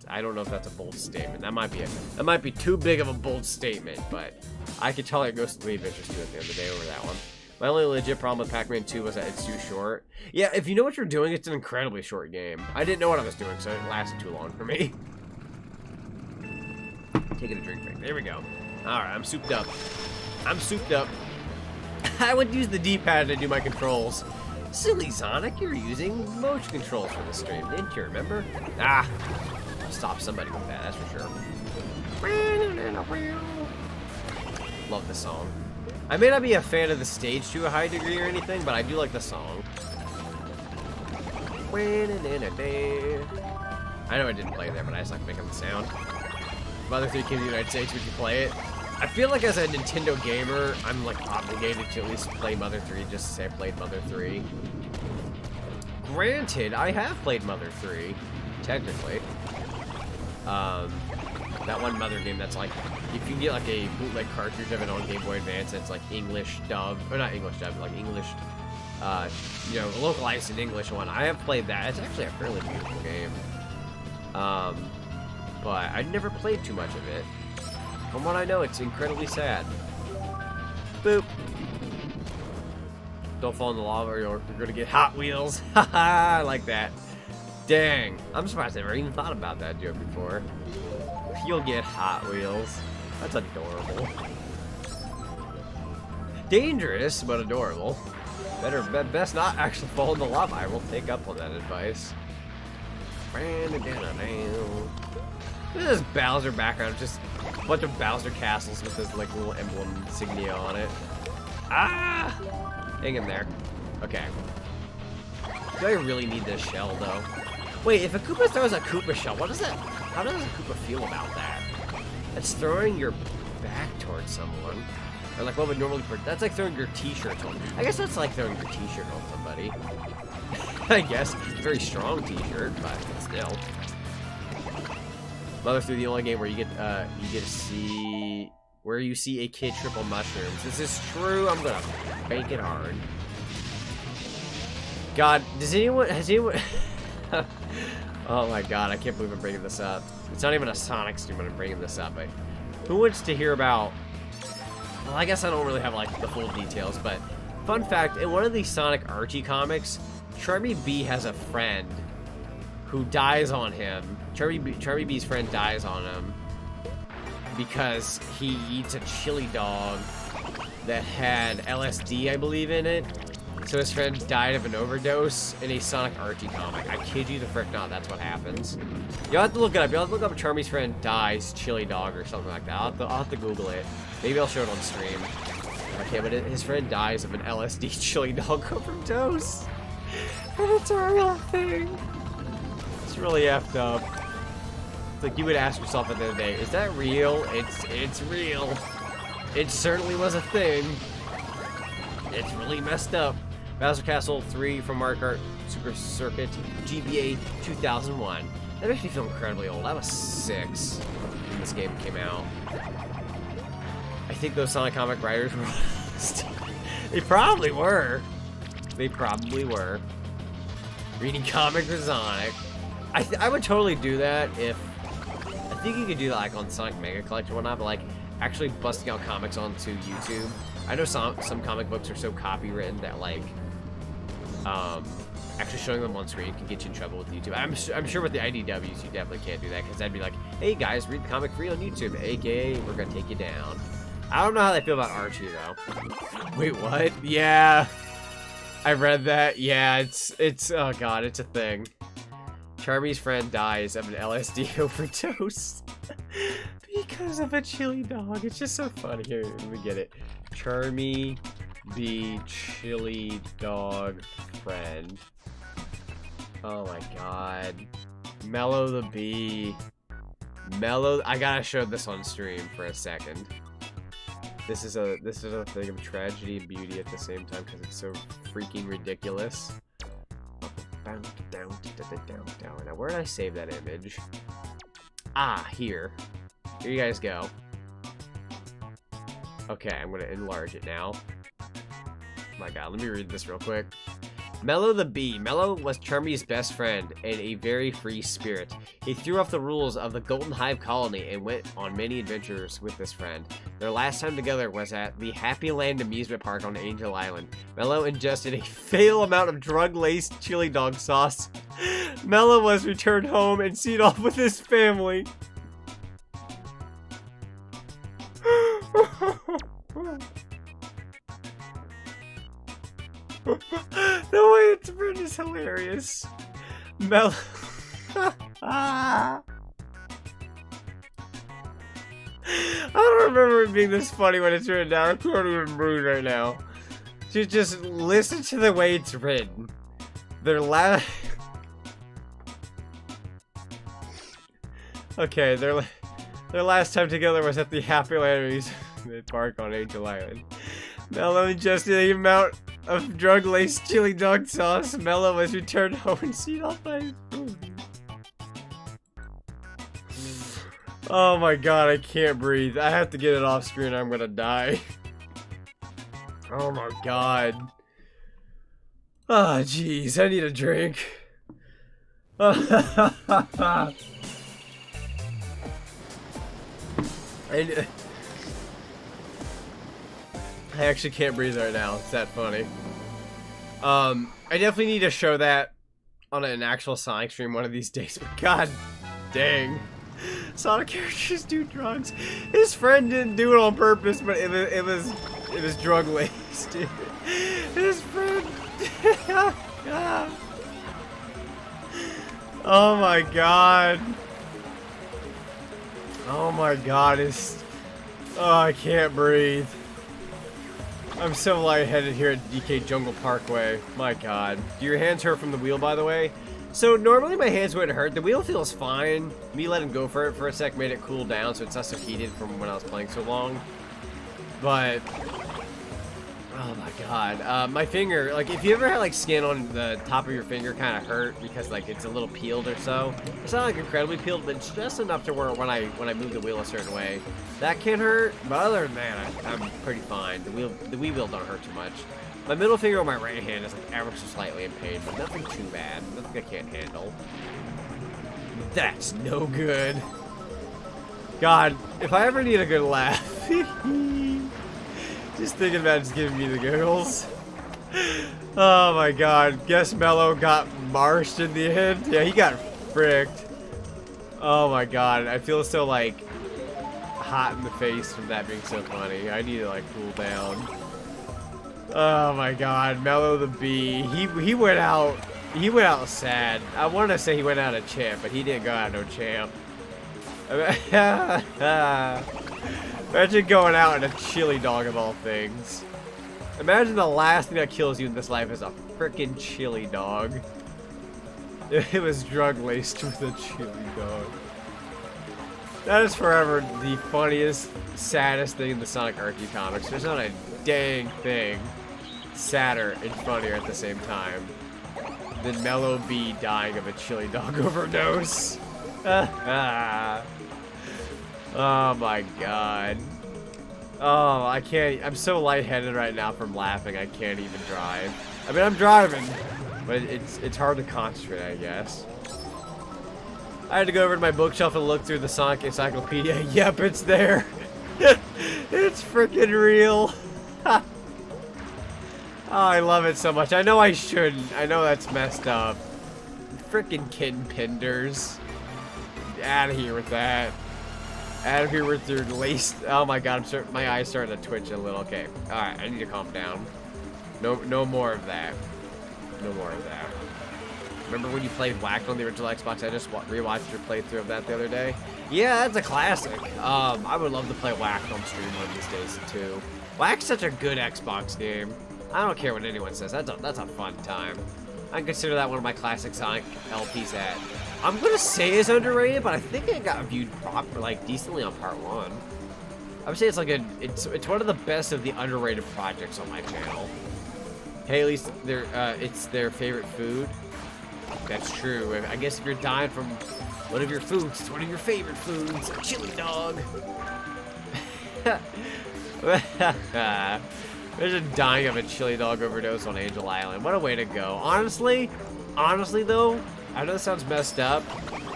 I don't know if that's a bold statement. That might be too big of a bold statement, but I could tolerate Ghostly Adventures 2 at the end of the day over that one. My only legit problem with Pac-Man 2 was that it's too short. Yeah, if you know what you're doing, it's an incredibly short game. I didn't know what I was doing, so it lasted too long for me. Taking a drink break. There we go. Alright, I'm souped up. I'm souped up. I would use the D-pad to do my controls. Silly Sonic, you're using motion controls for the stream, didn't you remember? I'll stop somebody with that, that's for sure. Love the song. I may not be a fan of the stage to a high degree or anything, but I do like the song. I know I didn't play there, but I just like making the sound. Mother 3 came to the United States, would you play it? I feel like as a Nintendo gamer, I'm like obligated to at least play Mother 3 just to say I played Mother 3. Granted, I have played Mother 3, technically. That one Mother game that's like, if you get like a bootleg cartridge of it on Game Boy Advance, it's like English dub, or not English dub, but like English, you know, localized in English one. I have played that. It's actually a fairly beautiful game. But I never played too much of it. From what I know, it's incredibly sad. Boop. Don't fall in the lava or you're gonna get Hot Wheels. Haha, I like that. Dang. I'm surprised I never even thought about that joke before. You'll get Hot Wheels. That's adorable. Dangerous, but adorable. Best not actually fall in the lava. I will take up on that advice. Look at this Bowser background, just a bunch of Bowser castles with his like little emblem insignia on it. Hang in there. Okay. Do I really need this shell though? Wait, if a Koopa throws a Koopa shell, how does a Koopa feel about that? That's throwing your back towards someone. Or like what would normally, that's like throwing your t-shirt on. I guess that's like throwing your t-shirt on somebody. I guess. Very strong t-shirt, but still. Mother 3, the only game where you get to see where you see a kid triple mushrooms. This is true. I'm gonna bank it hard. God, has anyone? Oh my God, I can't believe I'm bringing this up. It's not even a Sonic stream when I'm bringing this up. But who wants to hear about? Well, I guess I don't really have like the full details, but fun fact: in one of these Sonic Archie comics, Charmy B has a friend who dies on him. Charmy B's friend dies on him because he eats a chili dog that had LSD, I believe, in it. So his friend died of an overdose in a Sonic Archie comic. I kid you the frick not, that's what happens. You'll have to look it up. You'll have to look up Charmy's friend dies chili dog or something like that. I'll have to Google it. Maybe I'll show it on stream. Okay, but his friend dies of an LSD chili dog overdose. And it's a real thing. It's really effed up. It's like you would ask yourself at the end of the day, is that real? It's real. It certainly was a thing. It's really messed up. Bowser Castle 3 from Mario Kart Super Circuit, GBA 2001. That makes me feel incredibly old. I was 6 when this game came out. I think those Sonic comic writers were they probably were. They probably were. Reading comic for Sonic. I would totally do that if... I think you could do that like on Sonic Mega Collection or whatnot, but like actually busting out comics onto YouTube. I know some comic books are so copywritten that like actually showing them on screen can get you in trouble with YouTube. I'm sure with the IDWs you definitely can't do that because that'd be like, hey guys, read the comic free on YouTube, aka we're gonna take you down. I don't know how they feel about Archie though. Wait, what? Yeah, I read that. Yeah, it's oh god, it's a thing. Charmy's friend dies of an LSD overdose because of a chili dog. It's just so funny. Here, let me get it. Charmy B chili dog friend. Oh my god. Mellow the Bee. Mellow. I gotta show this on stream for a second. This is a thing of tragedy and beauty at the same time because it's so freaking ridiculous. Now, where did I save that image? Ah, here. Here you guys go. Okay, I'm gonna enlarge it now. Oh my god, let me read this real quick. Mellow the Bee. Mellow was Charmy's best friend and a very free spirit. He threw off the rules of the Golden Hive colony and went on many adventures with this friend. Their last time together was at the Happy Land amusement park on Angel Island. Mellow ingested a fatal amount of drug-laced chili dog sauce. Mellow was returned home and seen off with his family. The way it's written is hilarious. Mellow. I don't remember it being this funny when it's written down. I can't even breathe right now. Just listen to the way it's written. Their last. Okay, their last time together was at the Happy Land amusement park on Angel Island. Mellow ingested the amount of drug-laced chili dog sauce. Mellow was returned home and seen off by his food. Oh my god, I can't breathe. I have to get it off screen or I'm gonna die. Oh my god. Oh jeez, I need a drink. I actually can't breathe right now. It's that funny. I definitely need to show that on an actual Sonic stream one of these days. But god dang, Sonic characters do drugs. His friend didn't do it on purpose, but it was drug laced. His friend. Oh my god. Oh my god. Oh, I can't breathe. I'm so lightheaded here at DK Jungle Parkway. My god. Do your hands hurt from the wheel, by the way? So normally my hands wouldn't hurt. The wheel feels fine. Me letting go for it for a sec made it cool down so it's not so heated from when I was playing so long. But Oh my god. My finger, like if you ever had like skin on the top of your finger kind of hurt because like it's a little peeled or so. It's not like incredibly peeled, but it's just enough to where when I move the wheel a certain way, that can hurt. But other than that, I'm pretty fine. The Wii wheel don't hurt too much. My middle finger on my right hand is like ever so slightly in pain, but nothing too bad. Nothing I can't handle. That's no good. God, if I ever need a good laugh. Just thinking about it's giving me the giggles. Oh my god. Guess Mello got marshed in the end. Yeah, he got fricked. Oh my god. I feel so like hot in the face from that being so funny. I need to like cool down. Oh my god. Mello the Bee. He went out. He went out sad. I wanted to say he went out a champ, but he didn't go out no champ. Imagine going out in a chili dog of all things. Imagine the last thing that kills you in this life is a frickin' chili dog. It was drug laced with a chili dog. That is forever the funniest, saddest thing in the Sonic Archie comics. There's not a dang thing sadder and funnier at the same time than Mello B dying of a chili dog overdose. Oh my god. Oh, I can't. I'm so lightheaded right now from laughing. I can't even drive. I mean, I'm driving, but it's hard to concentrate, I guess. I had to go over to my bookshelf and look through the Sonic Encyclopedia. Yep, it's there. It's freaking real. Oh, I love it so much. I know I shouldn't. I know that's messed up. Freaking Kin Pinders. Out of here with that. Out of here with your laced. Oh my god, my eyes starting to twitch a little. Okay, all right, I need to calm down. No more of that. No more of that. Remember when you played Whacked on the original Xbox? I just rewatched your playthrough of that the other day. Yeah, that's a classic. I would love to play Whacked on stream one of these days too. Whacked's such a good Xbox game. I don't care what anyone says. That's a fun time. I consider that one of my classic Sonic LPs that I'm gonna say is underrated, but I think it got viewed decently on part 1. I would say it's like it's one of the best of the underrated projects on my channel. Hey, at least it's their favorite food. That's true. I guess if you're dying from one of your foods, it's one of your favorite foods. A chili dog. Imagine dying of a chili dog overdose on Angel Island. What a way to go. Honestly though, I know this sounds messed up,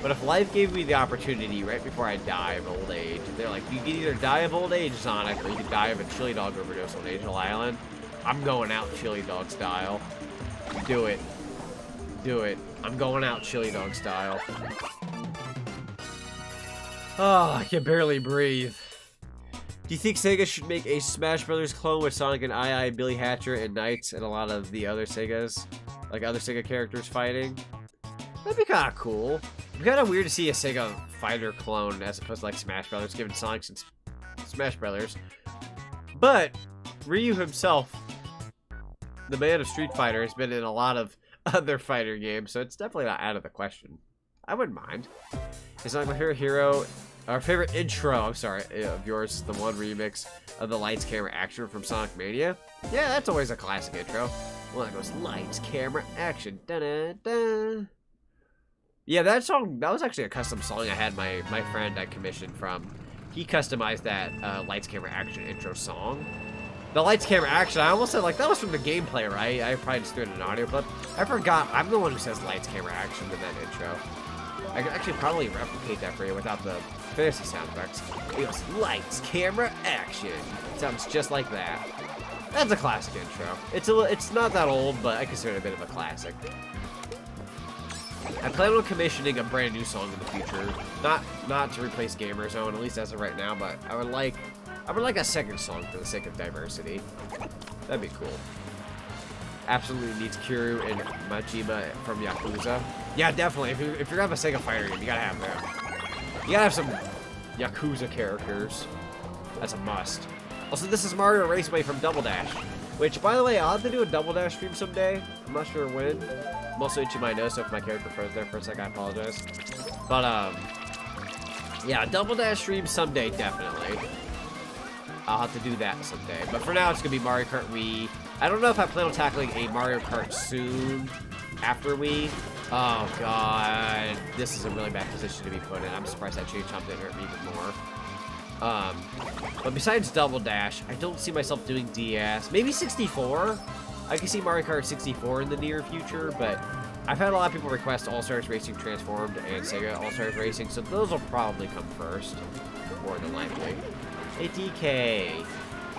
but if life gave me the opportunity right before I die of old age, they're like, you can either die of old age, Sonic, or you can die of a chili dog overdose on Angel Island. I'm going out chili dog style. Do it. Do it. I'm going out chili dog style. Oh, I can barely breathe. Do you think Sega should make a Smash Brothers clone with Sonic and II, Billy Hatcher, and Knights, and a lot of the other Segas? Like other Sega characters fighting? That'd be kind of cool. It'd be kind of weird to see a Sega fighter clone as opposed to like Smash Brothers, given Sonic's and Smash Brothers. But Ryu himself, the man of Street Fighter, has been in a lot of other fighter games, so it's definitely not out of the question. I wouldn't mind. It's not my favorite hero. Our favorite intro, I'm sorry, of yours, the one remix of the Lights, Camera, Action from Sonic Mania. Yeah, that's always a classic intro. Well, that goes Lights, Camera, Action. Da-da-da. Yeah, that song, that was actually a custom song I had my friend I commissioned from. He customized that Lights, Camera, Action intro song. The Lights, Camera, Action, I almost said, like, that was from the gameplay, right? I probably just threw it in an audio clip. I forgot, I'm the one who says Lights, Camera, Action in that intro. I could actually probably replicate that for you without the fantasy sound effects. It goes, Lights, Camera, Action. It sounds just like that. That's a classic intro. It's not that old, but I consider it a bit of a classic. I plan on commissioning a brand new song in the future. Not to replace Gamer Zone, at least as of right now, but I would like a second song for the sake of diversity. That'd be cool. Absolutely needs Kiryu and Majima from Yakuza. Yeah, definitely. If you're gonna have a Sega fighter game, you gotta have them. You gotta have some Yakuza characters. That's a must. Also, this is Mario Raceway from Double Dash, which, by the way, I'll have to do a Double Dash stream someday. I'm not sure when. I'm also itching my nose, so if my character froze there for a second, I apologize. But, yeah, Double Dash stream someday, definitely. I'll have to do that someday. But for now, it's going to be Mario Kart Wii. I don't know if I plan on tackling a Mario Kart soon after Wii. Oh, God. This is a really bad position to be put in. I'm surprised that change top didn't hurt me even more. But besides Double Dash, I don't see myself doing DS. Maybe 64? I can see Mario Kart 64 in the near future, but I've had a lot of people request All-Stars Racing Transformed and Sega All-Stars Racing, so those will probably come first, more than likely. Hey, DK.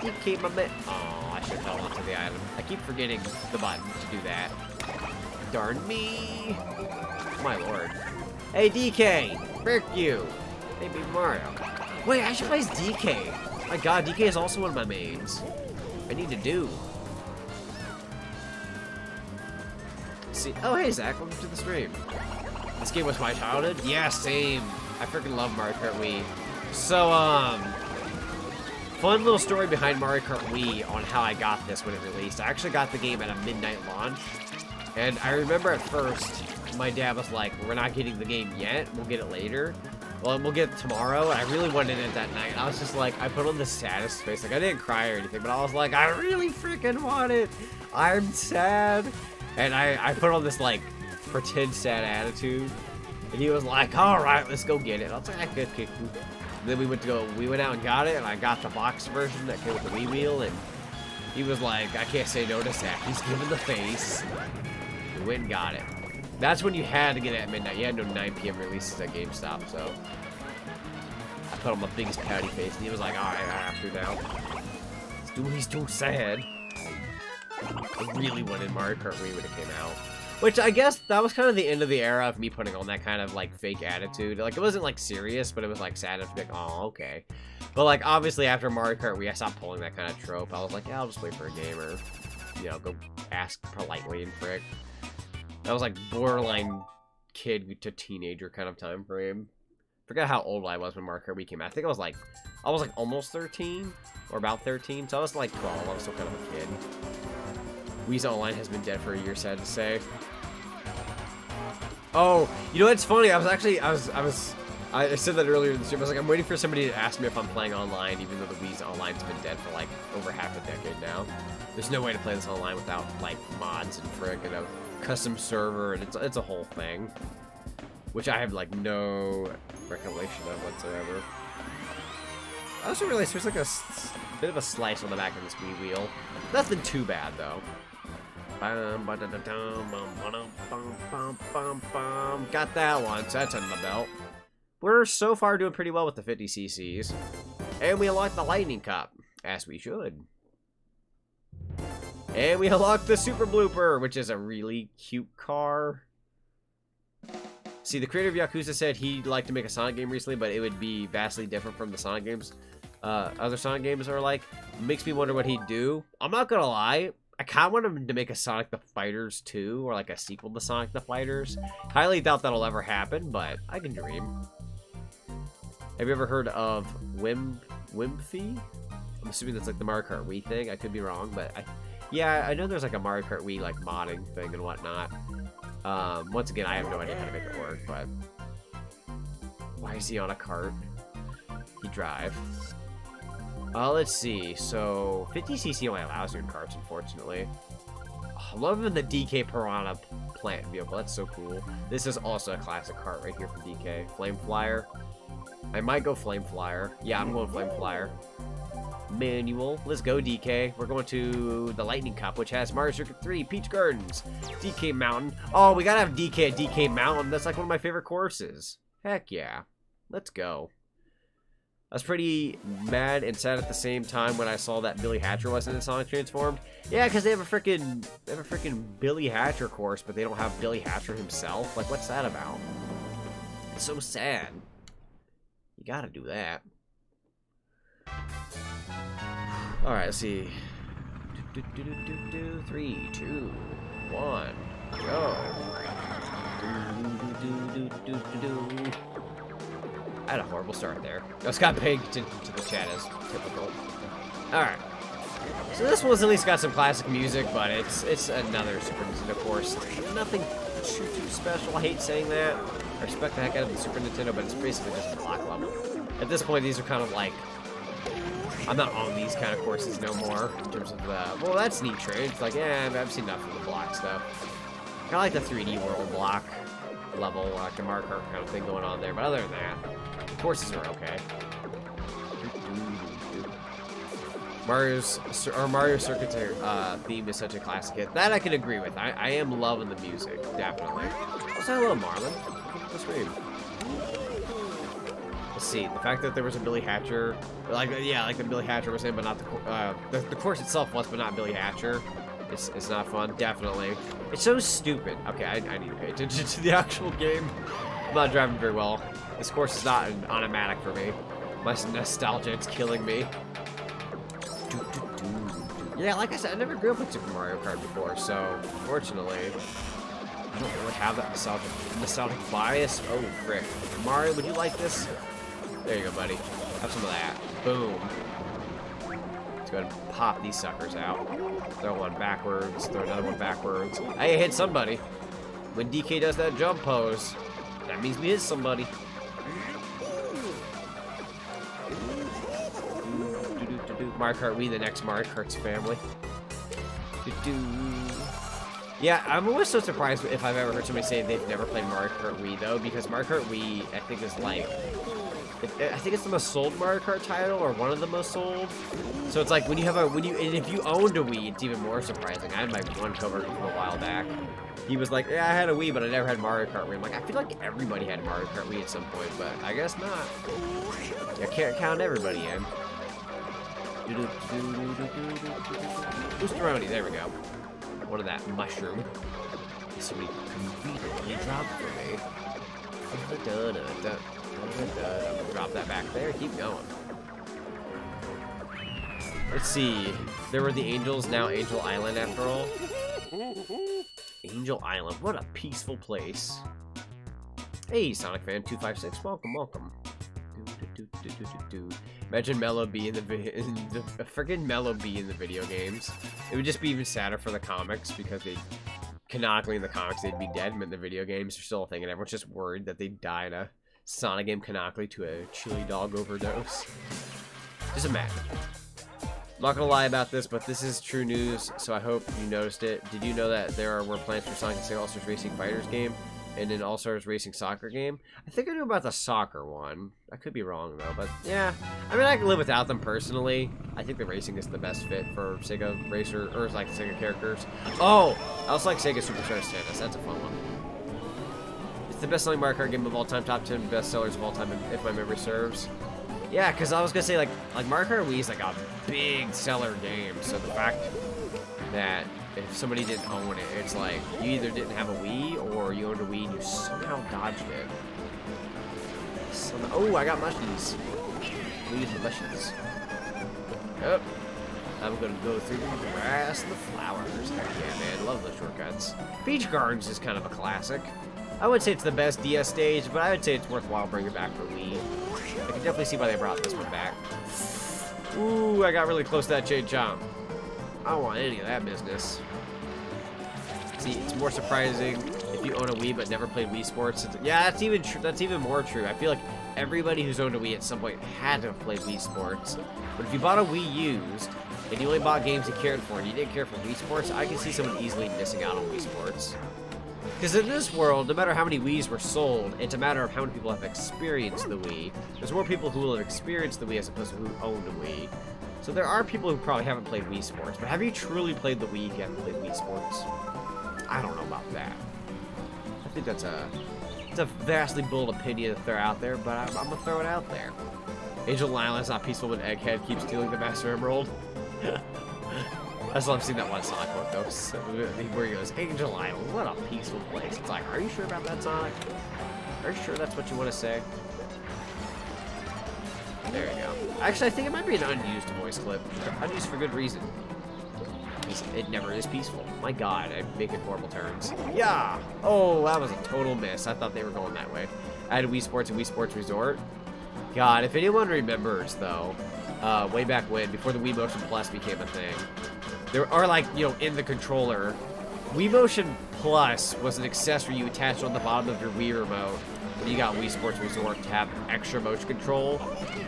DK, my man. Oh, I should have held onto the item. I keep forgetting the button to do that. Darn me. My lord. Hey, DK. Frick you. Maybe Mario. Wait, I should play as DK. My god, DK is also one of my mains. I need to do. See. Oh, hey, Zach. Welcome to the stream. This game was my childhood? Yeah, same. I freaking love Mario Kart Wii. So, fun little story behind Mario Kart Wii on how I got this when it released. I actually got the game at a midnight launch. And I remember at first, my dad was like, we're not getting the game yet. We'll get it later. Well, we'll get it tomorrow. And I really wanted it that night. I was just like, I put on the saddest face. Like, I didn't cry or anything, but I was like, I really freaking want it. I'm sad. And I put on this, like, pretend sad attitude. And he was like, all right, let's go get it. I was like, okay. And then we went out and got it, and I got the box version that came with the Wii wheel, and he was like, I can't say no to Zach. He's giving the face. We went and got it. That's when you had to get it at midnight. You had no 9 p.m. releases at GameStop, so I put on my biggest pouty face, and he was like, all right, I have to now. He's too sad. I really wanted Mario Kart Wii when it came out. Which, I guess, that was kind of the end of the era of me putting on that kind of, like, fake attitude. Like, it wasn't, like, serious, but it was, like, sad enough to be like, oh, okay. But, like, obviously, after Mario Kart Wii, I stopped pulling that kind of trope. I was like, yeah, I'll just wait for a game, or, you know, go ask politely and frick. That was, like, borderline kid to teenager kind of time frame. Forgot how old I was when Mario Kart Wii came out. I think I was, like, almost 13, or about 13, so I was, like, 12. I was still kind of a kid. Wii's Online has been dead for a year, sad to say. Oh, you know what's funny? I said that earlier in the stream. I was like, I'm waiting for somebody to ask me if I'm playing online, even though the Wii's Online's been dead for like over half a decade now. There's no way to play this online without like mods and frick and a custom server, and it's a whole thing, which I have like no recollection of whatsoever. I also realized there's like a bit of a slice on the back of this Wii wheel. Nothing too bad though. Got that one, so that's under the belt. We're so far doing pretty well with the 50cc's. And we unlocked the Lightning Cup, as we should. And we unlocked the Super Blooper, which is a really cute car. See, the creator of Yakuza said he'd like to make a Sonic game recently, but it would be vastly different from the Sonic games. Other Sonic games are like. Makes me wonder what he'd do. I'm not gonna lie. I kind of want him to make a Sonic the Fighters 2, or like a sequel to Sonic the Fighters. Highly doubt that'll ever happen, but I can dream. Have you ever heard of Wimpy? I'm assuming that's like the Mario Kart Wii thing. I could be wrong, but yeah, I know there's like a Mario Kart Wii like modding thing and whatnot. Once again, I have no idea how to make it work, but why is he on a cart? He drive. Let's see. So 50cc only allows you in carts, unfortunately. Oh, I'm loving the DK Piranha plant vehicle. That's so cool. This is also a classic cart right here from DK. Flame Flyer. I might go Flame Flyer. Yeah, I'm going Flame Flyer. Manual. Let's go, DK. We're going to the Lightning Cup, which has Mario Circuit 3, Peach Gardens, DK Mountain. Oh, we gotta have DK at DK Mountain. That's like one of my favorite courses. Heck yeah. Let's go. I was pretty mad and sad at the same time when I saw that Billy Hatcher wasn't in Sonic Transformed. Yeah, because they have a freaking Billy Hatcher course, but they don't have Billy Hatcher himself. Like, what's that about? It's so sad. You gotta do that. Alright, let's see. 3, 2, 1, go. I had a horrible start there. I just got paying attention to the chat as typical. Alright. So this one's at least got some classic music, but it's another Super Nintendo course. Nothing too special. I hate saying that. I respect the heck out of the Super Nintendo, but it's basically just a block level. At this point, these are kind of like I'm not on these kind of courses no more in terms of the. Well, that's neat trade. It's like, yeah, I've seen enough of the block stuff. Kind of like the 3D world block level, like the Mario Kart kind of thing going on there. But other than that, the courses are okay. Mario Circuit theme is such a classic hit. That I can agree with. I am loving the music, definitely. Also, hello, Marlon. Welcome to the stream. Let's see, the fact that there was a Billy Hatcher, like the Billy Hatcher was in, but not the course itself was, but not Billy Hatcher. It's not fun, definitely. It's so stupid. Okay, I need to pay attention to the actual game. I'm not driving very well. This course is not an automatic for me. My nostalgia, it's killing me. Yeah, like I said, I never grew up with Super Mario Kart before, so fortunately, I don't really have that nostalgic bias. Oh, frick. Mario, would you like this? There you go, buddy. Have some of that. Boom. Let's go ahead and pop these suckers out. Throw one backwards, throw another one backwards. Hey, hit somebody. When DK does that jump pose, that means we hit somebody. Mario Kart Wii, the next Mario Kart's family. Yeah, I'm always so surprised if I've ever heard somebody say they've never played Mario Kart Wii, though, because Mario Kart Wii, I think, is like... I think it's the most sold Mario Kart title, or one of the most sold. So it's like, and if you owned a Wii, it's even more surprising. I had my one coworker from a while back. He was like, yeah, I had a Wii, but I never had Mario Kart Wii. I'm like, I feel like everybody had Mario Kart Wii at some point, but I guess not. I can't count everybody in. Boosteroni, there we go. What of that mushroom? Somebody conveniently dropped for me. I'm gonna drop that back there. Keep going. Let's see. There were the Angels, now Angel Island after all. Angel Island, what a peaceful place. Hey, Sonic fan 256, welcome, welcome. Imagine Mellow B in the friggin' Mellow B in the video games. It would just be even sadder for the comics because they canonically in the comics they'd be dead, but in the video games they're still a thing, and everyone's just worried that they'd die in a Sonic game canonically to a chili dog overdose. Just imagine. I'm not gonna lie about this, but this is true news, so I hope you noticed it. Did you know that there were plans for Sonic and Sega All-Stars Racing Fighters game and an All-Stars Racing Soccer game? I think I knew about the soccer one. I could be wrong though, but yeah. I mean, I can live without them personally. I think the racing is the best fit for Sega Racer, or like Sega characters. Oh, I also like Sega Superstars Tennis. That's a fun one. It's the best-selling Mario Kart game of all time, top 10 bestsellers of all time, if my memory serves. Yeah, because I was gonna say like Mario Kart Wii is like a big seller game, so the fact that if somebody didn't own it, it's like you either didn't have a Wii or you owned a Wii and you somehow dodged it. Oh, I got mushies. We use the mushies. Yep. I'm gonna go through the grass and the flowers. Heck yeah, man, love those shortcuts. Beach Gardens is kind of a classic. I wouldn't say it's the best DS stage, but I would say it's worthwhile bringing it back for Wii. I can definitely see why they brought this one back. Ooh, I got really close to that chain chomp. I don't want any of that business. See, it's more surprising if you own a Wii but never played Wii Sports. Yeah, that's even true. That's even more true. I feel like everybody who's owned a Wii at some point had to have played Wii Sports. But if you bought a Wii used and you only bought games you cared for and you didn't care for Wii Sports, I can see someone easily missing out on Wii Sports. Because in this world, no matter how many Wiis were sold, it's a matter of how many people have experienced the Wii. There's more people who will have experienced the Wii as opposed to who owned a Wii. So there are people who probably haven't played Wii Sports, but have you truly played the Wii if you haven't played Wii Sports? I don't know about that. I think it's a vastly bold opinion to throw out there, but I'm gonna throw it out there. Angel Island's not peaceful when Egghead keeps stealing the Master Emerald. I still haven't seen that one Sonic quote though, where he goes, Angel Island, what a peaceful place. It's like, are you sure about that, Sonic? Are you sure that's what you want to say? There you go. Actually, I think it might be an unused voice clip. Unused for good reason. It never is peaceful. My god, I'm making horrible turns. Yeah! Oh, that was a total miss. I thought they were going that way. I had Wii Sports and Wii Sports Resort. God, if anyone remembers, though, way back when, before the Wii Motion Plus became a thing, there are, like, you know, in the controller, Wii Motion Plus was an accessory you attached on the bottom of your Wii remote, you got Wii Sports Resort to have extra motion control.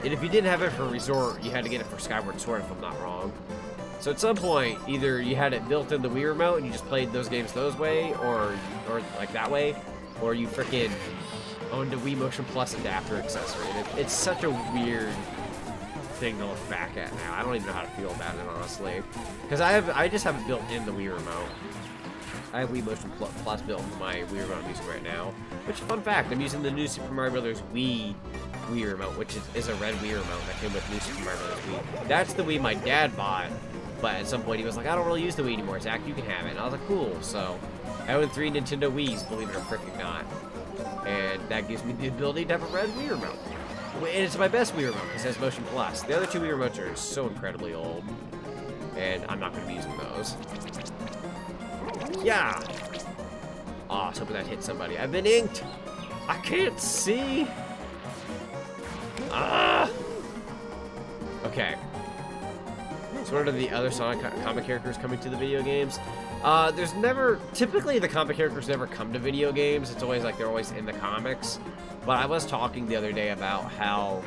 And if you didn't have it for Resort, you had to get it for Skyward Sword, if I'm not wrong. So at some point, either you had it built in the Wii Remote and you just played those games those way, or like that way, or you freaking owned a Wii Motion Plus adapter accessory. And it's such a weird thing to look back at now. I don't even know how to feel about it, honestly. Because I just have it built in the Wii Remote. I have Wii Motion Plus built into my Wii Remote I'm using right now. Which, fun fact, I'm using the new Super Mario Bros. Wii Remote, which is a red Wii Remote that came with new Super Mario Bros. Wii. That's the Wii my dad bought, but at some point he was like, I don't really use the Wii anymore, Zach, you can have it. And I was like, cool. So, I own 3 Nintendo Wiis, believe it or freaking not. And that gives me the ability to have a red Wii Remote. And it's my best Wii Remote because it has Motion Plus. The other 2 Wii Remotes are so incredibly old, and I'm not going to be using those. Yeah! Aw, I was hoping that hit somebody. I've been inked! I can't see! Ah! Okay. So what are the other Sonic comic characters coming to the video games? There's never... Typically, the comic characters never come to video games. It's always like they're always in the comics. But I was talking the other day about how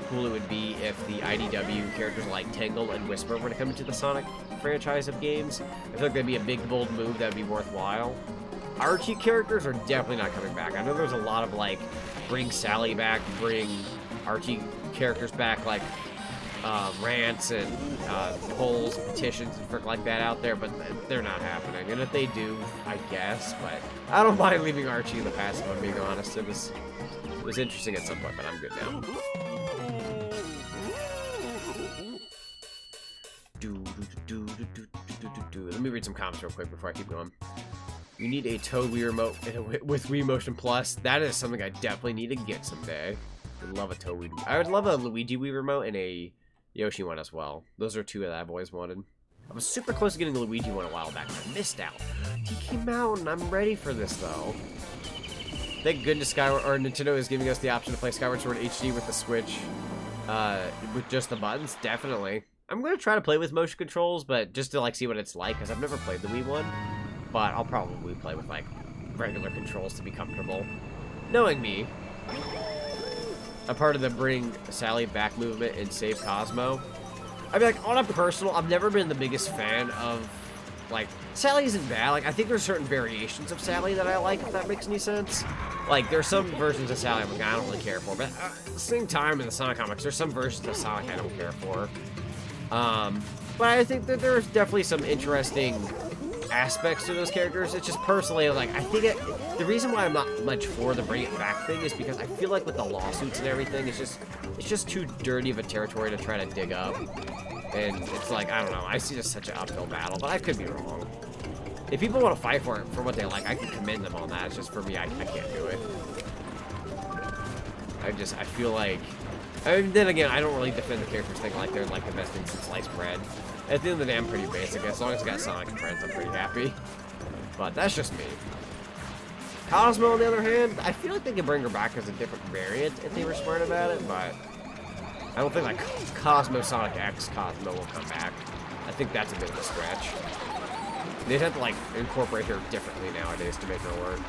cool it would be if the IDW characters like Tangle and Whisper were to come into the Sonic franchise of games. I feel like that'd be a big, bold move that would be worthwhile. Archie characters are definitely not coming back. I know there's a lot of, like, bring Sally back, bring Archie characters back, like, rants and polls, petitions, and frick like that out there, but they're not happening. And if they do, I guess, but I don't mind leaving Archie in the past, if I'm being honest. It was interesting at some point, but I'm good now. Let me read some comments real quick before I keep going. You need a Toad Wii Remote with Wii Motion Plus. That is something I definitely need to get someday. I would love a Toad Wii. I would love a Luigi Wii Remote and a Yoshi one as well. Those are 2 that I've always wanted. I was super close to getting the Luigi one a while back, but I missed out. He came out, and I'm ready for this, though. Thank goodness Nintendo is giving us the option to play Skyward Sword HD with the Switch, with just the buttons. Definitely. I'm going to try to play with motion controls, but just to, like, see what it's like, because I've never played the Wii one. But I'll probably play with, like, regular controls to be comfortable. Knowing me, I'm part of the Bring Sally Back movement and Save Cosmo. I mean, like, on a personal, I've never been the biggest fan of, like, Sally isn't bad. Like, I think there's certain variations of Sally that I like, if that makes any sense. Like, there's some versions of Sally I'm like, I don't really care for. But at the same time, in the Sonic comics, there's some versions of Sonic I don't care for. But I think that there's definitely some interesting aspects to those characters. It's just personally, like, I think the reason why I'm not much for the bring it back thing is because I feel like with the lawsuits and everything, it's just too dirty of a territory to try to dig up. And it's like, I don't know, I see this such an uphill battle, but I could be wrong. If people want to fight for it, for what they like, I can commend them on that. It's just for me, I can't do it. I feel like, I mean, then again, I don't really defend the characters thing like they're like the best things in sliced bread. At the end of the day, I'm pretty basic. As long as I got Sonic and friends, I'm pretty happy. But that's just me. Cosmo, on the other hand, I feel like they could bring her back as a different variant if they were smart about it, but I don't think like Cosmo Sonic X Cosmo will come back. I think that's a bit of a stretch. They'd have to like incorporate her differently nowadays to make her work.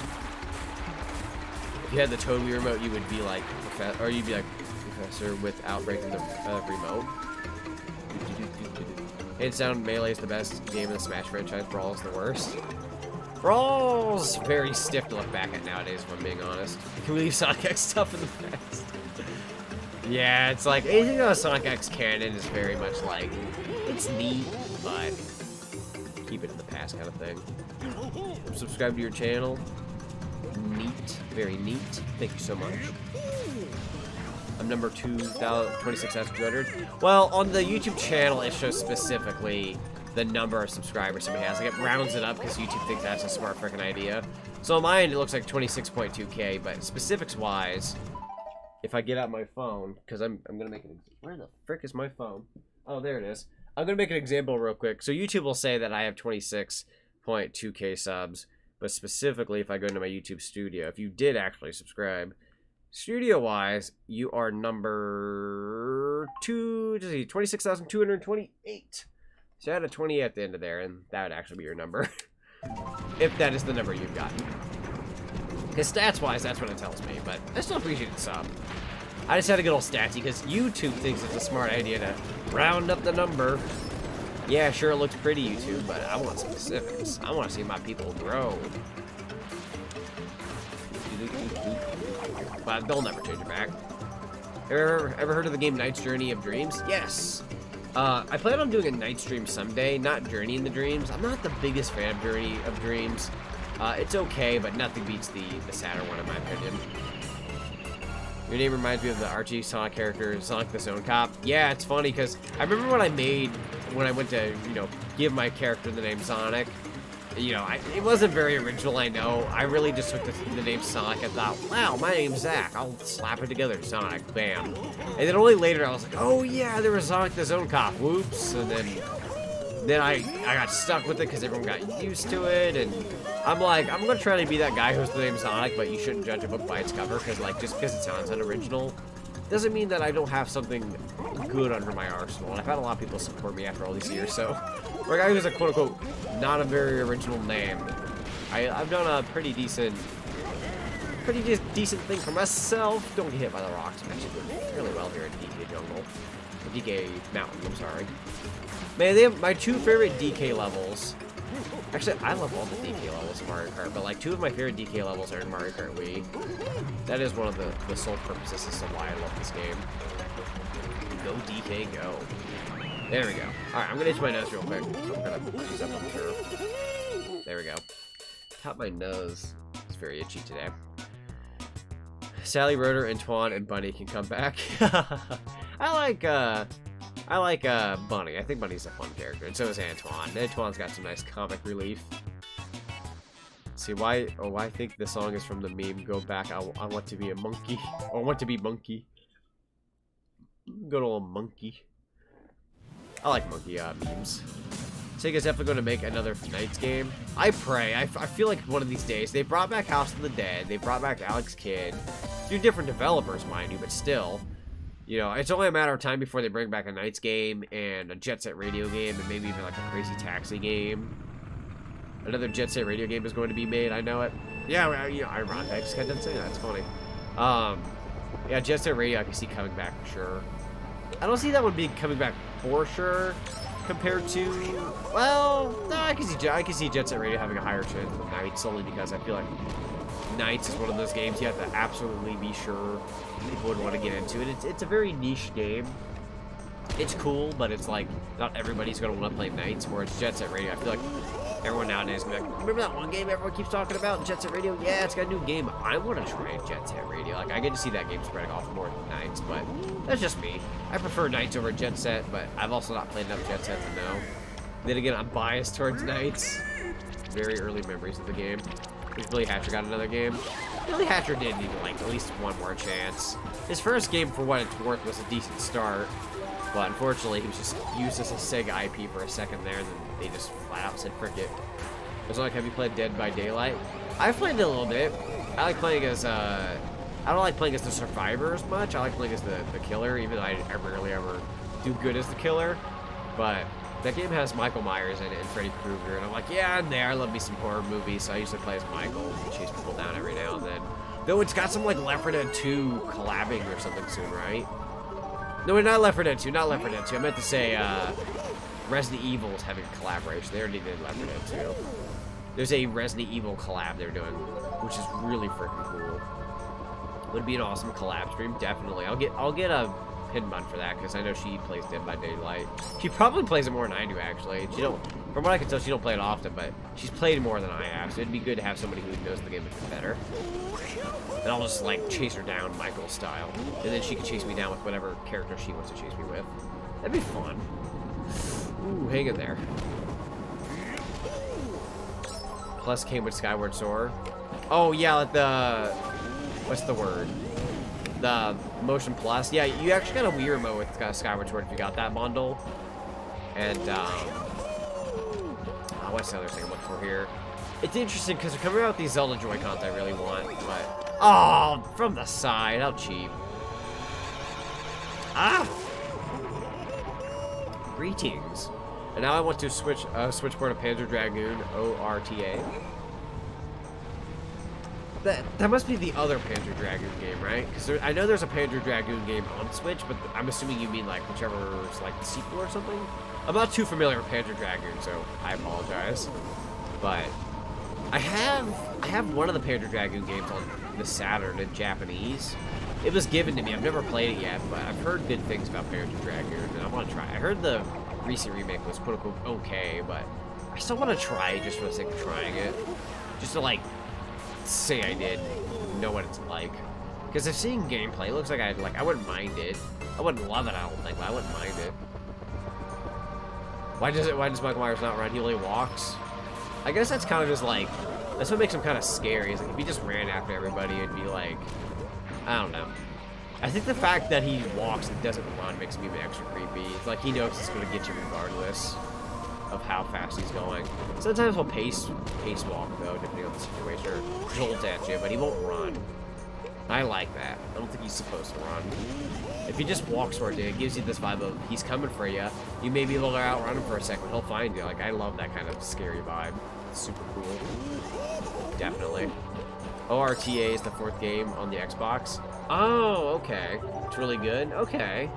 If you had the Toad Wii Remote, you would be like Professor without breaking the remote. Hands down, Melee is the best game in the Smash franchise. Brawl is the worst. Brawl's very stiff to look back at nowadays, if I'm being honest. Can we leave Sonic X stuff in the past? Yeah, it's like, anything on Sonic X canon is very much like, it's neat, but keep it in the past kind of thing. Subscribe to your channel. Neat. Very neat. Thank you so much. I'm number 26,200. Well, on the YouTube channel, it shows specifically the number of subscribers somebody has. Like, it rounds it up because YouTube thinks that's a smart freaking idea. So on my end, it looks like 26.2K, but specifics-wise, if I get out my phone, because I'm going to make an example. Where the frick is my phone? Oh, there it is. I'm going to make an example real quick. So YouTube will say that I have 26.2K subs, but specifically, if I go into my YouTube studio, if you did actually subscribe, studio-wise, you are number 26,228. So add a 20 at the end of there, and that would actually be your number. If that is the number you've gotten. Because stats-wise, that's what it tells me, but I still appreciate the sub. I just had to get all statsy, because YouTube thinks it's a smart idea to round up the number. Yeah, sure, it looks pretty, YouTube, but I want specifics. I want to see my people grow. But they'll never change it back. Ever heard of the game Knight's Journey of Dreams? Yes! I plan on doing a night stream someday, not Journey in the Dreams. I'm not the biggest fan of Journey of Dreams. It's okay, but nothing beats the sadder one in my opinion. Your name reminds me of the Archie Sonic character, Sonic the Zone Cop. Yeah, it's funny, because I remember when I went to, you know, give my character the name Sonic. You know, it wasn't very original, I know. I really just took the name Sonic and thought, wow, my name's Zach. I'll slap it together, Sonic, bam. And then only later I was like, oh yeah, there was Sonic the Zone Cop, whoops. And then I got stuck with it because everyone got used to it, and I'm like, I'm gonna try to be that guy who's the name Sonic, but you shouldn't judge a book by its cover, because like, just because it sounds unoriginal, doesn't mean that I don't have something good under my arsenal. And I've had a lot of people support me after all these years, so for a guy who's a quote-unquote not a very original name, I've done a pretty decent thing for myself. Don't get hit by the rocks. I'm actually doing fairly well here in DK Jungle. Or DK Mountain, I'm sorry. Man, they have my two favorite DK levels. Actually, I love all the DK levels in Mario Kart, but like two of my favorite DK levels are in Mario Kart Wii. That is one of the sole purposes as to why I love this game. Go DK, go. There we go. Alright, I'm gonna itch my nose real quick, so I'm gonna use up on sure. There we go. Top my nose. It's very itchy today. Sally, Rotor, Antoine, and Bunny can come back. I like Bunny. I think Bunny's a fun character, and so is Antoine. Antoine's got some nice comic relief. Let's see why? Oh, I think the song is from the meme. Go back. I want to be a monkey. I want to be monkey. Good old monkey. I like monkey memes. Sega's definitely going to make another Knights game. I pray. I feel like one of these days. They brought back House of the Dead. They brought back Alex Kidd. Two different developers, mind you, but still. You know, it's only a matter of time before they bring back a Knights game and a Jet Set Radio game and maybe even like a Crazy Taxi game. Another Jet Set Radio game is going to be made. I know it. Yeah, well, you know, ironic. I just got done saying that. It's funny. Yeah, Jet Set Radio I can see coming back for sure. I don't see that one being coming back for sure compared to, well, no, I can see Jet Set Radio having a higher chance than Knights only because I feel like Knights is one of those games you have to absolutely be sure people would want to get into it. It's a very niche game. It's cool, but it's like not everybody's going to want to play Knights, whereas Jet Set Radio, I feel like everyone nowadays is going to be like, remember that one game everyone keeps talking about, Jet Set Radio? Yeah, it's got a new game. I want to try Jet Set Radio. Like, I get to see that game spreading off more than Knights, but that's just me. I prefer Knights over Jet Set, but I've also not played enough Jet Set to know. Then again, I'm biased towards Knights. Very early memories of the game. If Billy Hatcher got another game. Billy Hatcher did need, like, at least one more chance. His first game, for what it's worth, was a decent start. But unfortunately, he was just used as a Sega IP for a second there, and then they just flat out said, frick it. It's like, have you played Dead by Daylight? I've played it a little bit. I like playing as, I don't like playing as the survivor as much. I like playing as the killer, even though I rarely ever do good as the killer. But that game has Michael Myers in it and Freddy Krueger, and I'm like, yeah, I'm there. I love me some horror movies, so I usually play as Michael and chase people down every now and then. Though it's got some, like, Left 4 Dead 2 collabing or something soon, right? No, not Left 4 Dead 2, not Left 4 Dead 2. I meant to say, Resident Evil is having a collaboration. They already did Left 4 Dead 2. There's a Resident Evil collab they're doing, which is really freaking cool. Would be an awesome collab stream, definitely. I'll get a pin bun for that, because I know she plays Dead by Daylight. She probably plays it more than I do, actually. She don't, from what I can tell, she don't play it often, but she's played more than I have, so it'd be good to have somebody who knows the game a bit better. And I'll just, like, chase her down Michael style, and then she can chase me down with whatever character she wants to chase me with. That'd be fun. Ooh, hang in there. Plus came with Skyward Sword. Oh, yeah, the... What's the word? The Motion Plus. Yeah, you actually got a Wii remote with Skyward Sword if you got that bundle. And, what's the other thing I'm looking for here? It's interesting because they're coming out with these Zelda Joy-Cons I really want, but... Oh, from the side. How cheap. Ah! Greetings. And now I want to switchboard a Panzer Dragoon ORTA. That must be the other Panzer Dragoon game, right? Because I know there's a Panzer Dragoon game on Switch, but I'm assuming you mean like whichever's like the sequel or something. I'm not too familiar with Panzer Dragoon, so I apologize. But I have one of the Panzer Dragoon games on the Saturn in Japanese. It was given to me. I've never played it yet, but I've heard good things about Panzer Dragoon, and I want to try it. I heard the recent remake was quote-unquote okay, but I still want to try it just for the sake of trying it. Just to, like, say I did know what it's like. Because I've seen gameplay. It looks like I wouldn't mind it. I wouldn't love it, I don't think, but I wouldn't mind it. Why does Michael Myers not run? He only walks? I guess that's kind of just like, that's what makes him kind of scary. Is like if he just ran after everybody, it'd be like, I don't know. I think the fact that he walks and doesn't run makes him even extra creepy. It's like he knows it's going to get you regardless of how fast he's going. Sometimes he'll pace walk though, depending on the situation, or jolt at you, but he won't run. I like that. I don't think he's supposed to run. If he just walks towards you, it gives you this vibe of he's coming for you. You may be able to outrun him for a second, he'll find you. Like, I love that kind of scary vibe. It's super cool. Definitely. OUghta is the 4th game on the Xbox. Oh, okay. It's really good. Okay.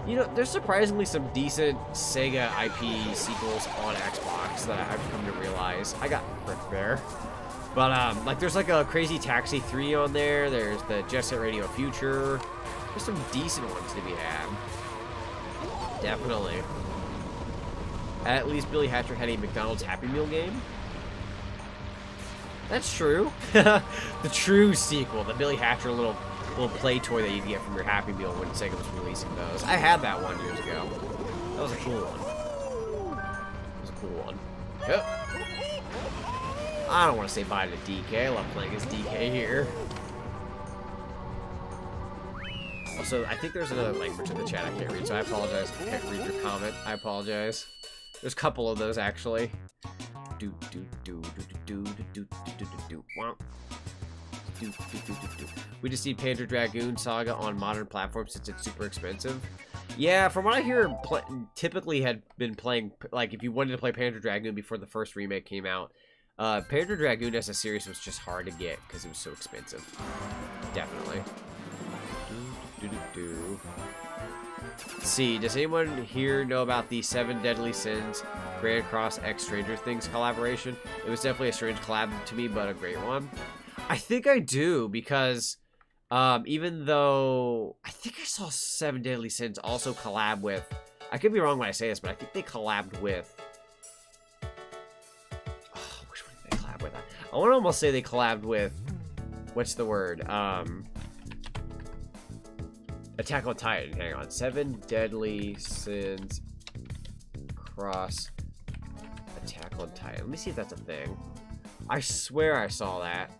You know, there's surprisingly some decent Sega IP sequels on Xbox that I've come to realize. I got Frick there. But, like, there's like a Crazy Taxi 3 on there. There's the Jet Set Radio Future. There's some decent ones to be had. Definitely. At least Billy Hatcher had a McDonald's Happy Meal game. That's true. The true sequel, the Billy Hatcher little play toy that you get from your Happy Meal when Sega was releasing those. I had that one years ago. That was a cool one. It was a cool one. Yep. I don't want to say bye to DK. I love playing as DK here. Also, I think there's another language in the chat I can't read, so I apologize if I can't read your comment. I apologize. There's a couple of those, actually. We just need Panzer Dragoon Saga on modern platforms since it's super expensive. Yeah, from what I hear, typically had been playing, like, if you wanted to play Panzer Dragoon before the first remake came out, Panzer Dragoon as a series was just hard to get because it was so expensive. Definitely. Let's see, does anyone here know about the 7 Deadly Sins Grand Cross X Stranger Things collaboration? It was definitely a strange collab to me, but a great one. I think I do, because even though I think I saw 7 Deadly Sins also collab with, I could be wrong when I say this, but I think they collabed with, which one did they collab with? I want to almost say they collabed with, what's the word? Attack on Titan. Hang on. 7 Deadly Sins cross Attack on Titan. Let me see if that's a thing. I swear I saw that.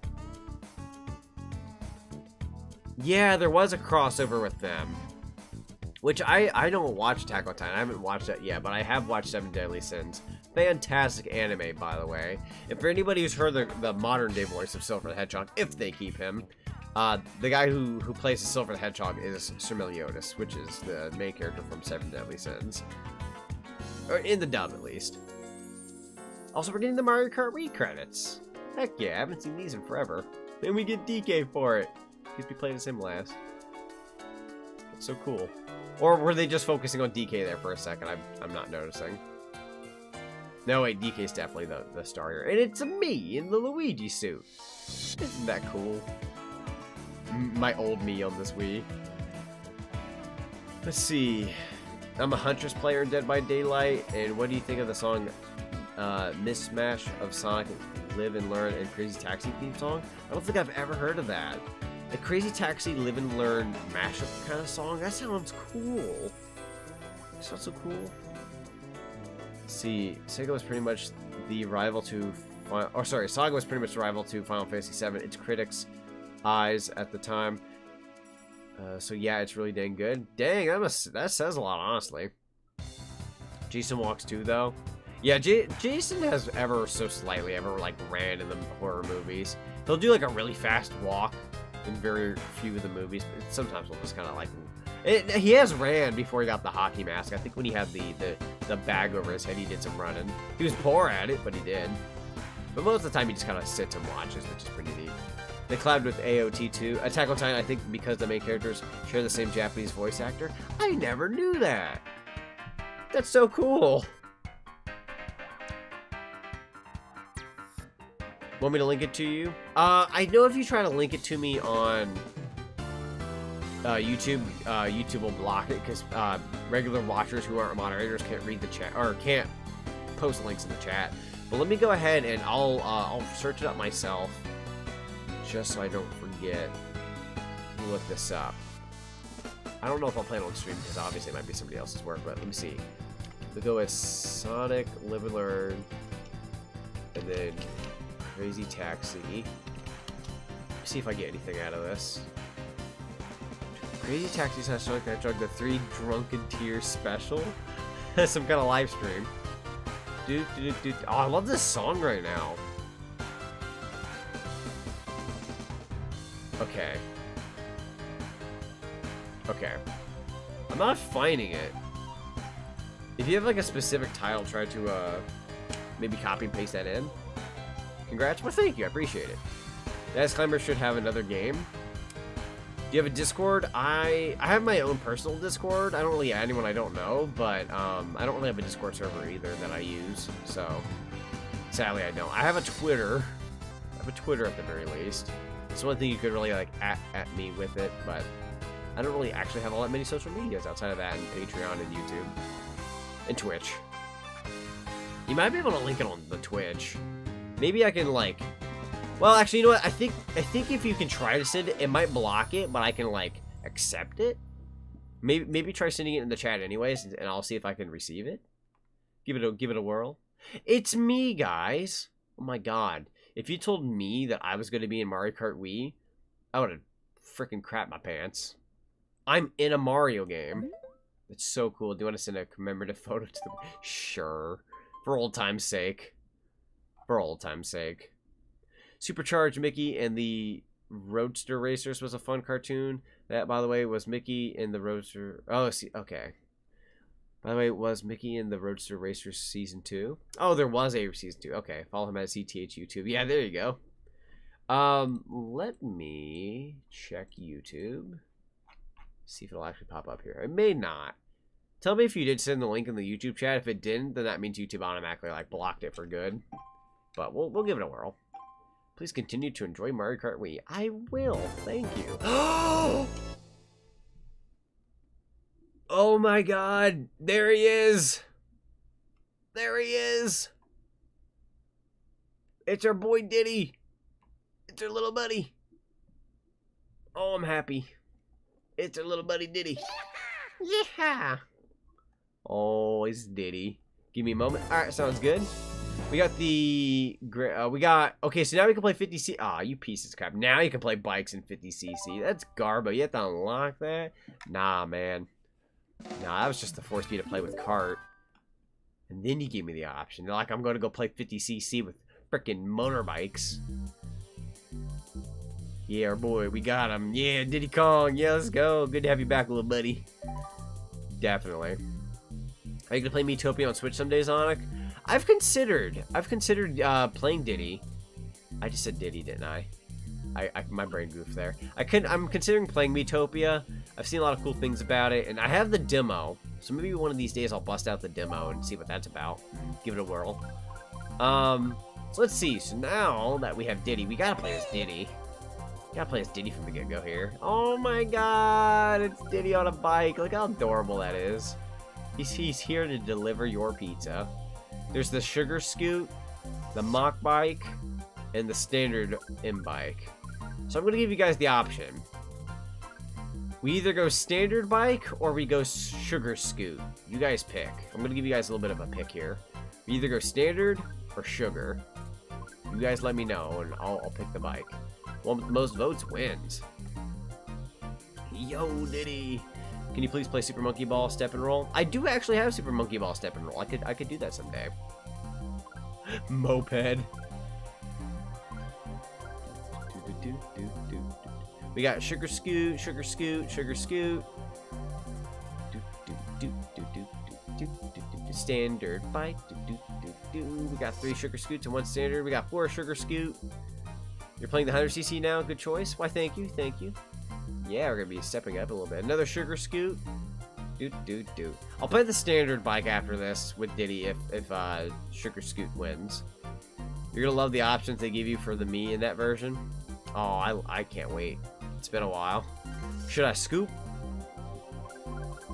Yeah, there was a crossover with them. Which I don't watch Attack on Titan. I haven't watched that yet, but I have watched 7 Deadly Sins. Fantastic anime, by the way. And for anybody who's heard the modern day voice of Silver the Hedgehog, if they keep him, the guy who plays the Silver the Hedgehog is Sir Meliodas, which is the main character from 7 Deadly Sins. Or in the dub, at least. Also, we're getting the Mario Kart Wii credits. Heck yeah, I haven't seen these in forever. And we get DK for it. Because we played as him last. It's so cool. Or were they just focusing on DK there for a second? I'm not noticing. No, wait, DK's definitely the star here. And it's me in the Luigi suit. Isn't that cool? My old me on this Wii. Let's see. I'm a Huntress player in Dead by Daylight. And what do you think of the song Mismatch of Sonic Live and Learn and Crazy Taxi theme song? I don't think I've ever heard of that. A Crazy Taxi Live and Learn mashup kind of song? That sounds cool. Sounds so cool. Let's see. Sega was pretty much the rival to... Saga was pretty much the rival to Final Fantasy VII. Its critics' eyes at the time. So yeah, it's really dang good. Dang, that says a lot, honestly. Jason Walks 2, though. Yeah, Jason has ever so slightly like ran in the horror movies. He'll do like a really fast walk in very few of the movies, but sometimes we'll just kind of like... he has ran before he got the hockey mask. I think when he had the bag over his head, he did some running. He was poor at it, but he did. But most of the time, he just kind of sits and watches, which is pretty neat. They collabed with AOT too. Attack on Titan, I think because the main characters share the same Japanese voice actor. I never knew that. That's so cool. Want me to link it to you? I know if you try to link it to me on YouTube, YouTube will block it because regular watchers who aren't moderators can't read the chat or can't post links in the chat. But let me go ahead and I'll search it up myself just so I don't forget. Let me look this up. I don't know if I'll play it on stream because obviously it might be somebody else's work, but let me see. We'll go with Sonic, Live and Learn, and then Crazy Taxi. See if I get anything out of this. Crazy Taxi / Sonic the Hedgehog, the 3 Drunken Tears special. Some kind of live stream. Oh, I love this song right now. Okay. Okay. I'm not finding it. If you have like a specific title, try to maybe copy and paste that in. Congrats. Well, thank you. I appreciate it. That Climber should have another game. Do you have a Discord? I have my own personal Discord. I don't really add anyone I don't know, but I don't really have a Discord server either that I use. So sadly, I don't. I have a Twitter. I have a Twitter at the very least. It's one thing you could really like at me with it, but I don't really actually have all that many social medias outside of that and Patreon and YouTube and Twitch. You might be able to link it on the Twitch. Maybe I can like. Well, actually, you know what? I think if you can try to send it, it might block it, but I can like accept it. Maybe try sending it in the chat anyways, and I'll see if I can receive it. Give it a whirl. It's me, guys. Oh my god! If you told me that I was going to be in Mario Kart Wii, I would have freaking crapped my pants. I'm in a Mario game. It's so cool. Do you want to send a commemorative photo to the? Sure, for old time's sake. For old time's sake. Supercharged Mickey and the Roadster Racers was a fun cartoon. That, by the way, was Mickey and the Roadster... Oh, see, okay. By the way, was Mickey and the Roadster Racers Season 2? Oh, there was a Season 2. Okay, follow him at CTH YouTube. Yeah, there you go. Let me check YouTube. See if it'll actually pop up here. It may not. Tell me if you did send the link in the YouTube chat. If it didn't, then that means YouTube automatically, like, blocked it for good. But we'll give it a whirl. Please continue to enjoy Mario Kart Wii. I will. Thank you. Oh my god. There he is. There he is. It's our boy Diddy. It's our little buddy. Oh, I'm happy. It's our little buddy Diddy. Yeah. Oh, it's Diddy. Give me a moment. Alright, sounds good. We got the, okay, so now we can play 50cc. Aw, you pieces of crap. Now you can play bikes in 50cc. That's garbo. You have to unlock that? Nah, man. Nah, that was just to force me to play with kart. And then you gave me the option. They're like, I'm going to go play 50cc with frickin' motorbikes. Yeah, our boy, we got him. Yeah, Diddy Kong. Yeah, let's go. Good to have you back, little buddy. Definitely. Are you going to play Miitopia on Switch someday, Zonic? I've considered playing Diddy. I just said Diddy, didn't I? My brain goofed there. I'm considering playing Miitopia. I've seen a lot of cool things about it, and I have the demo. So maybe one of these days I'll bust out the demo and see what that's about. Give it a whirl. So let's see. So now that we have Diddy, we gotta play as Diddy. Gotta play as Diddy from the get-go here. Oh my god, it's Diddy on a bike. Look how adorable that is. He's here to deliver your pizza. There's the Sugar Scoot, the Mock Bike, and the standard M-Bike. So I'm going to give you guys the option. We either go standard bike or we go Sugar Scoot. You guys pick. I'm going to give you guys a little bit of a pick here. We either go standard or sugar. You guys let me know and I'll pick the bike. One with the most votes wins. Yo, Diddy. Can you please play Super Monkey Ball Step and Roll? I do actually have Super Monkey Ball Step and Roll. I could do that someday. Moped. We got Sugar Scoot, Sugar Scoot, Sugar Scoot. Standard bike. We got 3 Sugar Scoots and 1 standard. We got 4 Sugar Scoot. You're playing the 100cc now? Good choice. Why, thank you, thank you. Yeah, we're gonna be stepping up a little bit. Another sugar scoot. Do. I'll play the standard bike after this with Diddy if Sugar Scoot wins. You're gonna love the options they give you for the Mii in that version. Oh, I can't wait. It's been a while. Should I scoop?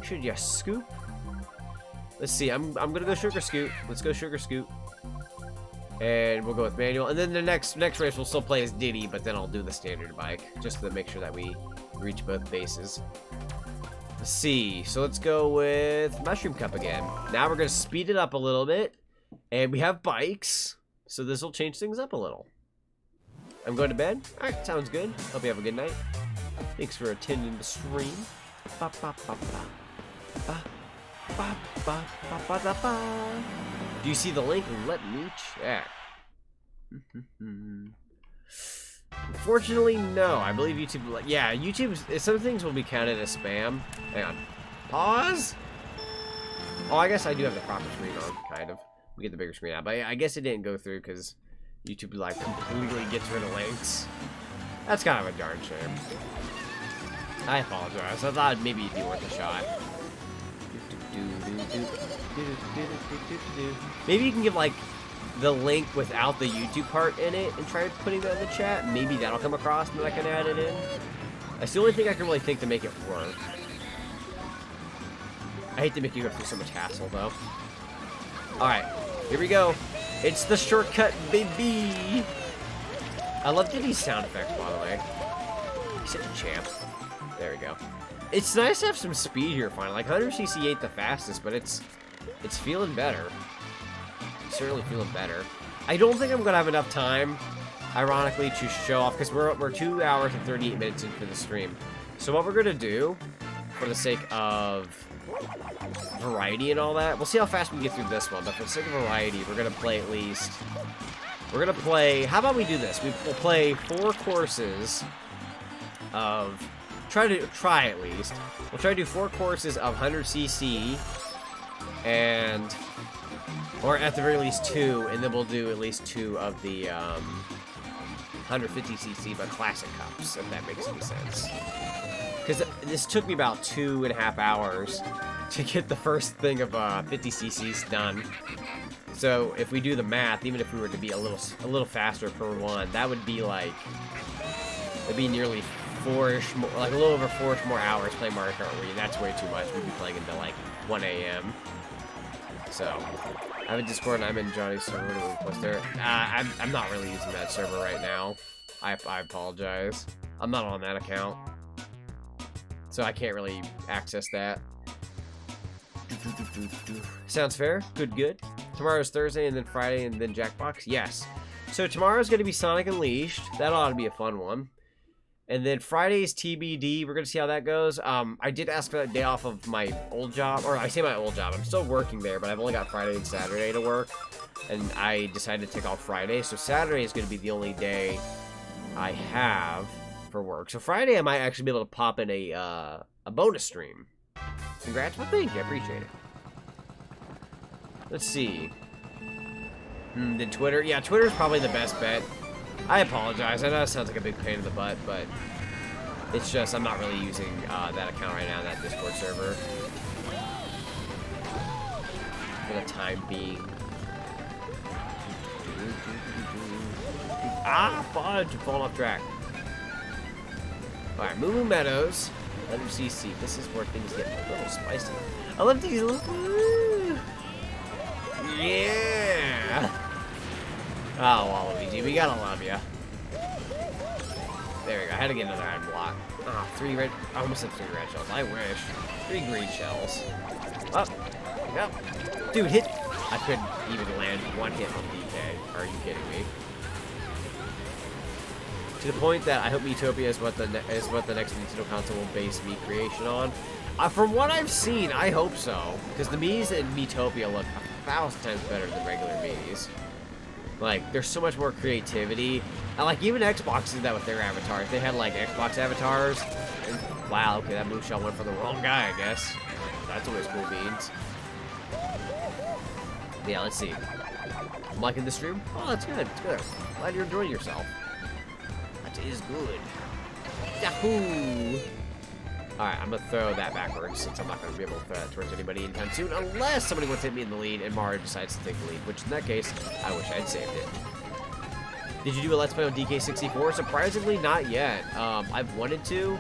Should you scoop? Let's see. I'm gonna go Sugar Scoot. Let's go Sugar Scoot. And we'll go with manual. And then the next race we'll still play as Diddy, but then I'll do the standard bike just to make sure that we reach both bases. Let's see. So let's go with Mushroom Cup again. Now we're gonna speed it up a little bit, and we have bikes, so this will change things up a little. I'm going to bed. All right, sounds good. Hope you have a good night. Thanks for attending the stream. Ba, ba, ba, ba. Ba, ba, ba, ba, ba, da, ba. Do you see the link? Let me check. Unfortunately, no. I believe YouTube... Yeah, YouTube... Some things will be counted as spam. Hang on. Pause? Oh, I guess I do have the proper screen on, kind of. We get the bigger screen out. But I guess it didn't go through because YouTube, like, completely gets rid of links. That's kind of a darn shame. I apologize. I thought maybe it'd be worth a shot. Maybe you can give, like, the link without the YouTube part in it and try putting that in the chat. Maybe that'll come across and then I can add it in. That's the only thing I can really think to make it work. I hate to make you go through so much hassle, though. Alright, here we go. It's the shortcut, baby! I love Diddy's sound effects, by the way. He's such a champ. There we go. It's nice to have some speed here, finally. Like, 100cc ain't the fastest, but it's feeling better. Certainly feeling better. I don't think I'm gonna have enough time, ironically, to show off because we're 2 hours and 38 minutes into the stream. So what we're gonna do, for the sake of variety and all that, we'll see how fast we can get through this one. But for the sake of variety, we're gonna play at least. We're gonna play. How about we do this? We'll play 4 courses of. Try at least. We'll try to do 4 courses of 100cc and. Or at the very least 2, and then we'll do at least 2 of the 150cc, but classic cups, if that makes any sense. Because this took me about 2.5 hours to get the first thing of 50cc's done. So if we do the math, even if we were to be a little faster per one, that would be like, it'd be nearly 4-ish, like a little over 4-ish more hours playing Mario Kart Wii. That's way too much. We'd be playing until like 1 a.m. So, I have a Discord and I'm in Johnny's server to request there. I'm not really using that server right now. I apologize. I'm not on that account. So I can't really access that. Sounds fair. Good. Tomorrow's Thursday and then Friday and then Jackbox? Yes. So tomorrow's going to be Sonic Unleashed. That ought to be a fun one. And then Friday's TBD. We're going to see how that goes. I did ask for that day off of my old job. Or I say my old job. I'm still working there, but I've only got Friday and Saturday to work. And I decided to take off Friday. So Saturday is going to be the only day I have for work. So Friday I might actually be able to pop in a bonus stream. Congrats. Well, thank you. I appreciate it. Let's see. Then Twitter. Yeah, Twitter's probably the best bet. I apologize. I know it sounds like a big pain in the butt, but it's just I'm not really using that account right now, that Discord server, for the time being. Ah, fudge! I'm falling off track. Alright, Moo Moo Meadows. 100cc. This is where things get a little spicy. I love these little... Yeah! Oh, Waluigi, we gotta love ya. There we go. I had to get another item block. Ah, 3 red... I almost said 3 red shells. I wish. 3 green shells. Up. Yep. Dude, hit... I couldn't even land 1 hit on DK. Are you kidding me? To the point that I hope Miitopia is what the next Nintendo console will base Mii creation on. From what I've seen, I hope so. Because the Miis in Miitopia look 1,000 times better than regular Miis. Like, there's so much more creativity. And, like, even Xbox did that with their avatars. They had, like, Xbox avatars. And, wow, okay, that blue shell went for the wrong guy, I guess. That's always cool beans. Yeah, let's see. I'm liking the stream. Oh, that's good. It's good. Glad you're enjoying yourself. is good. Yahoo! Alright, I'm gonna throw that backwards since I'm not gonna be able to throw that towards anybody anytime soon unless somebody wants to hit me in the lead and Mario decides to take the lead, which in that case, I wish I'd saved it. Did you do a Let's Play on DK64? Surprisingly, not yet. I've wanted to,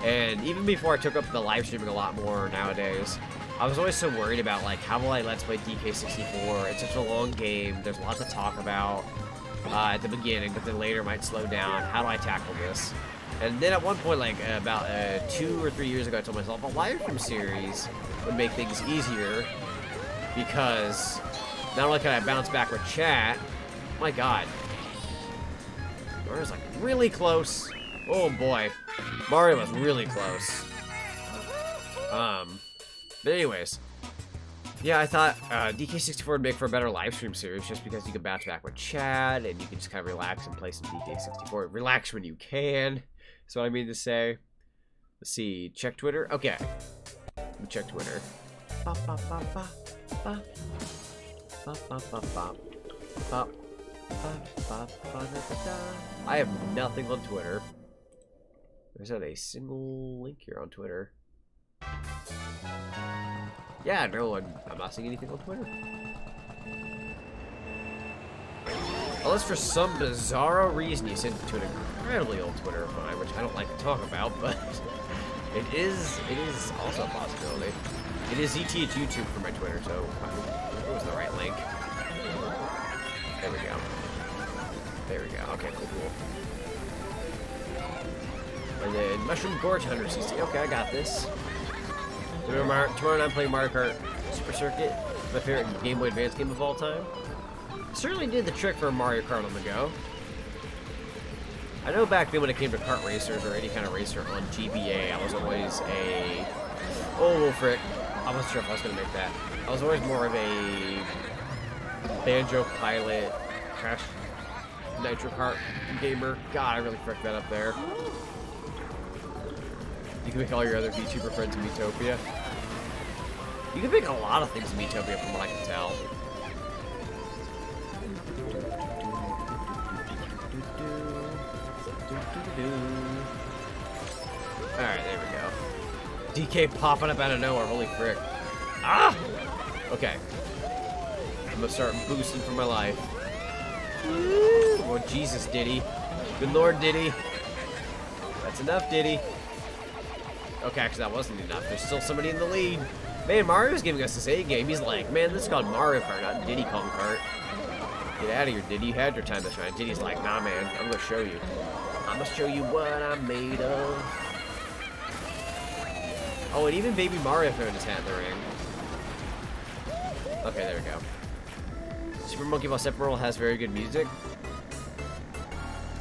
and even before I took up the live streaming a lot more nowadays, I was always so worried about, like, how will I Let's Play DK64? It's such a long game. There's a lot to talk about at the beginning, but then later it might slow down. How do I tackle this? And then at one point, like, about 2 or 3 years ago, I told myself a live stream series would make things easier because not only can I bounce back with chat, my god. Mario's, like, really close. Oh, boy. Mario was really close. But anyways, yeah, I thought DK64 would make for a better live stream series just because you can bounce back with chat and you can just kind of relax and play some DK64. Relax when you can, is what I mean to say. Let's see, check Twitter. Okay, let me check Twitter. I have nothing on Twitter. There's not a single link here on Twitter. Yeah, no, I'm not seeing anything on Twitter. Unless for some bizarro reason you sent it to an incredibly old Twitter of mine, which I don't like to talk about, but it is also a possibility. It is ETH YouTube for my Twitter, so it was the right link. There we go. There we go. Okay, cool. And then Mushroom Gorge 100cc. Okay, I got this. Tomorrow night I'm playing Mario Kart Super Circuit, my favorite Game Boy Advance game of all time. Certainly did the trick for Mario Kart on the go. I know back then when it came to kart racers or any kind of racer on GBA, I was always a... Oh, frick. I wasn't sure if I was going to make that. I was always more of a Banjo Pilot, Crash Nitro Kart gamer. God, I really fricked that up there. You can make all your other VTuber friends in Vtopia. You can make a lot of things in Vtopia from what I can tell. Alright, there we go. DK popping up out of nowhere, holy frick. Ah! Okay. I'm gonna start boosting for my life. Oh, Jesus, Diddy. Good Lord, Diddy. That's enough, Diddy. Okay, actually that wasn't enough. There's still somebody in the lead. Man, Mario's giving us this A game. He's like, man, this is called Mario Kart, not Diddy Kong Kart. Get out of here, Diddy. You had your time to shine. Diddy's like, nah, man, I'm gonna show you. I'm gonna show you what I'm made of. Oh, and even Baby Mario threw his hat in the ring. Okay, there we go. Super Monkey Ball Sephiroth has very good music.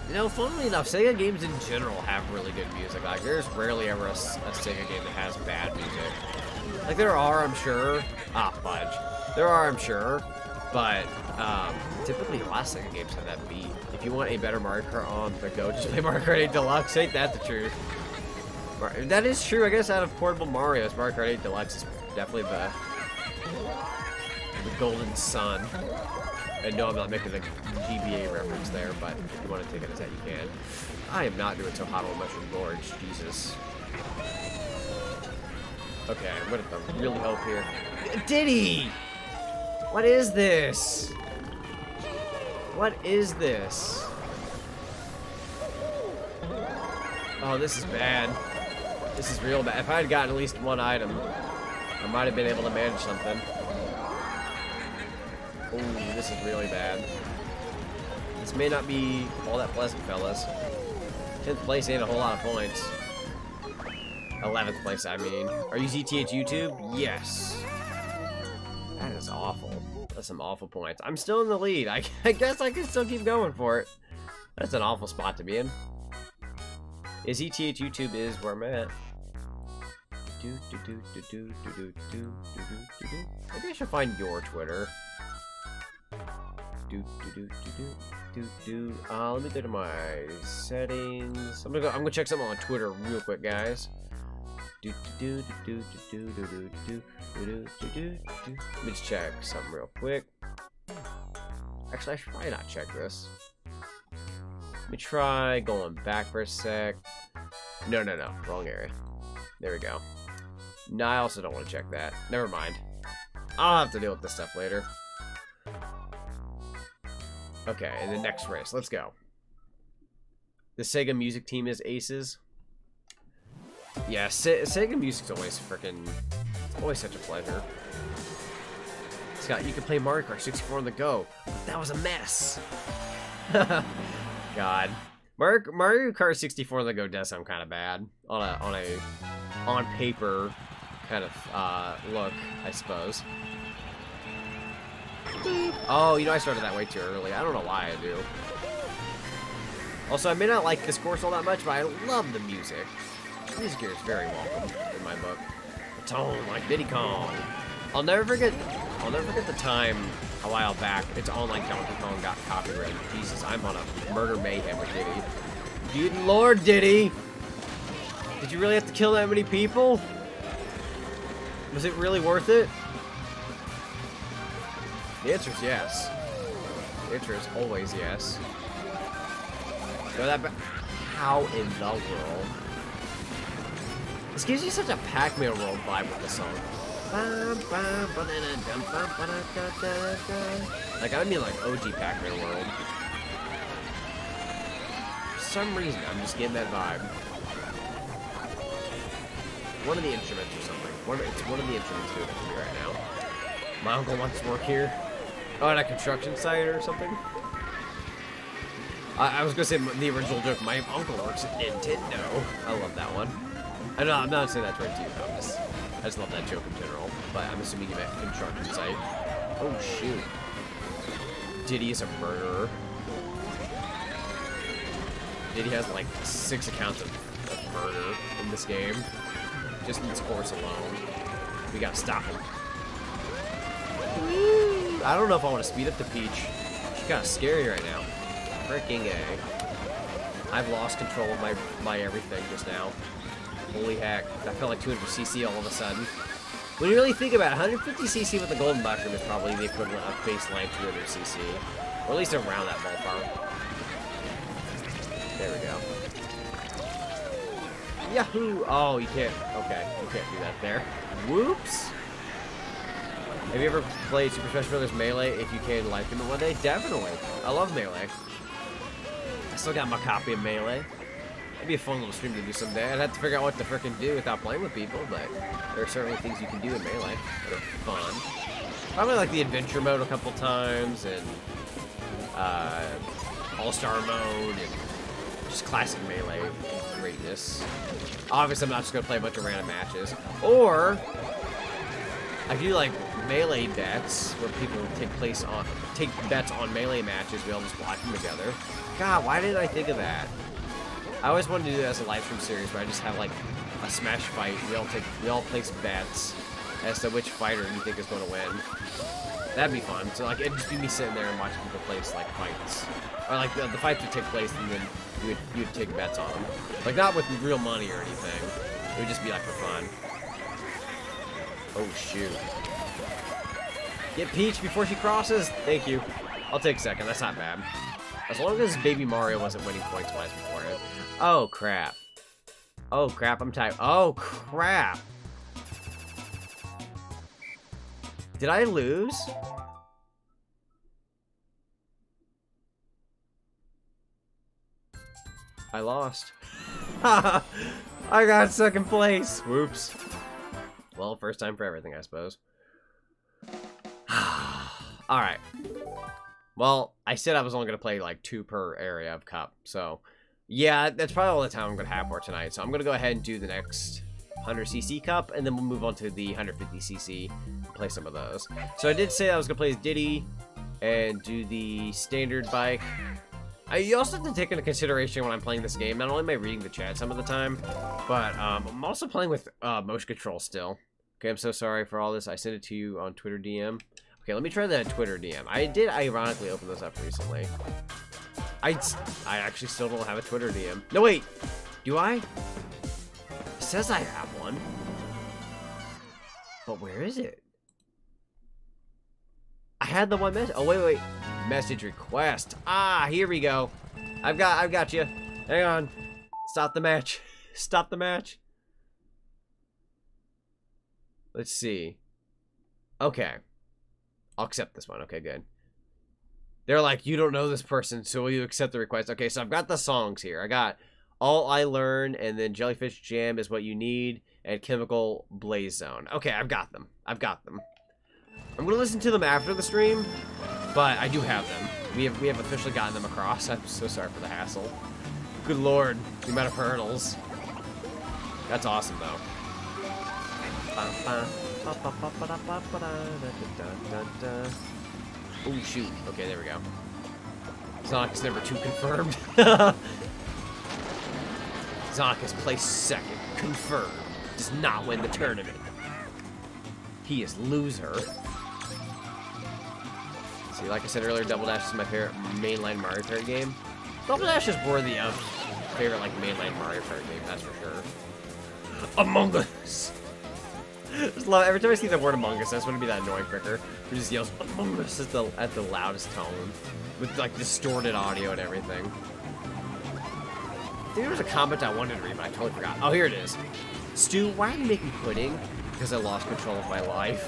You know, funnily enough, Sega games in general have really good music. Like, there's rarely ever a Sega game that has bad music. Like, there are, I'm sure. Ah, fudge. There are, I'm sure. But, typically, a lot of Sega games have that beat. If you want a better Mario Kart on the go, just play Mario Kart 8 Deluxe. Ain't that the truth? That is true, I guess, out of portable Marios, Mario Kart 8 Deluxe is definitely the golden sun. And no, I'm not making a GBA reference there, but if you want to take it as that, you can. I am not doing so hot on Mushroom Gorge, Jesus. Okay, I'm gonna have to really help here. Diddy! What is this? What is this? Oh, this is bad. This is real bad. If I had gotten at least one item, I might have been able to manage something. Ooh, this is really bad. This may not be all that pleasant, fellas. 10th place ain't a whole lot of points. 11th place, I mean. Are you ZTH YouTube? Yes. That is awful. That's some awful points. I'm still in the lead. I guess I can still keep going for it. That's an awful spot to be in. Is ETH YouTube is where I'm at. Maybe I should find your Twitter. Let me go to my settings. I'm gonna check something on Twitter real quick, guys. Let me just check something real quick. Actually, I should probably not check this. Let me try going back for a sec. No, wrong area. There we go. No, I also don't want to check that. Never mind. I'll have to deal with this stuff later. Okay, and the next race. Let's go. The Sega Music team is aces. Yeah, Sega Music's always freaking... It's always such a pleasure. Scott, you can play Mario Kart 64 on the go. But that was a mess. God. Mario Kart 64 on the go does sound kind of bad. On paper kind of look, I suppose. Oh, you know, I started that way too early. I don't know why I do. Also, I may not like this course all that much, but I love the music. The music here is very welcome in my book. A tone like Diddy Kong. I'll never forget the time a while back. It's on like Donkey Kong got copyrighted. Jesus, I'm on a murder mayhem with Diddy. Good Lord, Diddy! Did you really have to kill that many people? Was it really worth it? The answer is yes. The answer is always yes. Go that back. How in the world? This gives you such a Pac-Man world vibe with the song. Like, I mean like OG Pac-Man world. For some reason, I'm just getting that vibe. One of the instruments or something. It's one of the instruments doing it for me right now. My uncle wants to work here. Oh, at a construction site or something? I was gonna say the original joke. My uncle works at Nintendo. I love that one. I know, I'm not saying that right to you. I just love that joke in general. But I'm assuming you meant construction site. Oh shoot! Diddy is a murderer. Diddy has like 6 accounts of murder in this game. Just in this course alone. We gotta stop him. I don't know if I want to speed up the Peach. She's kind of scary right now. Freaking A. I've lost control of my everything just now. Holy heck. That felt like 200cc all of a sudden. When you really think about it, 150cc with the golden mushroom is probably the equivalent of baseline 200cc. Or at least around that ballpark. There we go. Yahoo! Oh, you can't. Okay, you can't do that there. Whoops! Have you ever played Super Smash Bros. Melee if you can live stream it one day? Definitely. I love Melee. I still got my copy of Melee. It'd be a fun little stream to do someday. I'd have to figure out what to frickin' do without playing with people, but there are certainly things you can do in Melee that are fun. Probably like the adventure mode a couple times, and all-star mode, and just classic Melee greatness. Obviously, I'm not just gonna play a bunch of random matches. Or I do like Melee bets where people take bets on Melee matches. We all just watch them together. God, why didn't I think of that? I always wanted to do that as a live stream series where I just have like a Smash fight. We all place bets as to which fighter you think is going to win. That'd be fun. So like it'd just be me sitting there and watching people place like fights, or like the fights would take place and then you would take bets on them. Like not with real money or anything. It would just be like for fun. Oh shoot! Get Peach before she crosses. Thank you. I'll take second. That's not bad. As long as Baby Mario wasn't winning points wise before it. Oh crap. Oh crap, I'm tired. Oh crap. Did I lose? I lost. I got second place. Whoops. Well, first time for everything, I suppose. Alright. Well, I said I was only going to play like 2 per area of cup, so yeah, that's probably all the time I'm going to have for tonight. So I'm going to go ahead and do the next 100cc cup, and then we'll move on to the 150cc and play some of those. So I did say I was going to play Diddy and do the standard bike. You also have to take into consideration when I'm playing this game, not only am I reading the chat some of the time, but I'm also playing with motion control still. Okay, I'm so sorry for all this. I sent it to you on Twitter DM. Okay, let me try the Twitter DM. I did ironically open this up recently. I actually still don't have a Twitter DM. No, wait. Do I? It says I have one. But where is it? I had the one message. Oh, wait. Message request. Ah, here we go. I've got you. Hang on. Stop the match. Stop the match. Let's see. Okay. I'll accept this one. Okay, good. They're like, you don't know this person, so will you accept the request? Okay, so I've got the songs here. I got All I Learn, and then Jellyfish Jam is What You Need, and Chemical Blaze Zone. Okay, I've got them. I've got them. I'm going to listen to them after the stream, but I do have them. We have officially gotten them across. I'm so sorry for the hassle. Good lord, the amount of hurdles. That's awesome, though. Oh, shoot. Okay, there we go. Sonic is number 2 confirmed. Sonic has placed second. Confirmed. Does not win the tournament. He is loser. See, like I said earlier, Double Dash is my favorite mainline Mario Kart game. Double Dash is worthy of favorite, like, mainline Mario Kart game, that's for sure. Among Us! Every time I see the word Among Us, I just want to be that annoying cricker who just yells Among Us at the loudest tone. With, like, distorted audio and everything. I think there was a comment I wanted to read, but I totally forgot. Oh, here it is. Stu, why are you making pudding? Because I lost control of my life.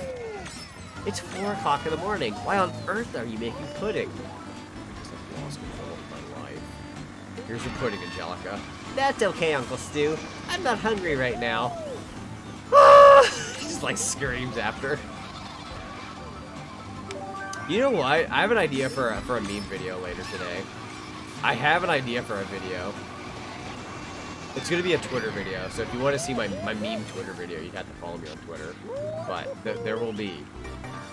It's 4 o'clock in the morning. Why on earth are you making pudding? Because I've lost control of my life. Here's your pudding, Angelica. That's okay, Uncle Stu. I'm not hungry right now. He just like screams after. You know what? I have an idea for a meme video later today. I have an idea for a video. It's gonna be a Twitter video, so if you want to see my meme Twitter video, you'd have to follow me on Twitter. But there will be.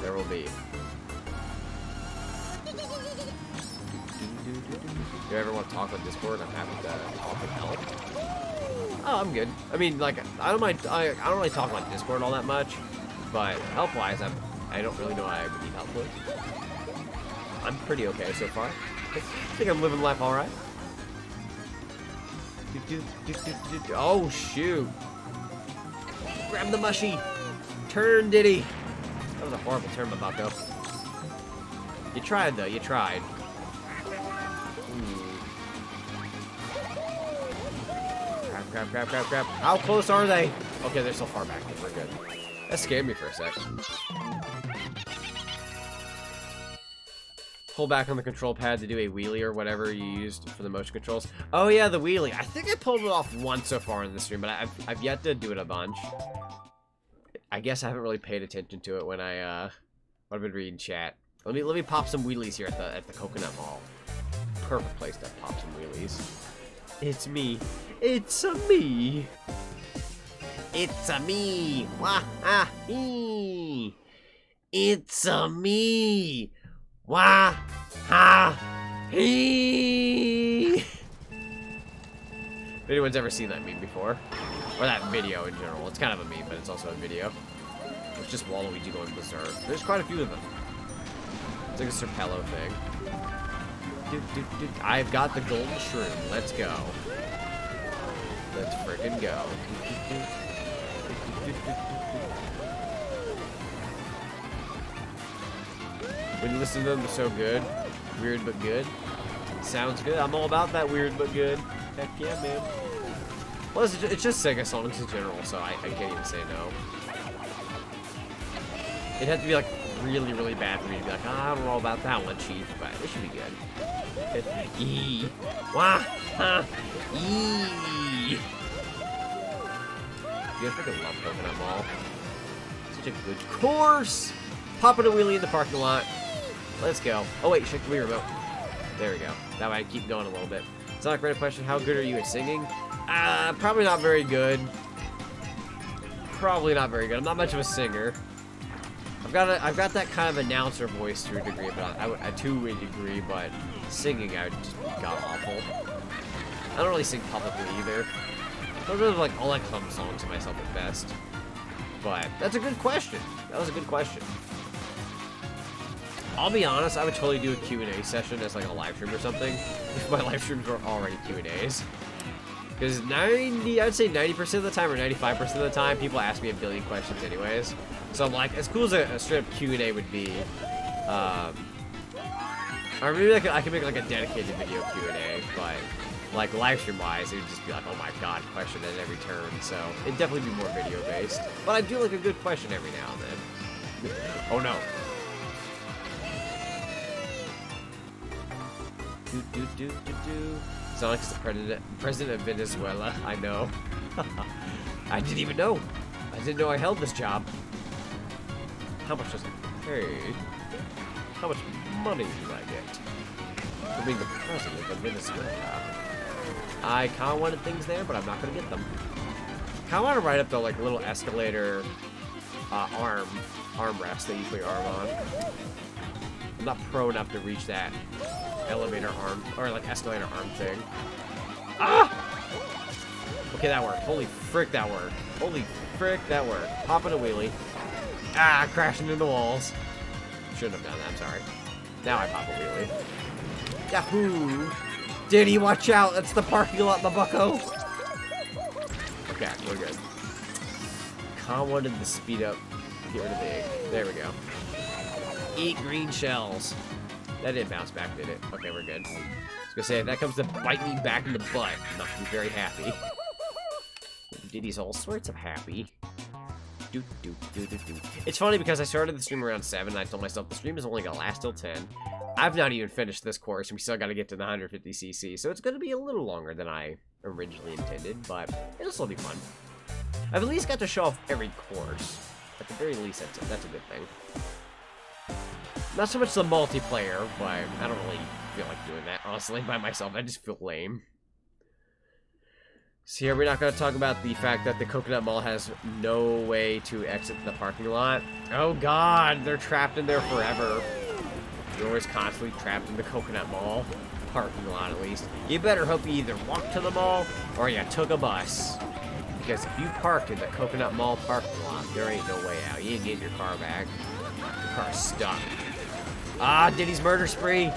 There will be. Do you ever want to talk on Discord? I'm happy to talk and help. Oh, I'm good. I mean, like, I don't really talk on Discord all that much, but help-wise, I don't really know what I would need help with. I'm pretty okay so far. I think I'm living life all right. Oh, shoot. Grab the mushy. Turn, Diddy. That was a horrible turn, Mabako. You tried, though. You tried. Crap. How close are they? Okay, they're so far back. We're good. That scared me for a sec. Pull back on the control pad to do a wheelie or whatever you used for the motion controls. Oh yeah, the wheelie. I think I pulled it off once so far in the stream, but I've yet to do it a bunch. I guess I haven't really paid attention to it when I've been reading chat. Let me pop some wheelies here at the Coconut Mall. Perfect place to pop some wheelies. It's me. It's a me. It's a me. Wah ah me. It's a me. Wah ha he. If anyone's ever seen that meme before, or that video in general, it's kind of a meme, but it's also a video. It's just Waluigi going berserk. There's quite a few of them. It's like a Serpello thing. I've got the golden shroom. Let's go. Let's frickin' go. When you listen to them, they're so good. Weird but good. Sounds good. I'm all about that weird but good. Heck yeah, man. Well, it's just Sega songs in general, so I can't even say no. It'd have to be like really, really bad for me to be like, oh, I don't know about that one, Chief, but it should be good. Eee. Wah. Ha. Eee. You guys freaking love Coconut Mall. Such a good course. Popping a wheelie in the parking lot. Let's go. Oh wait, check the Wii remote. There we go. That way I keep going a little bit. Sonic, random question, how good are you at singing? Probably not very good. Probably not very good. I'm not much of a singer. I've got that kind of announcer voice to a degree, but to a degree, but singing I would just be god-awful. I don't really sing publicly either. Sometimes like I'll like hum songs to myself at best. But that's a good question. That was a good question. I'll be honest, I would totally do a Q&A session as like a live stream or something if my live streams were already Q&As. Because I'd say 90% of the time or 95% of the time, people ask me a billion questions anyways. So I'm like, as cool as a straight up Q&A would be, Or maybe I could make like a dedicated video Q&A, but like live stream wise, it would just be like, oh my god, question at every turn. So it'd definitely be more video based. But I do like a good question every now and then. Oh no. Zonic's the president of Venezuela. I know. I didn't even know. I didn't know I held this job. How much does it pay? How much money do I get for being the president of Venezuela? I kind of wanted things there, but I'm not going to get them. I kind of want to write up the like little escalator arm rest that you put your arm on. I'm not pro enough to reach that elevator arm, or like escalator arm thing. Ah! Okay, that worked. Holy frick, that worked. Holy frick, that worked. Popping a wheelie. Ah, crashing into walls. Shouldn't have done that, I'm sorry. Now I pop a wheelie. Yahoo! Diddy, watch out! That's the parking lot, the bucko! Okay, we're good. Con wanted to speed up. Get rid of the egg. There we go. Eat green shells. That didn't bounce back, did it? Okay, we're good. I was gonna say, if that comes to bite me back in the butt, I'm not gonna be very happy. Diddy's all sorts of happy. It's funny because I started the stream around 7, and I told myself the stream is only gonna last till 10. I've not even finished this course, and we still gotta get to the 150cc, so it's gonna be a little longer than I originally intended, but it'll still be fun. I've at least got to show off every course. At the very least, that's a good thing. Not so much the multiplayer, but I don't really feel like doing that, honestly, by myself. I just feel lame. So here, we're not going to talk about the fact that the Coconut Mall has no way to exit the parking lot. Oh god, they're trapped in there forever. You're always constantly trapped in the Coconut Mall parking lot, at least. You better hope you either walked to the mall or you took a bus. Because if you parked in the Coconut Mall parking lot, there ain't no way out. You ain't getting your car back. Your car's stuck. Ah, Diddy's murder spree.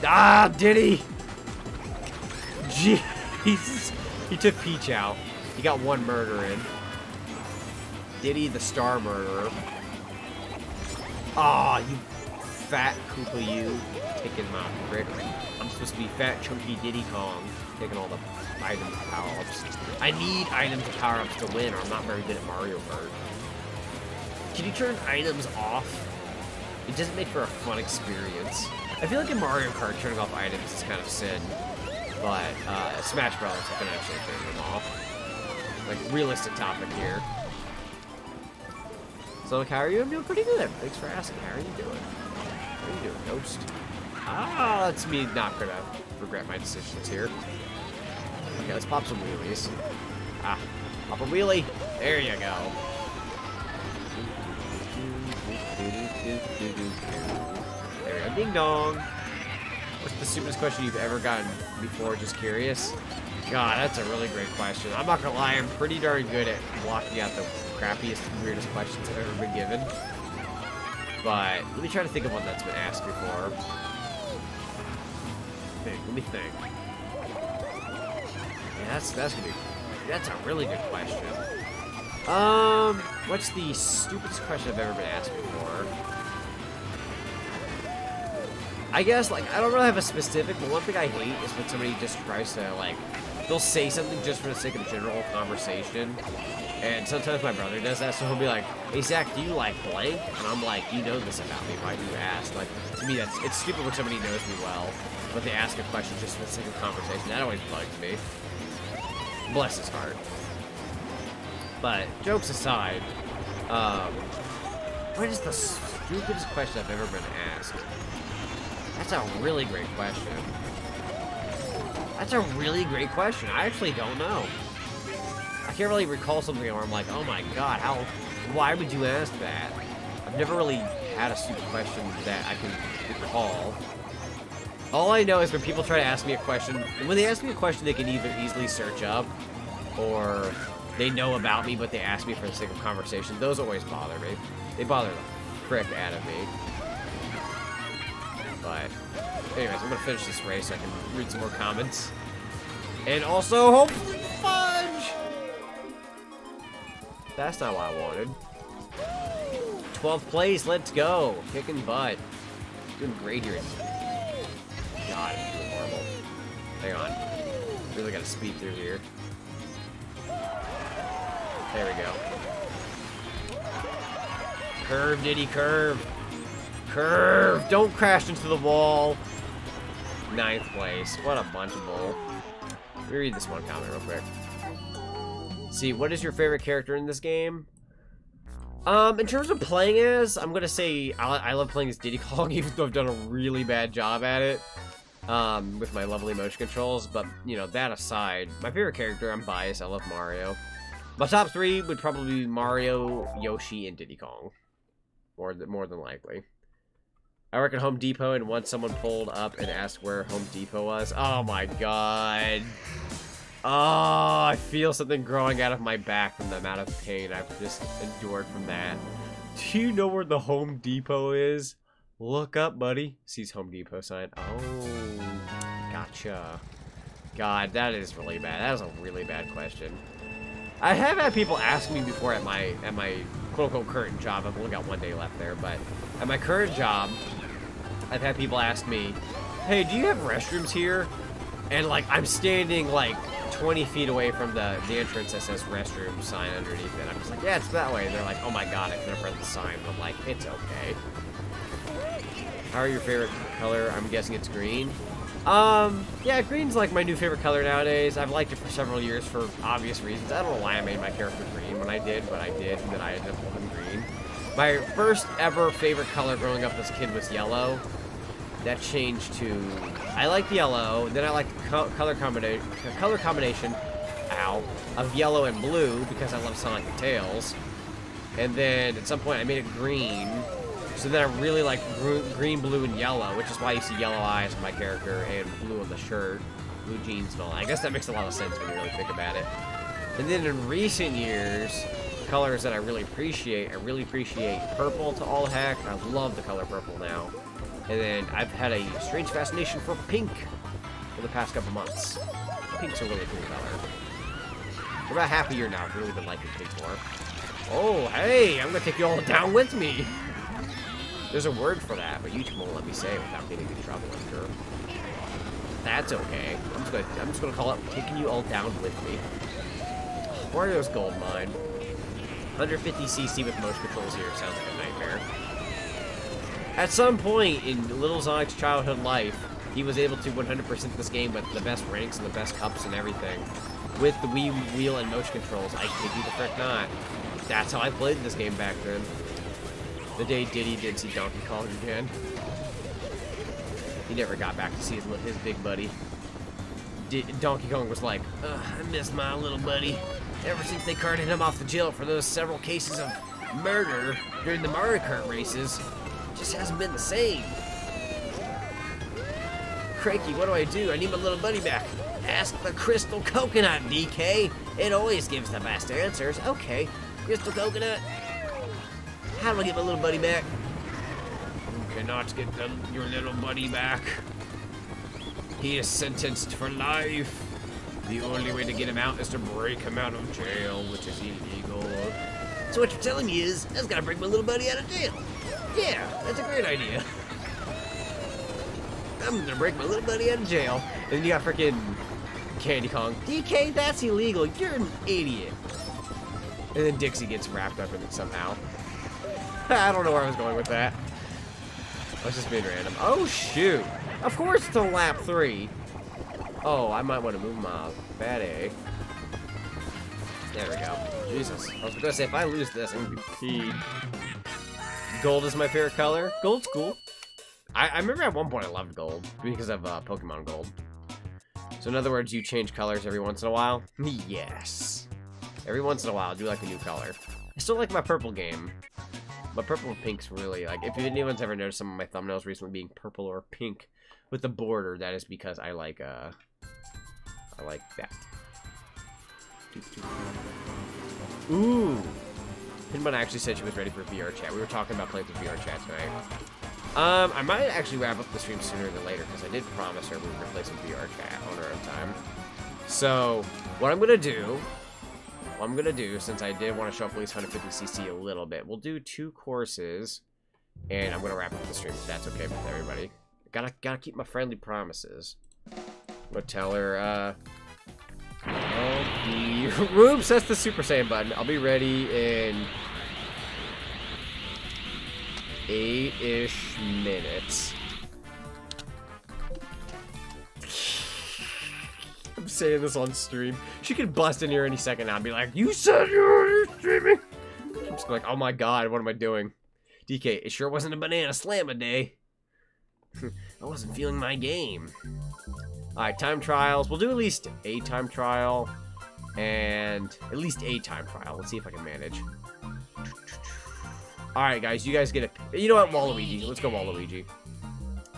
Ah, Diddy. Jesus. He took Peach out. He got one murder in. Diddy, the star murderer. Ah, you fat Koopa, you. Taking my brick. I'm supposed to be fat, chunky Diddy Kong. Taking all the items and power-ups. I need items and power-ups to win, or I'm not very good at Mario Kart. Can you turn items off? It doesn't make for a fun experience. I feel like in Mario Kart, turning off items is kind of sin. But, Smash Brothers, I can actually turn them off. Like, realistic topic here. So, like, how are you? I'm doing pretty good. Thanks for asking. How are you doing? How are you doing, Ghost? Ah, that's me not gonna regret my decisions here. Okay, let's pop some wheelies. Ah, pop a wheelie. There you go. There we go. Ding dong. What's the stupidest question you've ever gotten before? Just curious. God, that's a really great question. I'm not gonna lie, I'm pretty darn good at blocking out the crappiest, weirdest questions I've ever been given. But let me try to think of one that's been asked before. Let me think. Yeah, that's a really good question. What's the stupidest question I've ever been asked before? I guess, like, I don't really have a specific, but one thing I hate is when somebody just tries to, like, they'll say something just for the sake of general conversation. And sometimes my brother does that, so he'll be like, hey, Zach, do you like blank? And I'm like, you know this about me, why do you ask? Like, to me, it's stupid when somebody knows me well, but they ask a question just for the sake of conversation. That always bugs me. Bless his heart. But, jokes aside, what is the stupidest question I've ever been asked? That's a really great question. That's a really great question. I actually don't know. I can't really recall something where I'm like, oh my god, why would you ask that? I've never really had a stupid question that I can recall. All I know is when people try to ask me a question, and when they ask me a question they can either easily search up, or they know about me but they ask me for the sake of conversation, those always bother me. They bother the frick out of me. But, anyways, I'm gonna finish this race so I can read some more comments. And also, hopefully, fudge! That's not what I wanted. 12th place, let's go. Kicking butt. doing great here. God, I'm doing horrible. Hang on. Really gotta speed through here. There we go. Curve, Diddy, curve. Curve! Don't crash into the wall. 9th place. What a bunch of bull. Let me read this one comment real quick. See, what is your favorite character in this game? In terms of playing as, I'm gonna say I love playing as Diddy Kong, even though I've done a really bad job at it. With my lovely motion controls, but, you know, that aside, my favorite character, I'm biased, I love Mario. My top 3 would probably be Mario, Yoshi, and Diddy Kong. More than likely. I work at Home Depot, and once someone pulled up and asked where Home Depot was. Oh my god. Oh, I feel something growing out of my back from the amount of pain I've just endured from that. Do you know where the Home Depot is? Look up, buddy. Sees Home Depot sign. Oh, gotcha. God, that is really bad. That is a really bad question. I have had people ask me before at my quote-unquote current job. I've only got 1 day left there, but at my current job, I've had people ask me, hey, do you have restrooms here? And, like, I'm standing, like, 20 feet away from the entrance that says restroom sign underneath it. I'm just like, yeah, it's that way. And they're like, oh my god, I could have read the sign. But I'm like, it's okay. How are your favorite color? I'm guessing it's green. Yeah, green's like my new favorite color nowadays. I've liked it for several years for obvious reasons. I don't know why I made my character green when I did, but I did, and then I ended up holding green. My first ever favorite color growing up as a kid was yellow. That changed to... I liked yellow, then I liked the color combination, ow, of yellow and blue because I love Sonic and Tails. And then at some point I made it green. So then I really like green, blue, and yellow, which is why you see yellow eyes on my character and blue on the shirt, blue jeans and all. I guess that makes a lot of sense when you really think about it. And then in recent years, colors that I really appreciate purple to all heck. I love the color purple now. And then I've had a strange fascination for pink for the past couple months. Pink's a really cool color. For about half a year now, I've really been liking pink more. Oh, hey, I'm gonna take you all down with me. There's a word for that, but YouTube won't let me say it without getting in trouble, I'm sure. That's okay. I'm just gonna call it taking you all down with me. Mario's gold mine. 150cc with motion controls here sounds like a nightmare. At some point in Little Zonic's childhood life, he was able to 100% this game with the best ranks and the best cups and everything. With the Wii wheel and motion controls, I kid you the frick not. That's how I played this game back then. The day Diddy did see Donkey Kong again. He never got back to see his big buddy. Donkey Kong was like, I miss my little buddy. Ever since they carted him off the jail for those several cases of murder during the Mario Kart races, it just hasn't been the same. Cranky, what do? I need my little buddy back. Ask the Crystal Coconut, DK. It always gives the best answers. Okay, Crystal Coconut. How do I get my little buddy back? You cannot get your little buddy back. He is sentenced for life. The only way to get him out is to break him out of jail, which is illegal. So what you're telling me is, I just gotta break my little buddy out of jail. Yeah, that's a great idea. I'm gonna break my little buddy out of jail. And then you got frickin' Candy Kong. DK, that's illegal. You're an idiot. And then Dixie gets wrapped up in it somehow. I don't know where I was going with that. I was just being random. Oh, shoot. Of course it's on lap 3. Oh, I might want to move my bad A. There we go. Jesus. I was going to say, if I lose this, I'm going to be peed. Gold is my favorite color. Gold's cool. I remember at one point I loved gold because of Pokemon Gold. So in other words, you change colors every once in a while? Yes. Every once in a while, I do like a new color. I still like my purple game. But purple and pink's really, like, if anyone's ever noticed some of my thumbnails recently being purple or pink with the border, that is because I like that. Ooh! Pinbun actually said she was ready for VR chat. We were talking about playing through VR chat tonight. I might actually wrap up the stream sooner than later, because I did promise her we were going to play some VR chat on our own time. So, what I'm going to do, since I did want to show up at least 150cc a little bit, we'll do 2 courses, And I'm gonna wrap up the stream if that's okay with everybody. Gotta keep my friendly promises. I'm gonna tell her, Oops, that's the Super Saiyan button. I'll be ready in 8-ish minutes. I'm saying this on stream. She could bust in here any second now and be like, "You said you were streaming." I'm just like, "Oh my god, what am I doing?" DK, it sure wasn't a banana slam a day. I wasn't feeling my game. Alright, time trials. We'll do at least a time trial. And at least a time trial. Let's see if I can manage. Alright, guys. You guys get a... You know what? Waluigi. Let's go Waluigi.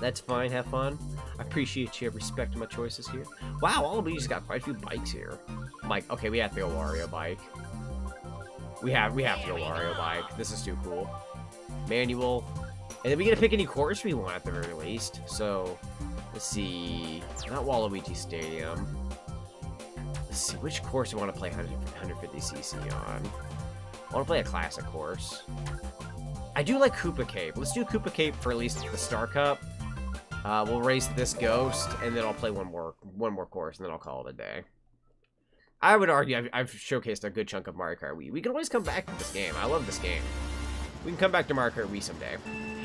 That's fine. Have fun. I appreciate you respecting my choices here. Wow, Waluigi's got quite a few bikes here. Mike, okay, we have to go Wario bike. We have to go Wario bike. This is too cool. Manual. And then we get to pick any course we want at the very least. So, let's see. Not Waluigi Stadium. Let's see, which course do I want to play 150cc on? I want to play a classic course. I do like Koopa Cape. Let's do Koopa Cape for at least the Star Cup. We'll race this Ghost, and then I'll play one more course, and then I'll call it a day. I would argue I've showcased a good chunk of Mario Kart Wii. We can always come back to this game. I love this game. We can come back to Mario Kart Wii someday.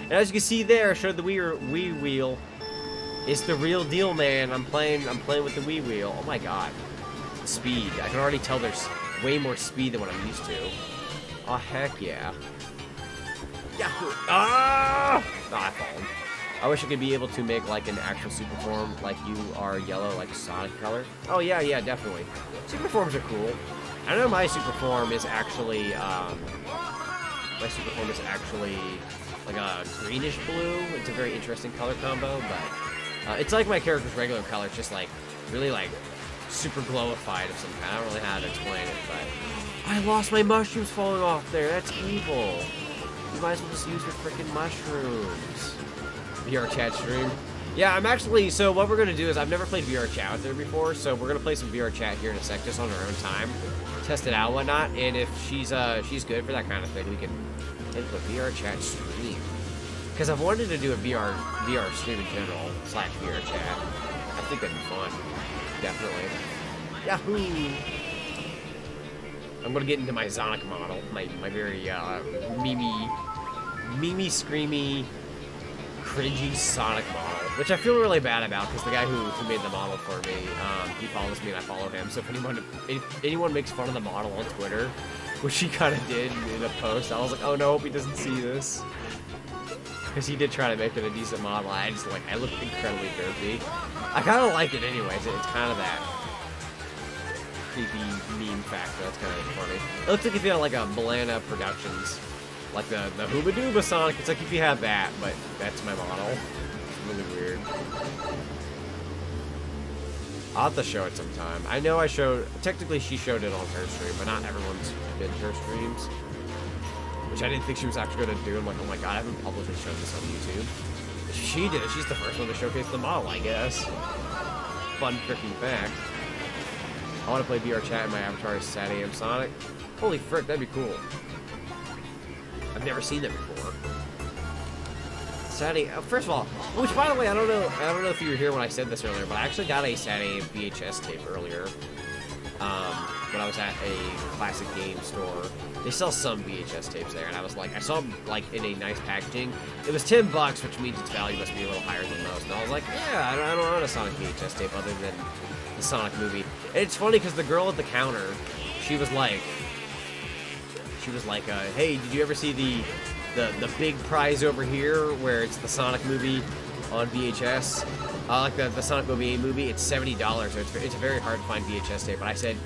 And as you can see there, I showed the Wii wheel. It's the real deal, man. I'm playing with the Wii wheel. Oh my god. Speed. I can already tell there's way more speed than what I'm used to. Oh heck yeah. Yahoo! Ah! Oh, I've fallen. I wish I could be able to make like an actual super form like you are yellow, like Sonic color. Oh yeah, yeah, definitely. Super forms are cool. I know my super form is actually like a greenish blue. It's a very interesting color combo, but it's like my character's regular color. It's just like really like super glowified of some kind. I don't really know how to explain it, but I lost my mushrooms falling off there. That's evil. You might as well just use your freaking mushrooms. VR chat stream. Yeah, I'm actually, so what we're going to do is, I've never played VR chat with her before, so we're going to play some VR chat here in a sec, just on our own time. Test it out and whatnot, and if she's good for that kind of thing, we can hit a VR chat stream. Because I've wanted to do a VR stream in general, / VR chat. I think that'd be fun. Definitely. Yahoo! I'm going to get into my Zonic model, my very, Mimi screamy, cringy Sonic model, which I feel really bad about because the guy who made the model for me, he follows me and I follow him. So if anyone makes fun of the model on Twitter, which he kind of did in a post, I was like, oh no, hope he doesn't see this, because he did try to make it a decent model. I look incredibly derpy. I kind of like it anyways. It's kind of that creepy meme factor. That's kind of funny. It looks like if you had like a Balana Productions. Like the Hooba Dooba Sonic, it's like if you have that, but that's my model. It's really weird. I'll have to show it sometime. I know technically she showed it on her stream, but not everyone's been to her streams. Which I didn't think she was actually going to do. I'm like, oh my god, I haven't publicly shown this on YouTube. She did it. She's the first one to showcase the model, I guess. Fun freaking fact. I want to play VR chat and my avatar is Sad AM Sonic. Holy frick, that'd be cool. I've never seen that before. Saturday, first of all, which by the way, I don't know if you were here when I said this earlier, but I actually got a Saturday VHS tape earlier. When I was at a classic game store. They sell some VHS tapes there, and I was like, I saw them like in a nice packaging. It was $10, which means its value must be a little higher than most. And I was like, yeah, I don't own a Sonic VHS tape other than the Sonic movie. And it's funny because the girl at the counter, she was like, hey, did you ever see the big prize over here where it's the Sonic movie on VHS? Like the Sonic movie, it's $70. So it's very hard to find VHS tape. But I said,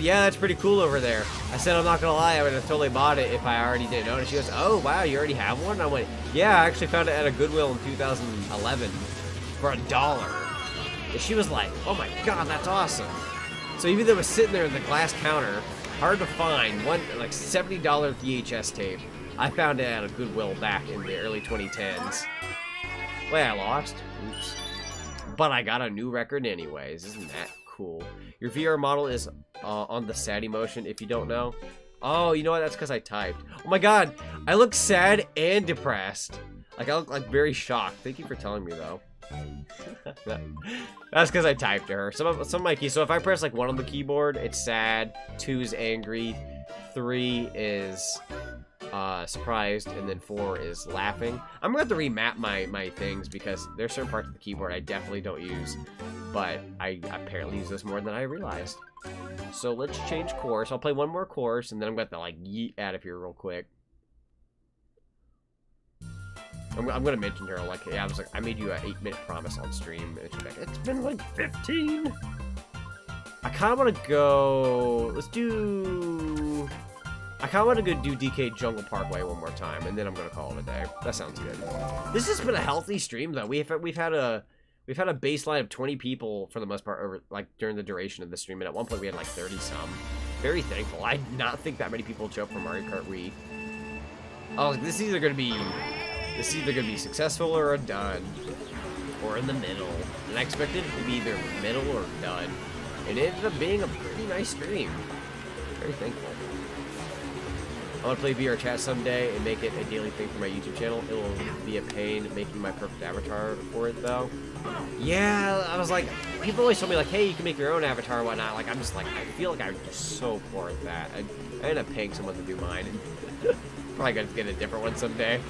yeah, that's pretty cool over there. I said, I'm not gonna lie, I would have totally bought it if I already didn't own it. She goes, oh wow, you already have one? And I went, yeah, I actually found it at a Goodwill in 2011 for $1. And she was like, oh my god, that's awesome. So even though it was sitting there in the glass counter, hard to find, one like $70 VHS tape, I found it at a Goodwill back in the early 2010s. Wait, I lost? Oops. But I got a new record anyways. Isn't that cool? Your VR model is on the Sadie motion, if you don't know. Oh, you know what? That's because I typed. Oh my god, I look sad and depressed. Like, I look like very shocked. Thank you for telling me, though. That's because I typed to her. Some of my keys. So if I press like 1 on the keyboard, it's sad. 2 is angry. 3 is surprised, and then 4 is laughing. I'm gonna have to remap my things because there's certain parts of the keyboard I definitely don't use, but I apparently use this more than I realized. So let's change course. I'll play one more course, and then I'm gonna have to like yeet out of here real quick. I'm gonna mention her like, yeah, I made you an 8-minute promise on stream, and she's like, it's been like 15. I kind of want to go. I kind of want to go do DK Jungle Parkway one more time, and then I'm gonna call it a day. That sounds good. This has been a healthy stream though. We've had a baseline of 20 people for the most part over like during the duration of the stream, and at one point we had like 30 some. Very thankful. I did not think that many people would show up for Mario Kart Wii. I was like, this is either gonna be successful or a dud, or in the middle. And I expected it to be either middle or dud. It ended up being a pretty nice stream. Very thankful. I want to play VR chat someday and make it a daily thing for my YouTube channel. It will be a pain making my perfect avatar for it, though. Yeah, I was like, people always told me, like, hey, you can make your own avatar and whatnot. Like, I'm just like, I feel like I'm just so poor at that. I end up paying someone to do mine. Probably gonna get a different one someday.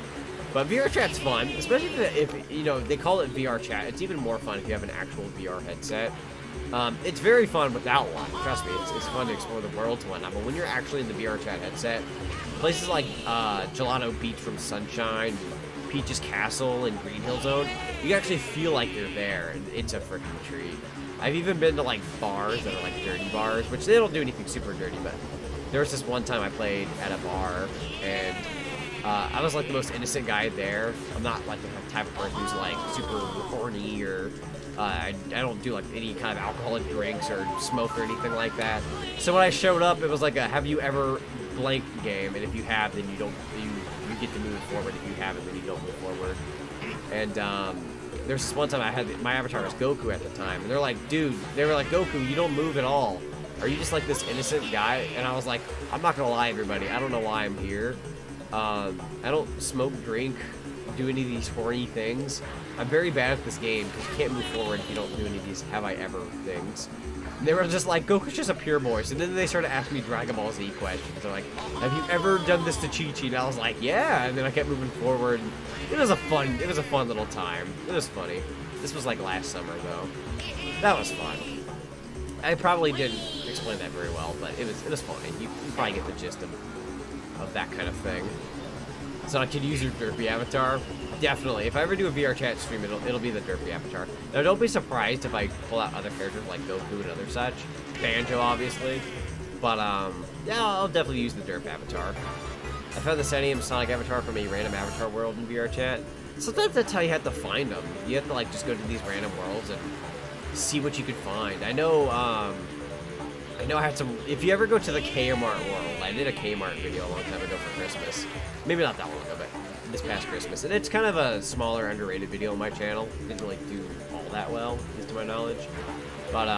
But VR chat's fun, especially if you know, they call it VR chat. It's even more fun if you have an actual VR headset. It's very fun without one. Trust me, it's fun to explore the world and whatnot. But when you're actually in the VR chat headset, places like Gelato Beach from Sunshine, Peach's Castle, and Green Hill Zone, you actually feel like you're there, and it's a freaking treat. I've even been to like bars that are like dirty bars, which they don't do anything super dirty, but there was this one time I played at a bar, and I was like the most innocent guy there. I'm not like the type of person who's like super horny or I don't do like any kind of alcoholic drinks or smoke or anything like that. So when I showed up, it was like a have you ever blank game, and if you have, then you get to move forward. If you haven't, then you don't move forward. And there's this one time I had my avatar was Goku at the time, and they're like, dude, they were like, Goku, you don't move at all. Are you just like this innocent guy? And I was like, I'm not gonna lie, everybody. I don't know why I'm here. I don't smoke, drink, do any of these horny things. I'm very bad at this game because you can't move forward if you don't do any of these have I ever things. And they were just like, Goku's just a pure boy. So then they started asking me Dragon Ball Z questions. They're like, have you ever done this to Chi-Chi? And I was like, yeah. And then I kept moving forward. It was a fun little time. It was funny. This was like last summer though. That was fun. I probably didn't explain that very well, but it was funny. You probably get the gist of that kind of thing. So I could use your derpy avatar. Definitely. If I ever do a VR chat stream, it'll be the derpy avatar. Now, don't be surprised if I pull out other characters like Goku and other such. Banjo, obviously. But, yeah, I'll definitely use the derp avatar. I found the Sonic avatar from a random avatar world in VR chat. Sometimes that's how you have to find them. You have to, like, just go to these random worlds and see what you could find. I know I had some. If you ever go to the Kmart world, I did a Kmart video a long time ago for Christmas. Maybe not that long ago, but this past Christmas. And it's kind of a smaller, underrated video on my channel. Didn't really do all that well, at least to my knowledge. But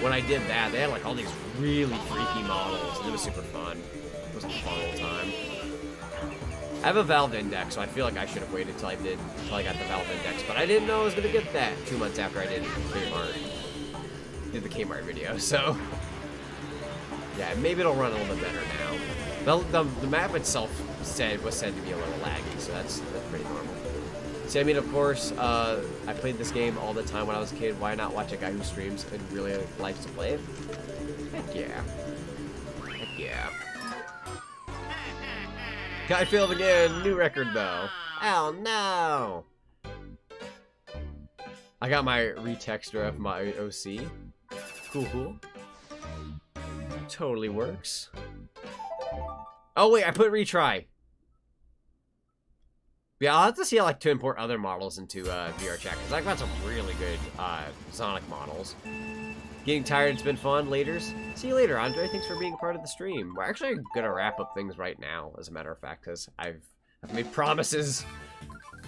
when I did that, they had like all these really freaky models, and it was super fun. It was a fun little time. I have a Valve Index, so I feel like I should have waited until I got the Valve Index, but I didn't know I was gonna get that 2 months after I did Kmart. Did the Kmart video, so yeah, maybe it'll run a little bit better now. The map itself was said to be a little laggy, so that's pretty normal. See, I mean, of course, I played this game all the time when I was a kid. Why not watch a guy who streams and really likes to play it? Heck yeah. Heck yeah. Guy failed again. New record, though. Oh, no. I got my retexture of my OC. Cool. Totally works. Oh, wait, I put retry. Yeah, I'll have to see how, like, to import other models into VR chat, because I've got some really good Sonic models. Getting tired, it's been fun. Laters. See you later, Andre. Thanks for being a part of the stream. We're actually going to wrap up things right now, as a matter of fact, because I've made promises.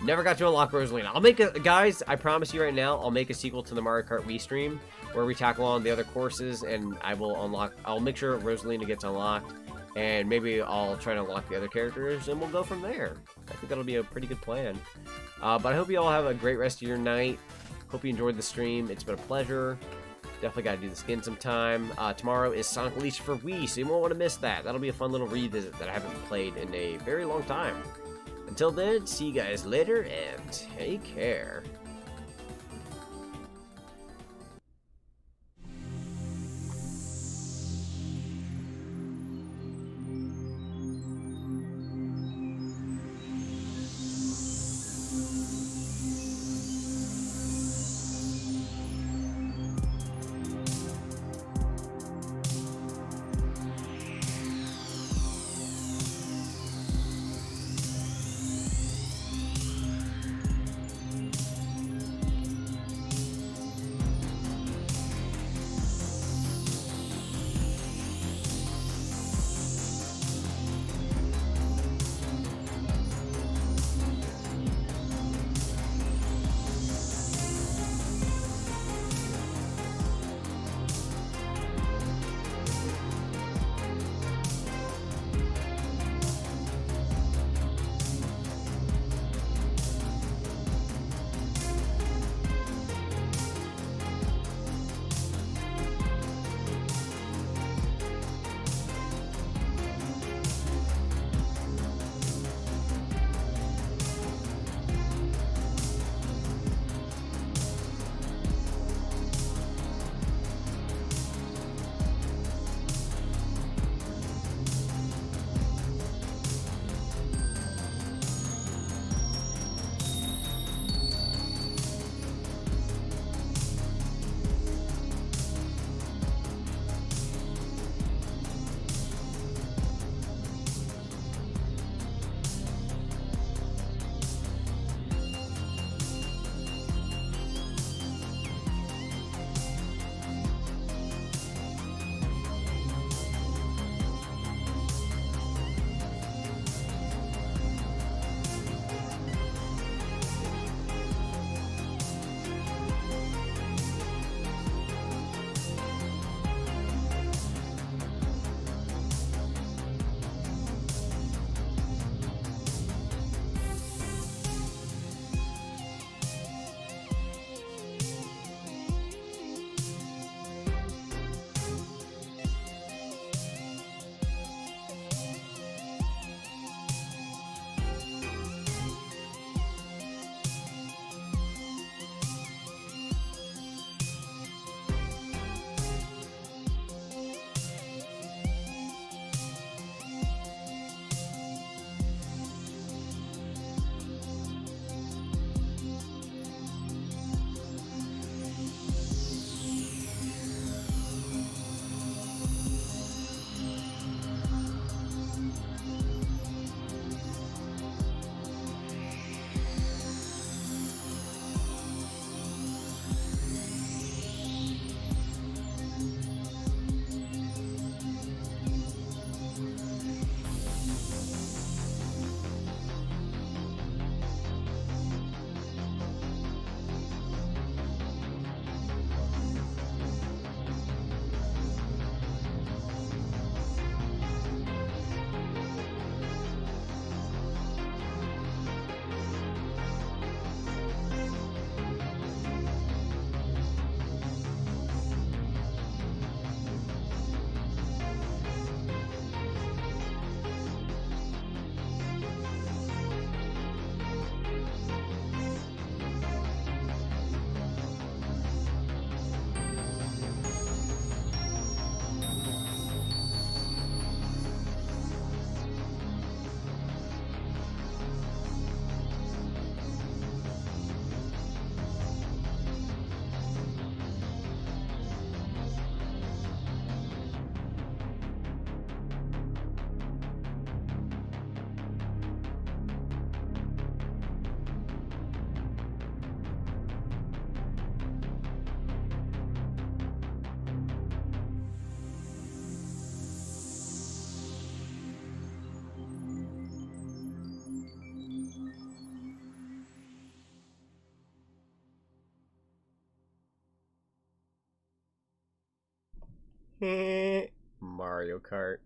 Never got to unlock Rosalina. I'll make a... Guys, I promise you right now, I'll make a sequel to the Mario Kart Wii stream, where we tackle on the other courses, and I'll make sure Rosalina gets unlocked. And maybe I'll try to unlock the other characters, and we'll go from there. I think that'll be a pretty good plan. But I hope you all have a great rest of your night. Hope you enjoyed the stream. It's been a pleasure. Definitely got to do this again sometime. Tomorrow is Sonic Unleashed for Wii, so you won't want to miss that. That'll be a fun little revisit that I haven't played in a very long time. Until then, see you guys later, and take care. Mario Kart.